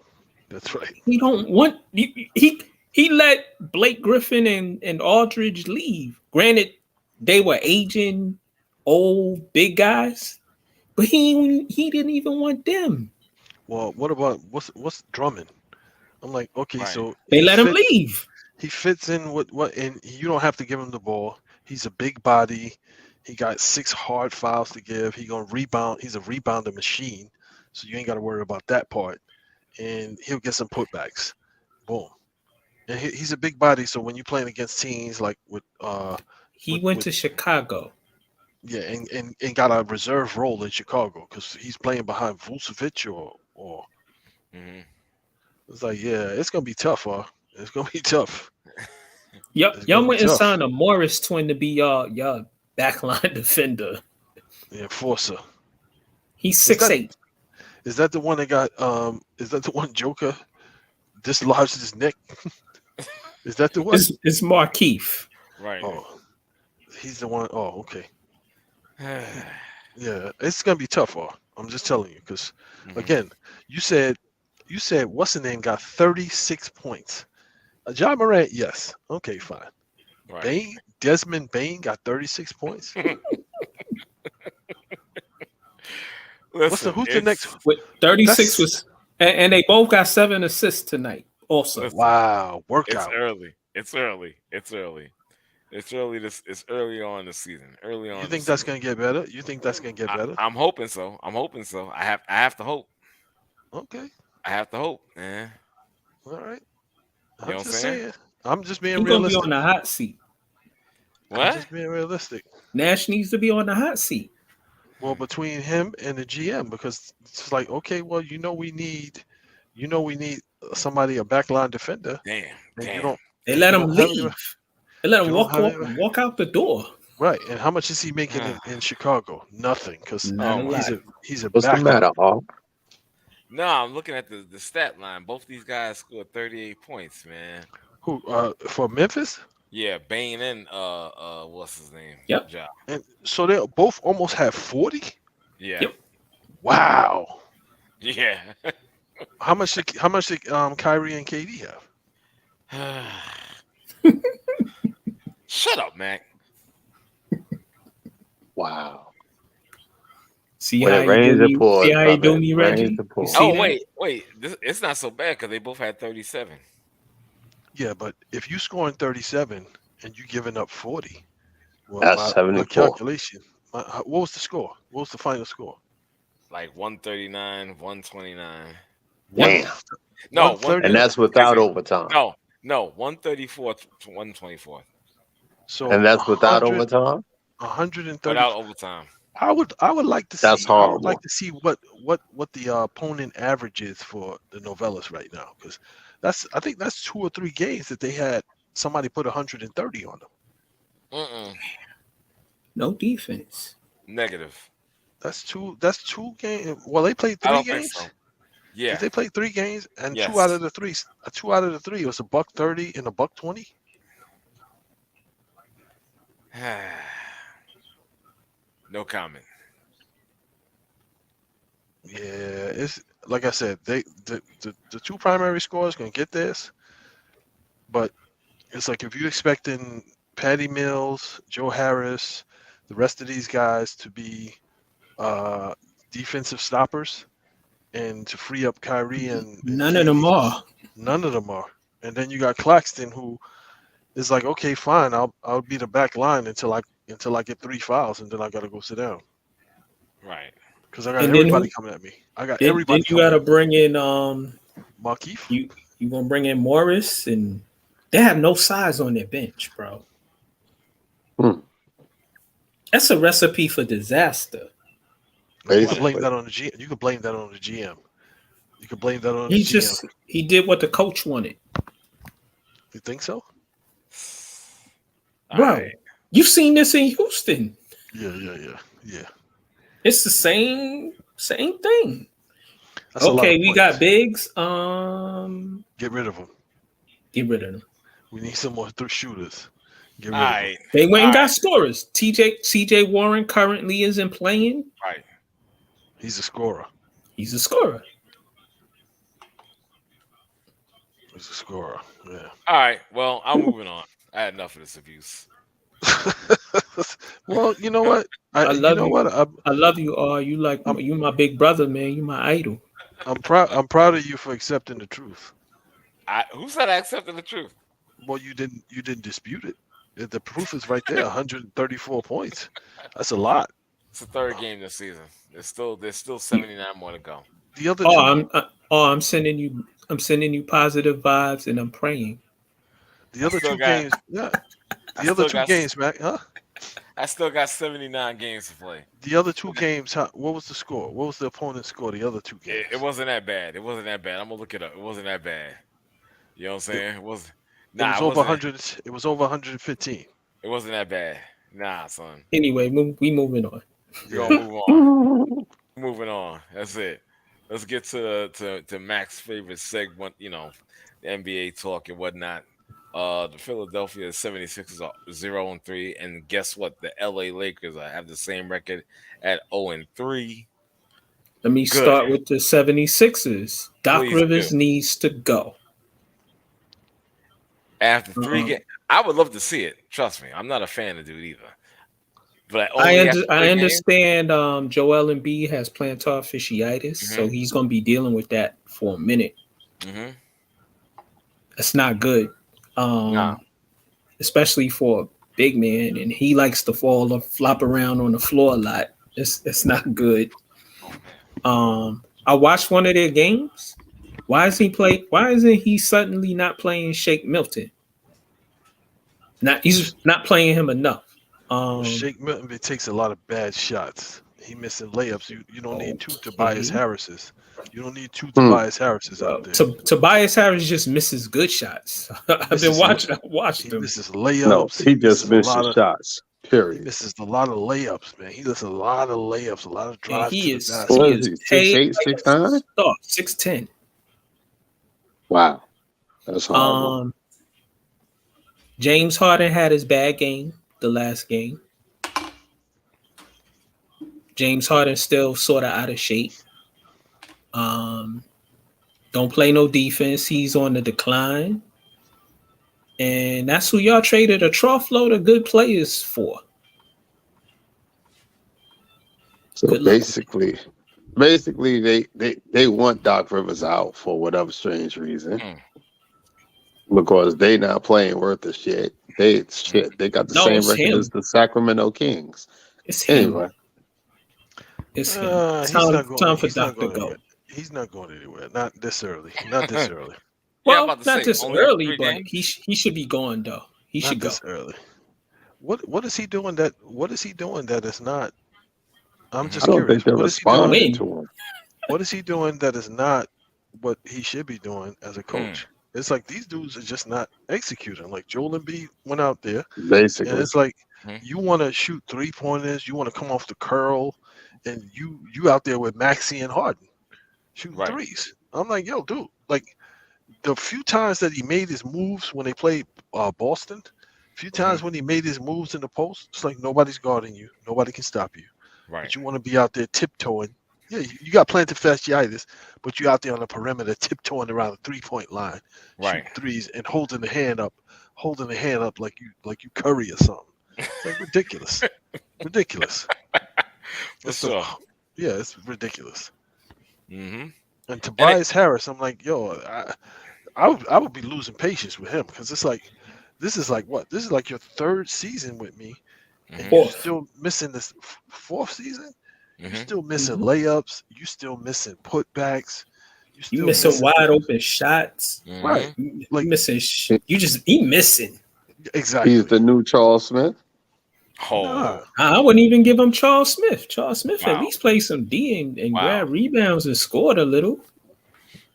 [SPEAKER 2] He don't want he let Blake Griffin and Aldridge leave. Granted, they were aging, old, big guys, but he didn't even want them.
[SPEAKER 4] Well, what about what's Drummond? I'm like, okay, right. So
[SPEAKER 2] they let him leave.
[SPEAKER 4] He fits in with what, and you don't have to give him the ball. He's a big body. He got 6 hard fouls to give. He gonna rebound. He's a rebounder machine, so you ain't got to worry about that part. And he'll get some putbacks. Boom. And he's a big body, so when you're playing against teams like with
[SPEAKER 2] he went to Chicago.
[SPEAKER 4] Yeah, and got a reserve role in Chicago because he's playing behind Vucevic or.
[SPEAKER 1] Mm-hmm.
[SPEAKER 4] It's like, yeah, it's gonna be tough, It's gonna be tough.
[SPEAKER 2] Y'all went and signed a Morris twin to be y'all backline defender.
[SPEAKER 4] Yeah, enforcer.
[SPEAKER 2] He's 6'8".
[SPEAKER 4] Is that the one that got? Is that the one Joker dislodged his neck? Is that the one?
[SPEAKER 2] It's Markeith.
[SPEAKER 1] Right.
[SPEAKER 4] Oh, he's the one. Oh, okay. Yeah, it's gonna be tough. I'm just telling you because, again, you said what's the name got 36 points. Ja Morant, yes. Okay, fine. Right. Desmond Bain got 36 points. Who's the next?
[SPEAKER 2] With 36 was, and they both got 7 assists tonight. Also,
[SPEAKER 4] wow, workout.
[SPEAKER 1] It's early. It's early on in the season.
[SPEAKER 4] You think that's gonna get better? I'm
[SPEAKER 1] hoping so. I have to hope.
[SPEAKER 4] Okay.
[SPEAKER 1] I have to hope, man.
[SPEAKER 4] All right.
[SPEAKER 1] You know what I'm saying?
[SPEAKER 4] I'm just being
[SPEAKER 2] realistic.
[SPEAKER 4] He's
[SPEAKER 2] gonna be on the hot seat.
[SPEAKER 1] What?
[SPEAKER 4] I'm just being realistic.
[SPEAKER 2] Nash needs to be on the hot seat.
[SPEAKER 4] Well, between him and the GM, because it's like, okay, well, we need somebody, a backline defender.
[SPEAKER 1] Damn.
[SPEAKER 2] They let him leave. They let him walk out the door.
[SPEAKER 4] Right. And how much is he making in Chicago? Nothing, because he's a
[SPEAKER 3] What's the matter, Hawk?
[SPEAKER 1] No, I'm looking at the stat line. Both these guys scored 38 points, man.
[SPEAKER 4] Who for Memphis?
[SPEAKER 1] Yeah, Bain and what's his name?
[SPEAKER 2] Yep.
[SPEAKER 1] Ja.
[SPEAKER 4] And so they both almost have 40?
[SPEAKER 1] Yeah.
[SPEAKER 2] Yep.
[SPEAKER 4] Wow.
[SPEAKER 1] Yeah.
[SPEAKER 4] How much did Kyrie and KD have?
[SPEAKER 1] Shut up, Mac.
[SPEAKER 3] Wow.
[SPEAKER 2] See how you do me, Reggie?
[SPEAKER 1] Oh, wait. It's not so bad because they both had 37.
[SPEAKER 4] Yeah, but if you scoring 37 and you giving up 40, well,
[SPEAKER 3] that's 74.
[SPEAKER 4] My calculation. What was the score? What was the final score?
[SPEAKER 1] Like 139, 129.
[SPEAKER 3] Damn.
[SPEAKER 1] No,
[SPEAKER 3] and that's without overtime.
[SPEAKER 1] No, 134 to 124.
[SPEAKER 4] So
[SPEAKER 3] and that's without overtime.
[SPEAKER 4] 130
[SPEAKER 1] without overtime.
[SPEAKER 4] I would like to see.
[SPEAKER 3] That's horrible.
[SPEAKER 4] I would like to see what the opponent average is for the Novellas right now, because I think that's 2 or 3 games that they had somebody put 130 on them.
[SPEAKER 2] No defense.
[SPEAKER 1] Negative.
[SPEAKER 4] That's two games. Well, they played 3 games.
[SPEAKER 1] So. Yeah,
[SPEAKER 4] they played 3 games, and
[SPEAKER 1] yes.
[SPEAKER 4] 2 out of the 3 was $130 and $120.
[SPEAKER 1] No comment.
[SPEAKER 4] Yeah, it's like I said, the 2 primary scorers gonna get this, but it's like if you're expecting Patty Mills, Joe Harris, the rest of these guys to be defensive stoppers and to free up Kyrie and
[SPEAKER 2] none of them are.
[SPEAKER 4] None of them are. And then you got Claxton, who is like, okay, fine, I'll be the back line until I get 3 fouls, and then I gotta go sit down.
[SPEAKER 1] Right.
[SPEAKER 4] Because I got everybody coming at me. Everybody.
[SPEAKER 2] Then you gotta bring in
[SPEAKER 4] Markeith.
[SPEAKER 2] You gonna bring in Morris, and they have no size on their bench, bro. That's a recipe for disaster.
[SPEAKER 4] You can blame that on the GM. You can blame that on the GM.
[SPEAKER 2] He did what the coach wanted.
[SPEAKER 4] You think so?
[SPEAKER 2] Right. You've seen this in Houston.
[SPEAKER 4] Yeah.
[SPEAKER 2] It's the same thing.
[SPEAKER 4] That's
[SPEAKER 2] okay, we got
[SPEAKER 4] points.
[SPEAKER 2] bigs.
[SPEAKER 4] Get rid of them.
[SPEAKER 2] Get rid of them.
[SPEAKER 4] We need some more shooters. Get rid
[SPEAKER 1] All
[SPEAKER 4] of them.
[SPEAKER 1] right.
[SPEAKER 2] They went and
[SPEAKER 1] All
[SPEAKER 2] got
[SPEAKER 1] right.
[SPEAKER 2] scorers. CJ Warren currently isn't playing.
[SPEAKER 1] Right.
[SPEAKER 4] He's a scorer.
[SPEAKER 2] He's a scorer.
[SPEAKER 4] He's a scorer. Yeah.
[SPEAKER 1] All right. Well, I'm moving on. I had enough of this abuse.
[SPEAKER 4] Well, you know what?
[SPEAKER 2] I love
[SPEAKER 4] you know
[SPEAKER 2] you.
[SPEAKER 4] what?
[SPEAKER 2] I love you all. You you my big brother, man. You my idol.
[SPEAKER 4] I'm proud of you for accepting the truth.
[SPEAKER 1] Who said I accepted the truth?
[SPEAKER 4] Well, you didn't dispute it. The proof is right there. 134 points. That's a lot.
[SPEAKER 1] It's the third game this season. There's still 79 more to go.
[SPEAKER 4] The other
[SPEAKER 2] I'm sending you positive vibes, and I'm praying.
[SPEAKER 4] the other two games, yeah. The other two games, Mac, huh?
[SPEAKER 1] I still got 79 games to play.
[SPEAKER 4] The other two games, what was the score? What was the opponent's score? The other two games.
[SPEAKER 1] It wasn't that bad. I'm gonna look it up. It wasn't that bad. You know what I'm saying? It was
[SPEAKER 4] over 100. It was over 115.
[SPEAKER 1] It wasn't that bad. Nah, son.
[SPEAKER 2] Anyway, we moving on.
[SPEAKER 1] Yo, move on. Moving on. That's it. Let's get to Mac's favorite segment. You know, the NBA talk and whatnot. The Philadelphia 76ers are 0-3, and guess what? The LA Lakers have the same record at 0-3.
[SPEAKER 2] Let me start with the 76ers. Doc Rivers needs to go.
[SPEAKER 1] After 3 games, I would love to see it. Trust me, I'm not a fan of dude either. But
[SPEAKER 2] I understand Joel Embiid has plantar fasciitis, so he's going to be dealing with that for a minute.
[SPEAKER 1] Mm-hmm.
[SPEAKER 2] That's not good. Especially for a big man, and he likes to flop around on the floor a lot. It's not good. I watched one of their games. Why isn't he suddenly not playing Shake Milton? He's not playing him enough.
[SPEAKER 4] Shake Milton takes a lot of bad shots. He missing layups. You don't need two Tobias Harrises. You don't need two Tobias Harrises out there.
[SPEAKER 2] Tobias Harris just misses good shots. I've watched him.
[SPEAKER 4] He misses layups.
[SPEAKER 3] No, he just misses shots. Period.
[SPEAKER 4] He misses a lot of layups, man. He does a lot of layups, a lot of drives.
[SPEAKER 2] He
[SPEAKER 4] to
[SPEAKER 2] is
[SPEAKER 4] the basket.
[SPEAKER 3] 6'8", 6'9"?
[SPEAKER 2] 6'10".
[SPEAKER 3] Wow, that's horrible.
[SPEAKER 2] James Harden had his bad game the last game. James Harden still sort of out of shape. Don't play no defense. He's on the decline. And that's who y'all traded a trough load of good players for.
[SPEAKER 3] So basically they want Doc Rivers out for whatever strange reason. Because they not playing worth of shit. They got the same record as the Sacramento Kings.
[SPEAKER 2] It's him.
[SPEAKER 3] Anyway.
[SPEAKER 2] It's him. Time for Doc to go.
[SPEAKER 4] He's not going anywhere. Not this early. Not this early.
[SPEAKER 2] Well, not this early, but he should be going though. He should go
[SPEAKER 4] this early. What is he doing that? What is he doing that is not? I'm just curious.
[SPEAKER 3] Think they're responding to him.
[SPEAKER 4] What is he doing that is not what he should be doing as a coach? It's like these dudes are just not executing. Like Joel Embiid went out there,
[SPEAKER 3] basically,
[SPEAKER 4] and it's like you want to shoot 3-pointers, you want to come off the curl, and you out there with Maxey and Harden shooting threes. I'm like, yo, dude, like the few times that he made his moves when they played Boston, a few times when he made his moves in the post, it's like nobody's guarding you, nobody can stop you.
[SPEAKER 1] Right.
[SPEAKER 4] But you want to be out there tiptoeing. Yeah, you got plantar fasciitis, but you're out there on the perimeter tiptoeing around the 3-point line, shooting threes and holding the hand up like you Curry or something. It's like ridiculous. Ridiculous. It's ridiculous.
[SPEAKER 1] Mm-hmm.
[SPEAKER 4] And Tobias Harris, I'm like, yo, I would be losing patience with him because it's like, this is like what? This is like your third season with me, and you're still missing this fourth season. You're still missing layups. You still missing putbacks.
[SPEAKER 2] You missing wide open shots.
[SPEAKER 4] Right.
[SPEAKER 2] Like missing. He missing.
[SPEAKER 4] Exactly.
[SPEAKER 3] He's the new Charles Smith.
[SPEAKER 2] I wouldn't even give him Charles Smith. Charles Smith at least played some D and grabbed rebounds and scored a little.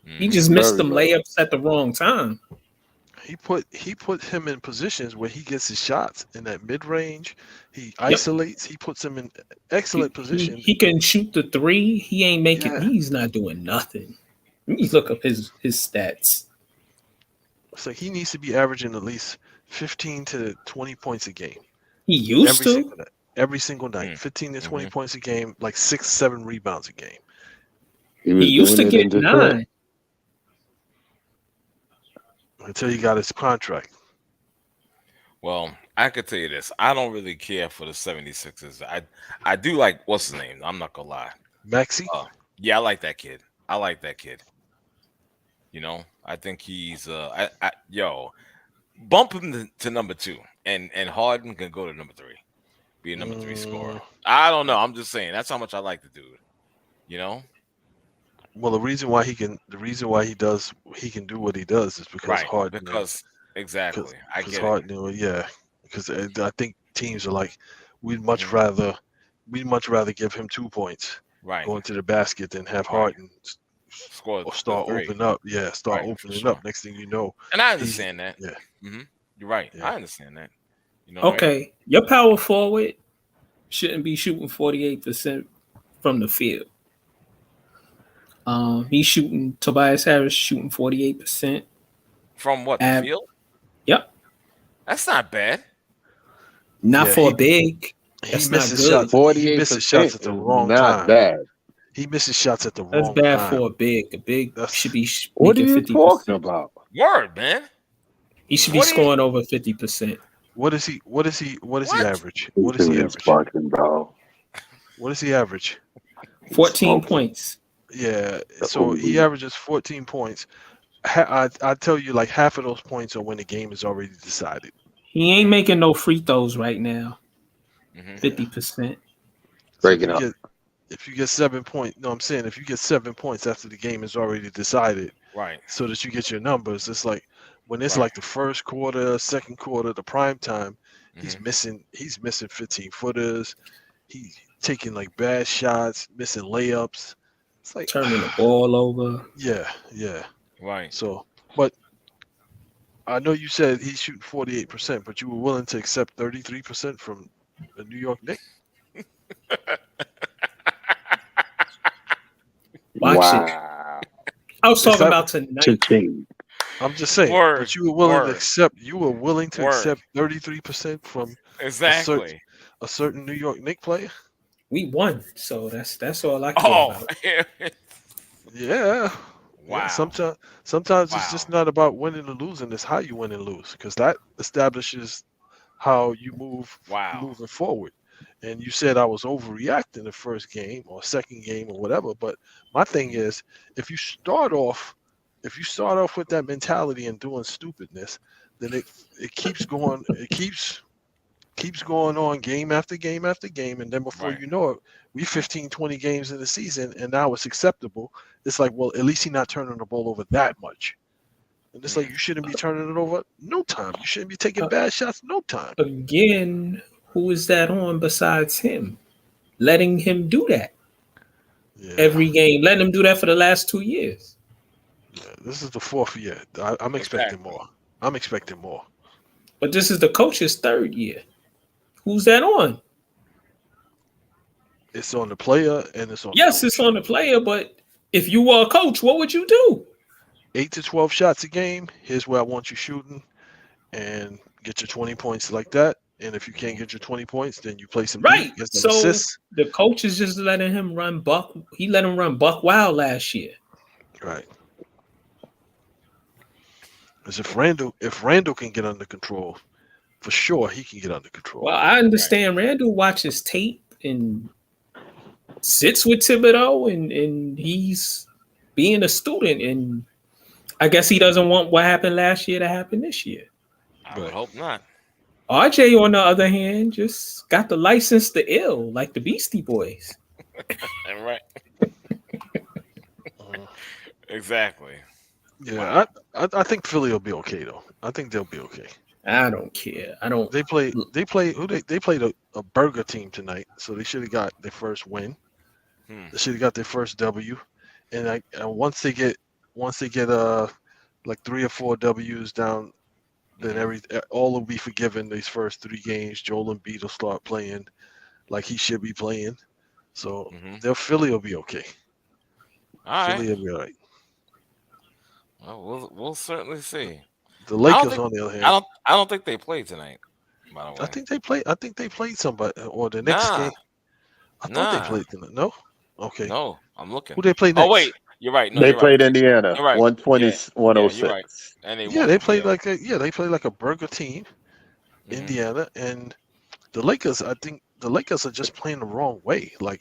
[SPEAKER 2] He just missed them layups at the wrong time.
[SPEAKER 4] he put him in positions where he gets his shots in that mid range. He isolates. He puts him in excellent position.
[SPEAKER 2] He can shoot the three. He ain't making.
[SPEAKER 4] Yeah.
[SPEAKER 2] He's not doing nothing. Let me look up his stats.
[SPEAKER 4] So he needs to be averaging at least 15 to 20 points a game.
[SPEAKER 2] He used to.
[SPEAKER 4] Every single night, 15 to 20 points a game, like 6-7 rebounds a game.
[SPEAKER 2] He used to get 9.
[SPEAKER 4] Until he got his contract.
[SPEAKER 1] Well, I could tell you this. I don't really care for the 76ers. I do like, what's his name? I'm not going to lie.
[SPEAKER 4] Maxey?
[SPEAKER 1] Yeah, I like that kid. You know, I think he's, bump him to number 2. And Harden can go to number 3. Be a number 3 scorer. I don't know. I'm just saying. That's how much I like the dude. You know?
[SPEAKER 4] Well, the reason why he can do what he does is because Harden.
[SPEAKER 1] Exactly. I get
[SPEAKER 4] Harden, it. Yeah. Because I think teams are like, we'd much rather give him 2 points going to the basket than have Harden
[SPEAKER 1] score
[SPEAKER 4] or start opening up. Yeah, opening up. Next thing you know.
[SPEAKER 1] And I understand that.
[SPEAKER 4] Yeah.
[SPEAKER 1] Mm-hmm. You're right. Yeah. I understand that. You know,
[SPEAKER 2] okay, your power forward shouldn't be shooting 48% from the field. He's shooting. Tobias Harris shooting 48%.
[SPEAKER 1] From what, the field?
[SPEAKER 2] Yep.
[SPEAKER 1] That's not bad.
[SPEAKER 2] Not for a big.
[SPEAKER 4] He misses shots. 48% shots at the wrong time.
[SPEAKER 3] Not bad.
[SPEAKER 4] He misses shots at the wrong time.
[SPEAKER 2] That's bad for a big. A big should be.
[SPEAKER 3] What are you
[SPEAKER 2] 50%.
[SPEAKER 3] talking about?
[SPEAKER 1] Word, man.
[SPEAKER 2] He should be scoring over 50%.
[SPEAKER 4] What is he average? What does he average? What does he average?
[SPEAKER 2] 14 points.
[SPEAKER 4] Yeah, so he averages 14 points. I tell you, like half of those points are when the game is already decided.
[SPEAKER 2] He ain't making no free throws right now. 50%.
[SPEAKER 3] Breaking up.
[SPEAKER 4] If you get 7 points, no, I'm saying if you get 7 points after the game is already decided,
[SPEAKER 1] right?
[SPEAKER 4] So that you get your numbers. It's like when it's like the first quarter, second quarter, the prime time, he's missing 15 footers. He's taking like bad shots, missing layups. It's like
[SPEAKER 2] turning the ball over.
[SPEAKER 4] Yeah.
[SPEAKER 1] Right.
[SPEAKER 4] So, but I know you said he's shooting 48%, but you were willing to accept 33% from the New York Knicks?
[SPEAKER 2] Watch it. I was talking about tonight.
[SPEAKER 4] I'm just saying, but you were willing to accept. You were willing to accept 33% from a certain New York Knicks player.
[SPEAKER 2] We won, so that's all I care about.
[SPEAKER 4] Yeah.
[SPEAKER 1] Wow.
[SPEAKER 4] Yeah, sometimes it's just not about winning or losing. It's how you win and lose, because that establishes how you move moving forward. And you said I was overreacting the first game or second game or whatever, but my thing is, if you start off with that mentality and doing stupidness, then it keeps going. It keeps going on game after game after game, and then before you know it, we 15, 20 games in the season, and now it's acceptable. It's like, well, at least he's not turning the ball over that much. And it's like, you shouldn't be turning it over no time. You shouldn't be taking bad shots no time.
[SPEAKER 2] Again, who is that on besides him? Letting him do that every game. Letting him do that for the last 2 years.
[SPEAKER 4] Yeah, this is the fourth year. I'm expecting more. I'm expecting more.
[SPEAKER 2] But this is the coach's third year. Who's that on?
[SPEAKER 4] It's on the player and it's on
[SPEAKER 2] Yes, it's on the player, but if you were a coach, what would you do?
[SPEAKER 4] 8 to 12 shots a game. Here's where I want you shooting, and get your 20 points like that. And if you can't get your 20 points, then you play some
[SPEAKER 2] get some assists. The coach is just letting him run buck. He let him run buck wild last year.
[SPEAKER 4] Right. Because if Randall can get under control, for sure he can get under control.
[SPEAKER 2] Well, I understand Randall watches tape and sits with Thibodeau, and he's being a student, and I guess he doesn't want what happened last year to happen this year.
[SPEAKER 1] I would hope not.
[SPEAKER 2] RJ, on the other hand, just got the license to ill, like the Beastie Boys.
[SPEAKER 1] Right. Exactly.
[SPEAKER 4] Yeah, I think Philly will be okay though. I think they'll be okay.
[SPEAKER 2] I don't care. I don't.
[SPEAKER 4] They played a burger team tonight, so they should have got their first win. They should have got their first W, and once they get like 3 or 4 W's down then all will be forgiven. These first 3 games, Joel Embiid will start playing like he should be playing. So their Philly will be okay. Philly will be all right.
[SPEAKER 1] Well, we'll certainly see.
[SPEAKER 4] The Lakers, on the other hand,
[SPEAKER 1] I don't think they played tonight. By the way,
[SPEAKER 4] I think they played somebody or the next game. I thought they played tonight. No, okay.
[SPEAKER 1] No, I'm looking.
[SPEAKER 4] Who they play next?
[SPEAKER 1] Oh wait, you're right. No,
[SPEAKER 3] they
[SPEAKER 1] you're
[SPEAKER 3] played
[SPEAKER 1] right.
[SPEAKER 3] Indiana.
[SPEAKER 1] You're right.
[SPEAKER 3] 120, 106.
[SPEAKER 1] You're right. And
[SPEAKER 4] they played like a burger team, Indiana, and the Lakers. I think the Lakers are just playing the wrong way. Like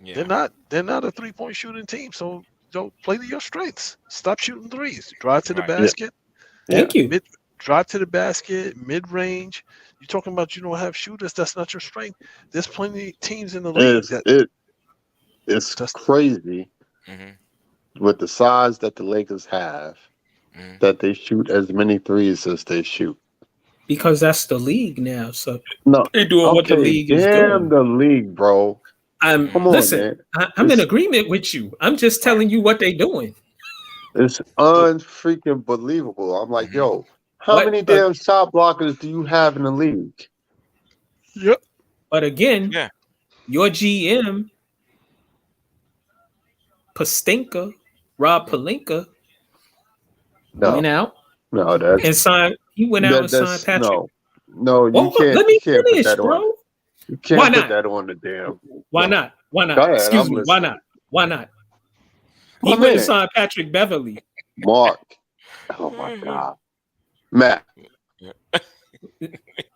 [SPEAKER 4] they're not a 3-point shooting team. So don't play to your strengths. Stop shooting threes. Drive to the basket.
[SPEAKER 2] Thank you.
[SPEAKER 4] Drive to the basket, mid range. You're talking about you don't have shooters. That's not your strength. There's plenty of teams in the league.
[SPEAKER 3] It's crazy with the size that the Lakers have that they shoot as many threes as they shoot.
[SPEAKER 2] Because that's the league now. So
[SPEAKER 3] no,
[SPEAKER 2] they're doing what the league is doing.
[SPEAKER 3] Damn the league, bro.
[SPEAKER 2] I'm in agreement with you. I'm just telling you what they're doing.
[SPEAKER 3] It's unfreaking believable. I'm like, yo, how many damn shot blockers do you have in the league?
[SPEAKER 4] Yep.
[SPEAKER 2] But again, your GM, Rob Pelinka, went out.
[SPEAKER 3] No, that's
[SPEAKER 2] and signed. He went out and signed Patrick.
[SPEAKER 3] No, you can't.
[SPEAKER 2] Let me finish,
[SPEAKER 3] put that
[SPEAKER 2] bro.
[SPEAKER 3] On. You can't put that on the damn.
[SPEAKER 2] Why not? Why not?
[SPEAKER 3] Ahead,
[SPEAKER 2] Excuse me. Why not? Why not? He went and signed Patrick Beverly.
[SPEAKER 3] Mark. Oh my God. Matt.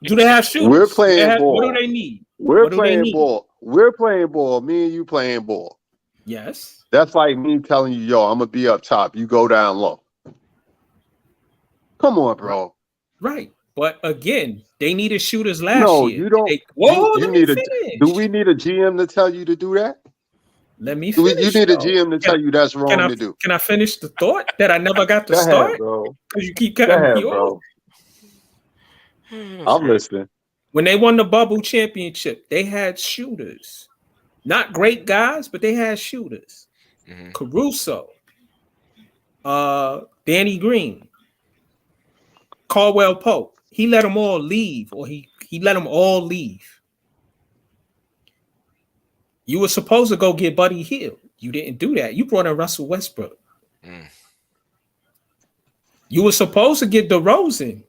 [SPEAKER 2] Do they have shooters?
[SPEAKER 3] We're playing ball.
[SPEAKER 2] What do they need?
[SPEAKER 3] We're playing ball. We're playing ball. Me and you playing ball.
[SPEAKER 2] Yes.
[SPEAKER 3] That's like me telling you, yo, I'm gonna be up top. You go down low. Come on, bro.
[SPEAKER 2] Right. But again, they needed shooters last year.
[SPEAKER 3] No, you don't.
[SPEAKER 2] Do
[SPEAKER 3] we need a GM to tell you to do that?
[SPEAKER 2] Let me finish.
[SPEAKER 3] You need a GM to tell you that's wrong to do.
[SPEAKER 2] Can I finish the thought that I never got to start? Because you keep cutting me off.
[SPEAKER 3] I'm listening.
[SPEAKER 2] When they won the bubble championship, they had shooters. Not great guys, but they had shooters. Caruso, Danny Green, Caldwell Pope. He let them all leave, or he let them all leave. You were supposed to go get Buddy Hield. You didn't do that. You brought in Russell Westbrook. You were supposed to get DeRozan.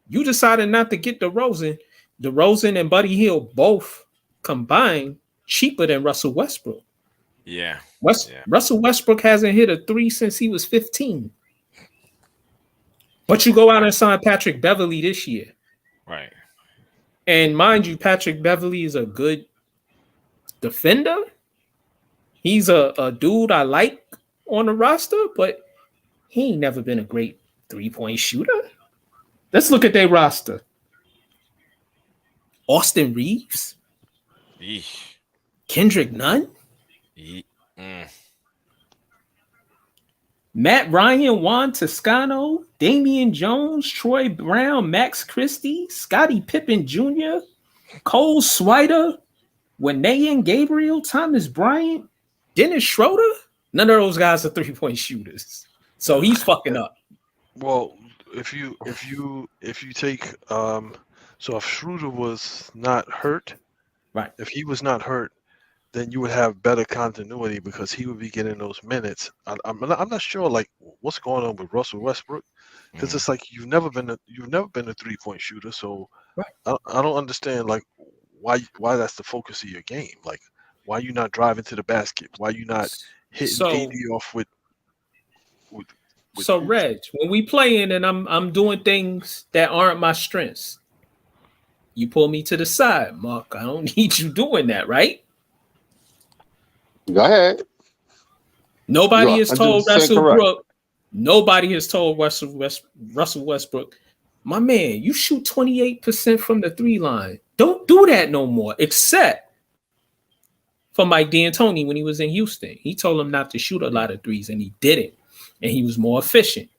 [SPEAKER 2] You decided not to get DeRozan. DeRozan and Buddy Hield both combined cheaper than Russell Westbrook.
[SPEAKER 1] Yeah.
[SPEAKER 2] Russell Westbrook hasn't hit a 3 since he was 15. But you go out and sign Patrick Beverly this year.
[SPEAKER 1] Right.
[SPEAKER 2] And mind you, Patrick Beverly is a good defender. He's a dude I like on the roster, but he ain't never been a great 3-point shooter. Let's look at their roster. Austin Reeves.
[SPEAKER 1] Yeesh.
[SPEAKER 2] Kendrick Nunn. Matt Ryan, Juan Toscano, Damian Jones, Troy Brown, Max Christie, Scottie Pippen Jr., Cole Swider, Wanayan Gabriel, Thomas Bryant, Dennis Schroeder. None of those guys are 3-point shooters. So he's fucking up.
[SPEAKER 4] Well, if you take so if Schroeder was not hurt,
[SPEAKER 2] right?
[SPEAKER 4] If he was not hurt, then you would have better continuity because he would be getting those minutes. I'm not sure like what's going on with Russell Westbrook because it's like you've never been a 3-point shooter. So I don't understand like why that's the focus of your game. Like why you not driving to the basket? Why you not hitting AD off with
[SPEAKER 2] so Reg, when we playing and I'm doing things that aren't my strengths, you pull me to the side, Mark. I don't need you doing that, right?
[SPEAKER 3] Go ahead.
[SPEAKER 2] Nobody has told Russell Westbrook, my man, you shoot 28% from the 3 line. Don't do that no more, except for Mike D'Antoni when he was in Houston. He told him not to shoot a lot of threes, and he didn't. And he was more efficient.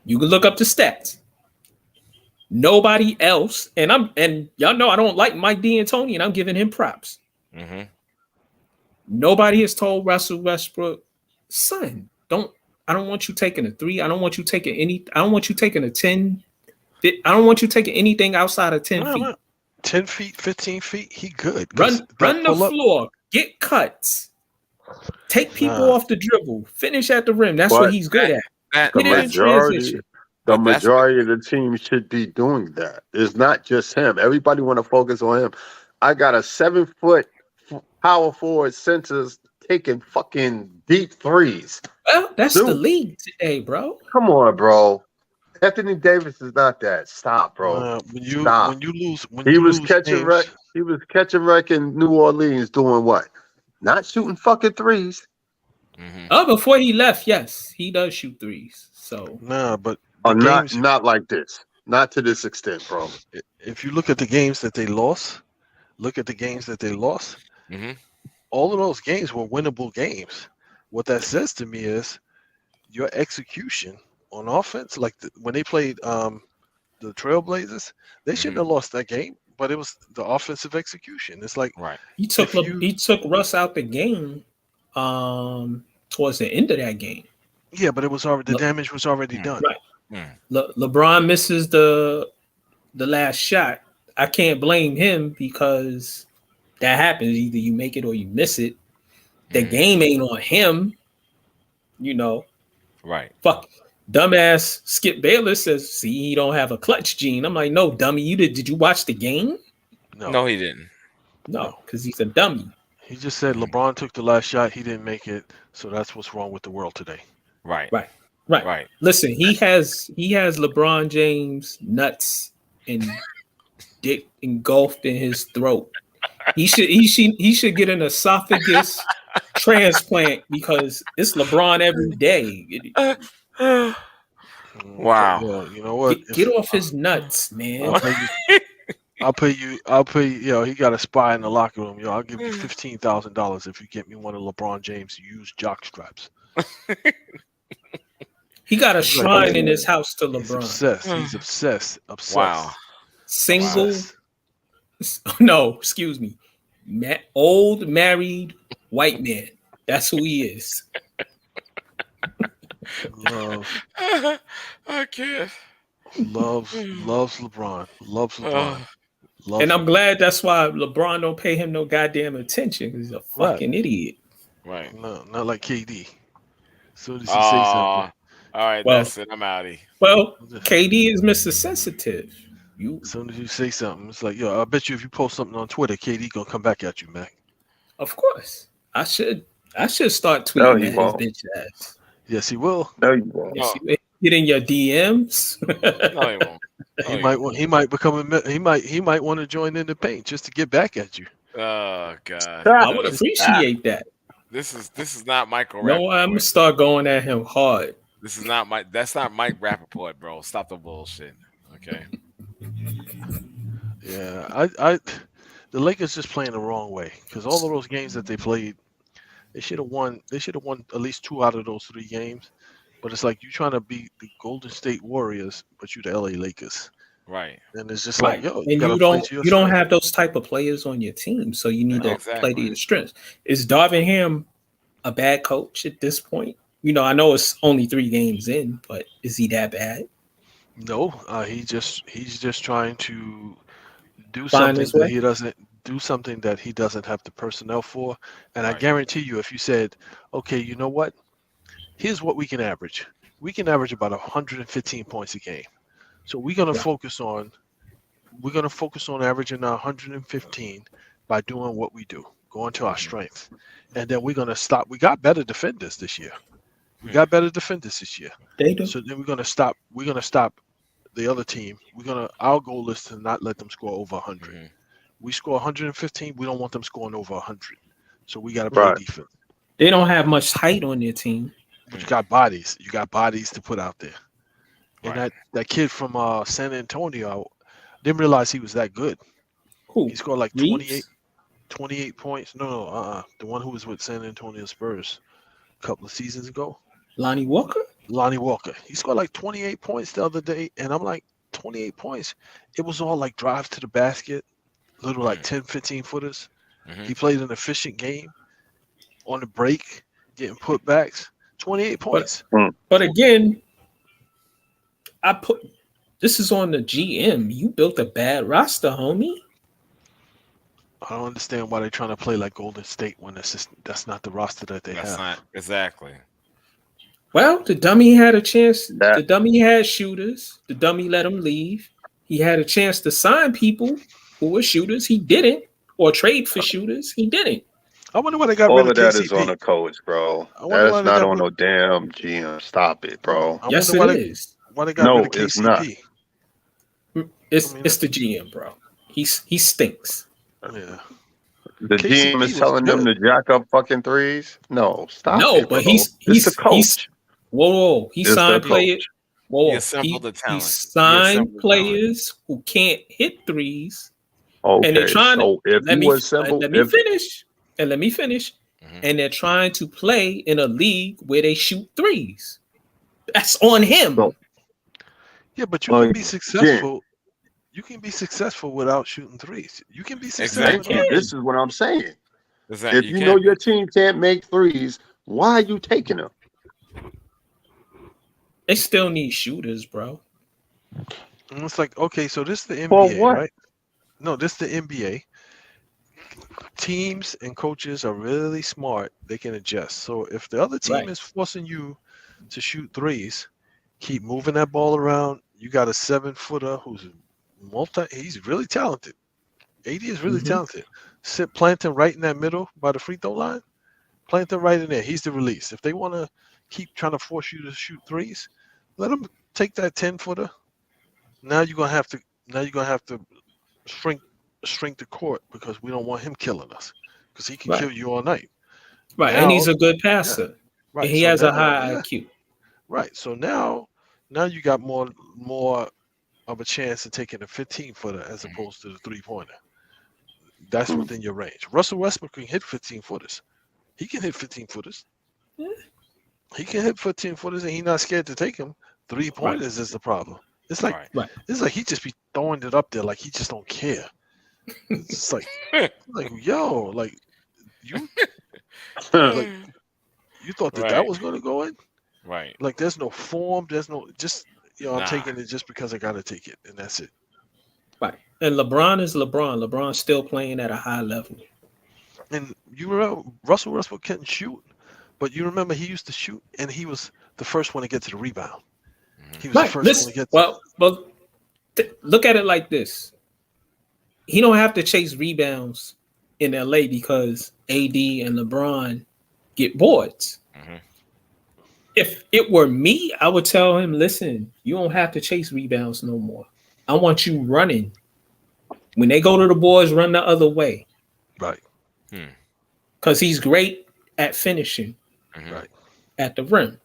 [SPEAKER 2] You can look up the stats. Nobody else, and y'all know I don't like Mike D'Antoni, and I'm giving him props. Nobody has told Russell Westbrook, son, I don't want you taking a 3. I don't want you taking I don't want you taking a 10. I don't want you taking anything outside of 10 feet.
[SPEAKER 4] 10 feet, 15 feet, he good.
[SPEAKER 2] Run the floor, get cuts, take people off the dribble, finish at the rim. That's what he's good at.
[SPEAKER 3] The majority of the team should be doing that. It's not just him. Everybody want to focus on him. I got a 7-foot power forward centers taking fucking deep threes.
[SPEAKER 2] Well, that's the league today, bro.
[SPEAKER 3] Come on, bro. Anthony Davis is not that. Stop, bro. Stop. He was catching wreck in New Orleans doing what? Not shooting fucking threes.
[SPEAKER 2] Oh, before he left, yes, he does shoot threes. So
[SPEAKER 4] but
[SPEAKER 3] not like this. Not to this extent, bro.
[SPEAKER 4] If you look at the games that they lost, all of those games were winnable games. What that says to me is your execution on offense, like when they played the Trailblazers, they shouldn't have lost that game, but it was the offensive execution. It's like
[SPEAKER 2] he took Russ out the game towards the end of that game.
[SPEAKER 4] Yeah, but it was already the damage was already done.
[SPEAKER 2] Right. LeBron misses the last shot. I can't blame him because that happens. Either you make it or you miss it. The game ain't on him, you know.
[SPEAKER 1] Right.
[SPEAKER 2] Fuck. Dumbass Skip Bayless says, "See, he don't have a clutch gene." I'm like, "No, dummy, you did you watch the game?"
[SPEAKER 1] No, he didn't.
[SPEAKER 2] No, because he's a dummy.
[SPEAKER 4] He just said LeBron took the last shot, he didn't make it, so that's what's wrong with the world today.
[SPEAKER 1] Right.
[SPEAKER 2] Listen, he has LeBron James nuts and dick engulfed in his throat. He should get an esophagus transplant because it's LeBron every day.
[SPEAKER 1] Wow.
[SPEAKER 4] Yeah, you know what?
[SPEAKER 2] Get off his nuts, man.
[SPEAKER 4] I'll pay you. Yo, he got a spy in the locker room. Yo, I'll give you $15,000 if you get me one of LeBron James' used jock straps.
[SPEAKER 2] He got a shrine in his house to LeBron.
[SPEAKER 4] He's obsessed.
[SPEAKER 1] Wow.
[SPEAKER 2] Single. No, excuse me. Old married white man. That's who he is.
[SPEAKER 1] I can't.
[SPEAKER 4] Loves LeBron. Loves LeBron.
[SPEAKER 2] And I'm glad that's why LeBron don't pay him no goddamn attention because he's a fucking idiot.
[SPEAKER 1] Right.
[SPEAKER 4] No, not like KD. So does he say something?
[SPEAKER 1] All right, that's it. I'm outie.
[SPEAKER 2] Well, KD is Mr. Sensitive.
[SPEAKER 4] As soon as you say something, it's like, yo, I bet you if you post something on Twitter, KD gonna come back at you, Mac.
[SPEAKER 2] Of course. I should start tweeting at his bitch ass.
[SPEAKER 4] Yes, he will.
[SPEAKER 3] No, you won't.
[SPEAKER 2] Yes, get in your DMs.
[SPEAKER 1] No, he won't.
[SPEAKER 4] He might want to join in the paint just to get back at you.
[SPEAKER 1] Oh God.
[SPEAKER 2] I would appreciate that.
[SPEAKER 1] This is not Michael.
[SPEAKER 2] No, I'm gonna start going at him hard.
[SPEAKER 1] This is not that's not Mike Rappaport, bro. Stop the bullshit. Okay.
[SPEAKER 4] Yeah, the Lakers just playing the wrong way because all of those games that they played, they should have won. They should have won at least 2 out of those 3 games. But it's like you trying to beat the Golden State Warriors, but you the LA Lakers.
[SPEAKER 1] Right.
[SPEAKER 4] And it's just like, yo,
[SPEAKER 2] and you don't have those type of players on your team, so you need to play to your strengths. Is Darvin Ham a bad coach at this point? You know, I know it's only 3 games in, but is he that bad?
[SPEAKER 4] No, he's just trying to do something that he doesn't have the personnel for. And I guarantee you, if you said, okay, you know what? Here's what we can average. We can average about 115 points a game. So we're gonna focus on averaging 115 by doing what we do, going to our strength, and then we're gonna stop. We got better defenders this year.
[SPEAKER 2] They do.
[SPEAKER 4] So then we're gonna stop. The other team. Our goal is to not let them score over 100. Mm-hmm. We score 115. We don't want them scoring over 100. So we got to play defense.
[SPEAKER 2] They don't have much height on their team.
[SPEAKER 4] But you got bodies. You got bodies to put out there. And that kid from San Antonio, didn't realize he was that good.
[SPEAKER 2] Who?
[SPEAKER 4] He scored like 28 points. No. The one who was with San Antonio Spurs a couple of seasons ago.
[SPEAKER 2] Lonnie Walker.
[SPEAKER 4] He scored like 28 points the other day. And I'm like, 28 points? It was all like drives to the basket, little like 10, 15 footers. Mm-hmm. He played an efficient game on the break, getting putbacks. 28 points.
[SPEAKER 2] But again, this is on the GM. You built a bad roster, homie.
[SPEAKER 4] I don't understand why they're trying to play like Golden State when that's not the roster that they have.
[SPEAKER 1] Not exactly.
[SPEAKER 2] Well, the dummy had a chance. The dummy had shooters. The dummy let him leave. He had a chance to sign people who were shooters. He didn't. Or trade for shooters. He didn't.
[SPEAKER 4] I wonder why they got
[SPEAKER 3] all
[SPEAKER 4] rid
[SPEAKER 3] of
[SPEAKER 4] of
[SPEAKER 3] that
[SPEAKER 4] KCP.
[SPEAKER 3] is on the coach, bro. That's not on no damn GM. Stop it, bro.
[SPEAKER 2] Yes, it is.
[SPEAKER 4] Why they got rid of KCP?
[SPEAKER 3] It's not.
[SPEAKER 2] It's the GM, bro. He stinks.
[SPEAKER 4] Yeah.
[SPEAKER 3] The GM is telling them to jack up fucking threes. No, stop.
[SPEAKER 2] No,
[SPEAKER 3] it,
[SPEAKER 2] but
[SPEAKER 3] bro.
[SPEAKER 2] he's
[SPEAKER 3] the coach.
[SPEAKER 2] Whoa. He signed players. Whoa. He signed players who can't hit threes.
[SPEAKER 3] Okay,
[SPEAKER 2] and they're trying
[SPEAKER 3] so
[SPEAKER 2] to let me finish.
[SPEAKER 1] Mm-hmm.
[SPEAKER 2] And they're trying to play in a league where they shoot threes. That's on him.
[SPEAKER 3] So,
[SPEAKER 4] yeah, but you can be successful. You can be successful without shooting threes. You can be successful.
[SPEAKER 3] Exactly. This is what I'm saying.
[SPEAKER 1] Exactly.
[SPEAKER 3] If you know your team can't make threes, why are you taking them?
[SPEAKER 2] They still need shooters, bro.
[SPEAKER 4] And it's like, okay, so this is the NBA, right? No, this is the NBA. Teams and coaches are really smart. They can adjust. So if the other team is forcing you to shoot threes, keep moving that ball around. You got a 7-footer who's he's really talented. AD is really talented. Plant him right in that middle by the free throw line. Plant him right in there. He's the release. If they want to keep trying to force you to shoot threes, let them take that 10-footer. Now you're gonna have to shrink the court because we don't want him killing us because he can kill you all night.
[SPEAKER 2] Right, now, and he's a good passer. Yeah. Right, and he has a high IQ.
[SPEAKER 4] Right, so now you got more of a chance of taking a 15-footer as opposed to the 3-pointer. That's within your range. Russell Westbrook can hit 15-footers. He can hit 15-footers. Yeah. He can hit 15-footers, and he's not scared to take them. 3-pointers is the problem. It's like it's like he just be throwing it up there like he just don't care. It's like yo, like you thought that was going to go in?
[SPEAKER 1] Right.
[SPEAKER 4] Like there's no form, there's no just I'm taking it just because I got to take it, and that's it.
[SPEAKER 2] Right. And LeBron is LeBron. LeBron's still playing at a high level.
[SPEAKER 4] And you remember Russell Westbrook couldn't shoot, but you remember he used to shoot, and he was the first one to get to the rebound. He was the first one to get to
[SPEAKER 2] look at it like this. He don't have to chase rebounds in LA because AD and LeBron get boards. Mm-hmm. If it were me, I would tell him, listen, you don't have to chase rebounds no more. I want you running. When they go to the boards, run the other way.
[SPEAKER 4] Right.
[SPEAKER 2] Because he's great at finishing at the rim.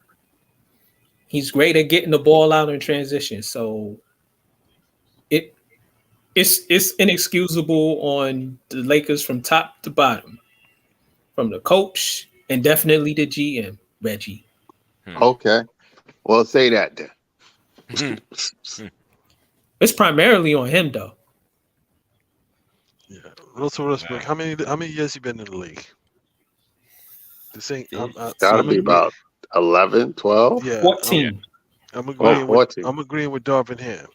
[SPEAKER 2] He's great at getting the ball out in transition. So it's inexcusable on the Lakers from top to bottom, from the coach and definitely the GM, Reggie.
[SPEAKER 3] Okay. Well, say that then.
[SPEAKER 2] It's primarily on him, though.
[SPEAKER 4] Yeah. Russell Westbrook, how many years you been in the league? This ain't
[SPEAKER 3] gotta be about 11, 12?
[SPEAKER 4] Yeah.
[SPEAKER 2] 14.
[SPEAKER 4] I'm agreeing with Darvin Ham.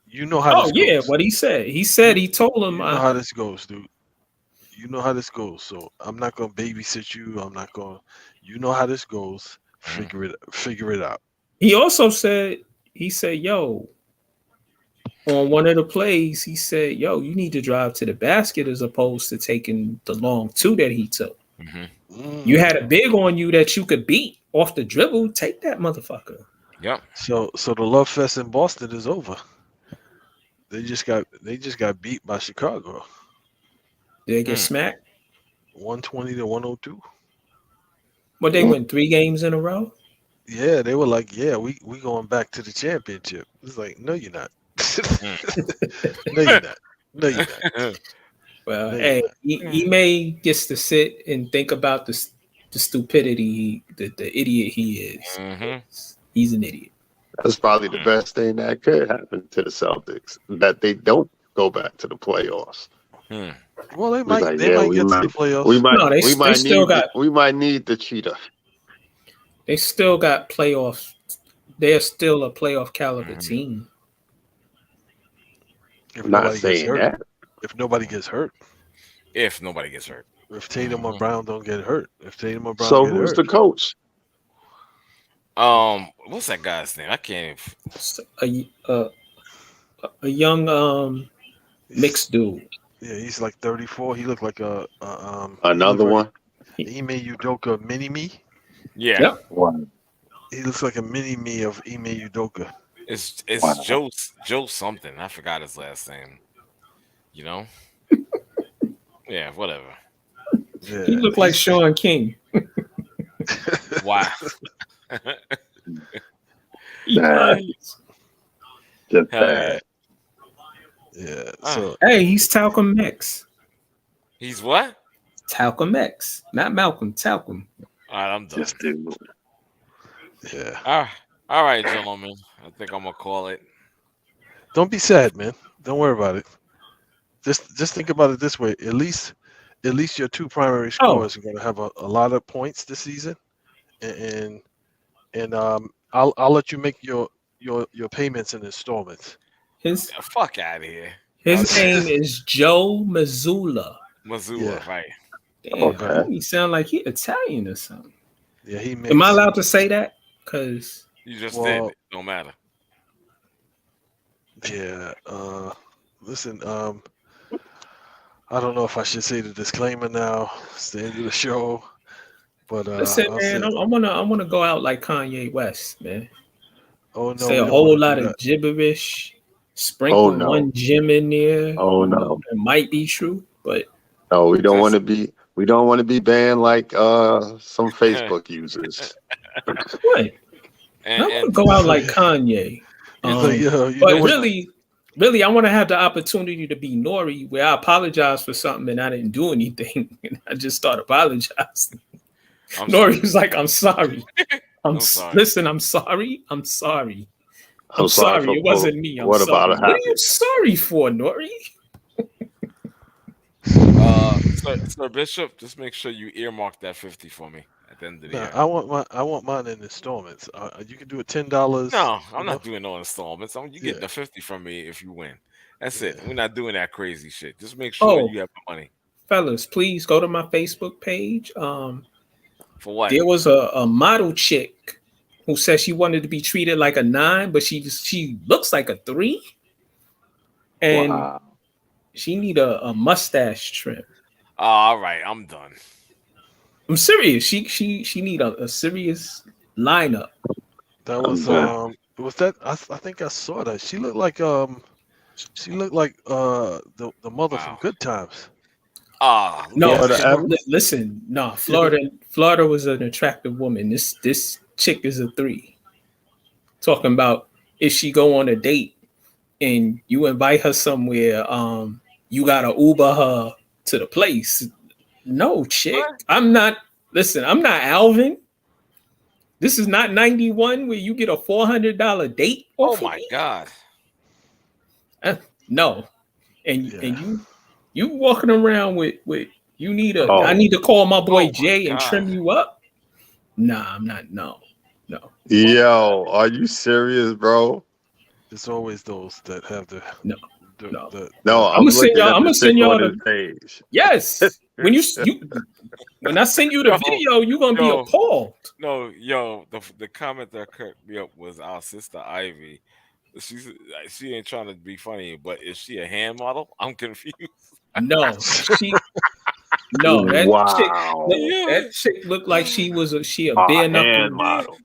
[SPEAKER 4] You know how this goes.
[SPEAKER 2] What he said. He said he told him
[SPEAKER 4] you know how this goes, dude. You know how this goes. So I'm not gonna babysit you. You know how this goes. Figure it out.
[SPEAKER 2] He also said, yo, on one of the plays, he said, yo, you need to drive to the basket as opposed to taking the long two that he took. You had a big on you that you could beat off the dribble. Take that motherfucker.
[SPEAKER 1] Yep.
[SPEAKER 4] So the love fest in Boston is over. They just got beat by Chicago.
[SPEAKER 2] Did they get smacked?
[SPEAKER 4] 120 to 102.
[SPEAKER 2] But they win 3 games in a row?
[SPEAKER 4] Yeah, they were like, yeah, we going back to the championship. It's like, no, you're not. No, you're not. No, you're not.
[SPEAKER 2] Well, hey, Ime gets to sit and think about the stupidity, the idiot he is. Mm-hmm. He's an idiot.
[SPEAKER 3] That's probably the best thing that could happen to the Celtics, that they don't go back to the playoffs.
[SPEAKER 4] Well, they might get to the playoffs.
[SPEAKER 3] We might need the cheetah.
[SPEAKER 2] They still got playoffs. They're still a playoff caliber team.
[SPEAKER 3] I'm not saying that.
[SPEAKER 4] If nobody gets hurt.
[SPEAKER 1] If nobody gets hurt.
[SPEAKER 4] If Tatum or Brown don't get hurt.
[SPEAKER 3] So who's the coach?
[SPEAKER 1] What's that guy's name? I can't
[SPEAKER 2] even. A young mixed dude.
[SPEAKER 4] Yeah, he's like 34. He looked like
[SPEAKER 3] another one.
[SPEAKER 4] Ime Udoka mini-me.
[SPEAKER 1] Yeah.
[SPEAKER 2] Yep.
[SPEAKER 3] Wow.
[SPEAKER 4] He looks like a mini-me of Ime Udoka.
[SPEAKER 1] It's Joe something. I forgot his last name. You know? Yeah, whatever.
[SPEAKER 4] Yeah,
[SPEAKER 2] he looked like Sean King.
[SPEAKER 1] Wow.
[SPEAKER 3] Just bad.
[SPEAKER 4] Yeah. So
[SPEAKER 2] hey, he's Talcum X.
[SPEAKER 1] He's what?
[SPEAKER 2] Talcum X, not Malcolm. Talcum.
[SPEAKER 1] All right, I'm done.
[SPEAKER 3] Just do.
[SPEAKER 4] Yeah.
[SPEAKER 1] All right, gentlemen. I think I'm gonna call it.
[SPEAKER 4] Don't be sad, man. Don't worry about it. Just think about it this way. At least your two primary scorers are going to have a lot of points this season, and I'll let you make your payments in installments.
[SPEAKER 1] Fuck out of here.
[SPEAKER 2] His name is Joe Mazzulla.
[SPEAKER 1] Right?
[SPEAKER 2] Damn, okay. He sound like he Italian or something.
[SPEAKER 4] Yeah, he.
[SPEAKER 2] Am I allowed to say that? Because
[SPEAKER 1] you just did. It don't matter.
[SPEAKER 4] Yeah. Listen. I don't know if I should say the disclaimer now. It's the end of the show. But
[SPEAKER 2] listen, man, I wanna go out like Kanye West, man.
[SPEAKER 4] Oh no!
[SPEAKER 2] Say a whole lot of gibberish. Sprinkle one gem in there.
[SPEAKER 3] Oh no!
[SPEAKER 2] It might be true, but
[SPEAKER 3] no, we don't want to be. We don't want to be banned like some Facebook users.
[SPEAKER 2] What? I want to go out like Kanye. But really, I want to have the opportunity to be Nori, where I apologize for something and I didn't do anything, and I just start apologizing. Nori was like, "I'm sorry. I'm sorry. Listen, I'm sorry. I'm sorry. I'm sorry. It wasn't me. I'm sorry. What are you sorry for, Nori?"
[SPEAKER 1] Sir Bishop, just make sure you earmark that 50 for me at the end of the year.
[SPEAKER 4] I want mine in installments. You can do it $10.
[SPEAKER 1] No, I'm not doing no installments. You get the 50 from me if you win. That's it. We're not doing that crazy shit. Just make sure you have the money.
[SPEAKER 2] Fellas, please go to my Facebook page.
[SPEAKER 1] For what?
[SPEAKER 2] There was a model chick who said she wanted to be treated like a 9, but she looks like a 3. And she need a mustache trim.
[SPEAKER 1] All right, I'm done.
[SPEAKER 2] I'm serious. She need a serious lineup.
[SPEAKER 4] That was that. I think I saw that. She looked like the mother from Good Times.
[SPEAKER 2] No, listen, no. Florida was an attractive woman. This chick is a 3. Talking about if she go on a date and you invite her somewhere, you gotta Uber her to the place. No, chick. What? I'm not Alvin. This is not 91 where you get a $400 date.
[SPEAKER 1] Oh my God.
[SPEAKER 2] No. And you walking around with you need I need to call my boy Jay and trim you up. Nah, I'm not. No.
[SPEAKER 3] Yo, are you serious, bro?
[SPEAKER 4] It's always those that have the
[SPEAKER 2] no.
[SPEAKER 3] I'm gonna
[SPEAKER 2] send y'all the page. Yes. When when I send you the video, you're gonna be appalled.
[SPEAKER 1] No, the comment that cracked me up was our sister Ivy. She ain't trying to be funny, but is she a hand model? I'm confused.
[SPEAKER 2] No, that chick looked like she a bare knuckle model.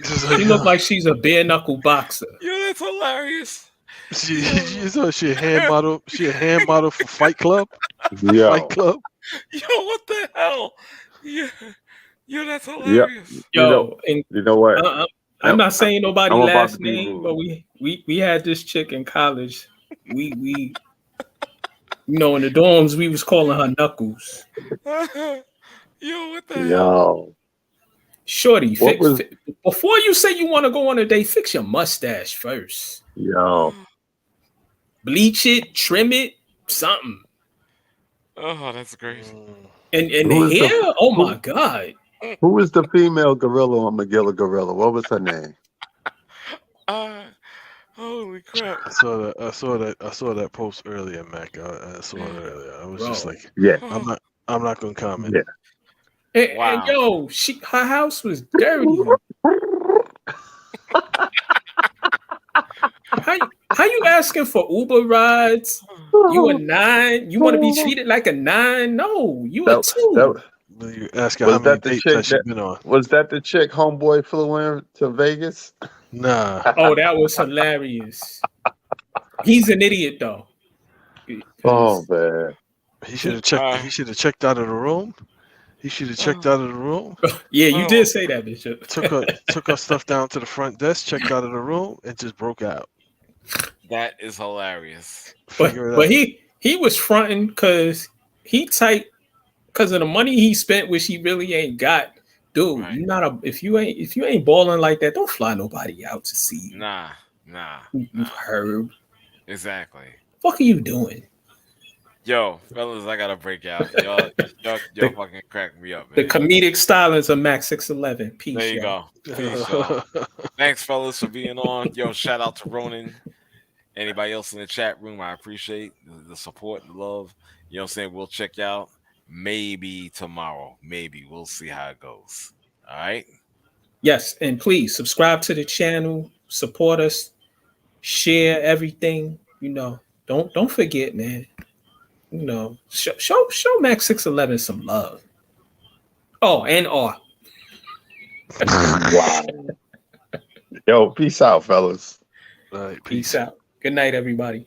[SPEAKER 2] She looked like she's a bare knuckle boxer.
[SPEAKER 1] Yo, that's hilarious.
[SPEAKER 4] She a hand model. She a hand model for Fight Club.
[SPEAKER 3] Yo.
[SPEAKER 4] Fight Club.
[SPEAKER 1] Yo, what the hell? Yeah, that's hilarious.
[SPEAKER 2] Yo,
[SPEAKER 3] you know what?
[SPEAKER 2] I'm not saying nobody last name, but we had this chick in college. We in the dorms we was calling her Knuckles.
[SPEAKER 1] Yo, what the hell?
[SPEAKER 3] Yo.
[SPEAKER 2] Shorty, before you say you want to go on a date, fix your mustache first.
[SPEAKER 3] Yo.
[SPEAKER 2] Bleach it, trim it, something.
[SPEAKER 1] Oh, that's crazy.
[SPEAKER 2] And the hair, my God.
[SPEAKER 3] Who was the female gorilla on Magilla Gorilla? What was her name?
[SPEAKER 1] Holy crap!
[SPEAKER 4] I saw that post earlier, Mac. I saw it earlier. I was just like,
[SPEAKER 3] Yeah,
[SPEAKER 4] I'm not gonna comment.
[SPEAKER 3] yeah.
[SPEAKER 2] And yo, her house was dirty. How you asking for Uber rides? You a 9? You want to be treated like a 9? No, you a 2.
[SPEAKER 4] You asking how many dates has she been on?
[SPEAKER 3] Was that the chick homeboy flew in to Vegas?
[SPEAKER 4] Nah.
[SPEAKER 2] Oh, that was hilarious. He's an idiot though.
[SPEAKER 3] Oh man.
[SPEAKER 4] He should have checked. He should have checked out of the room. He should have checked out of the room.
[SPEAKER 2] Yeah, you did say that, Bishop.
[SPEAKER 4] Took her stuff down to the front desk, checked out of the room, and just broke out.
[SPEAKER 1] That is hilarious.
[SPEAKER 2] But he was fronting because he tight because of the money he spent, which he really ain't got. Dude, right. If you ain't balling like that, don't fly nobody out to see you.
[SPEAKER 1] Nah.
[SPEAKER 2] You Herb.
[SPEAKER 1] Exactly.
[SPEAKER 2] What are you doing?
[SPEAKER 1] Yo, fellas, I gotta break out. Y'all fucking crack me up, man.
[SPEAKER 2] The comedic stylings of Max 611. Peace.
[SPEAKER 1] There you go. Peace, y'all. Thanks, fellas, for being on. Yo, shout out to Ronan. Anybody else in the chat room, I appreciate the support, the love. You know what I'm saying? We'll check you out maybe tomorrow. Maybe. We'll see how it goes. All right?
[SPEAKER 2] Yes, and please subscribe to the channel, support us, share everything. You know, don't forget, man. You know, show Max 611 some love. Oh, and R.
[SPEAKER 3] Wow. Yo, peace out, fellas.
[SPEAKER 4] All right,
[SPEAKER 2] peace out. Good night, everybody.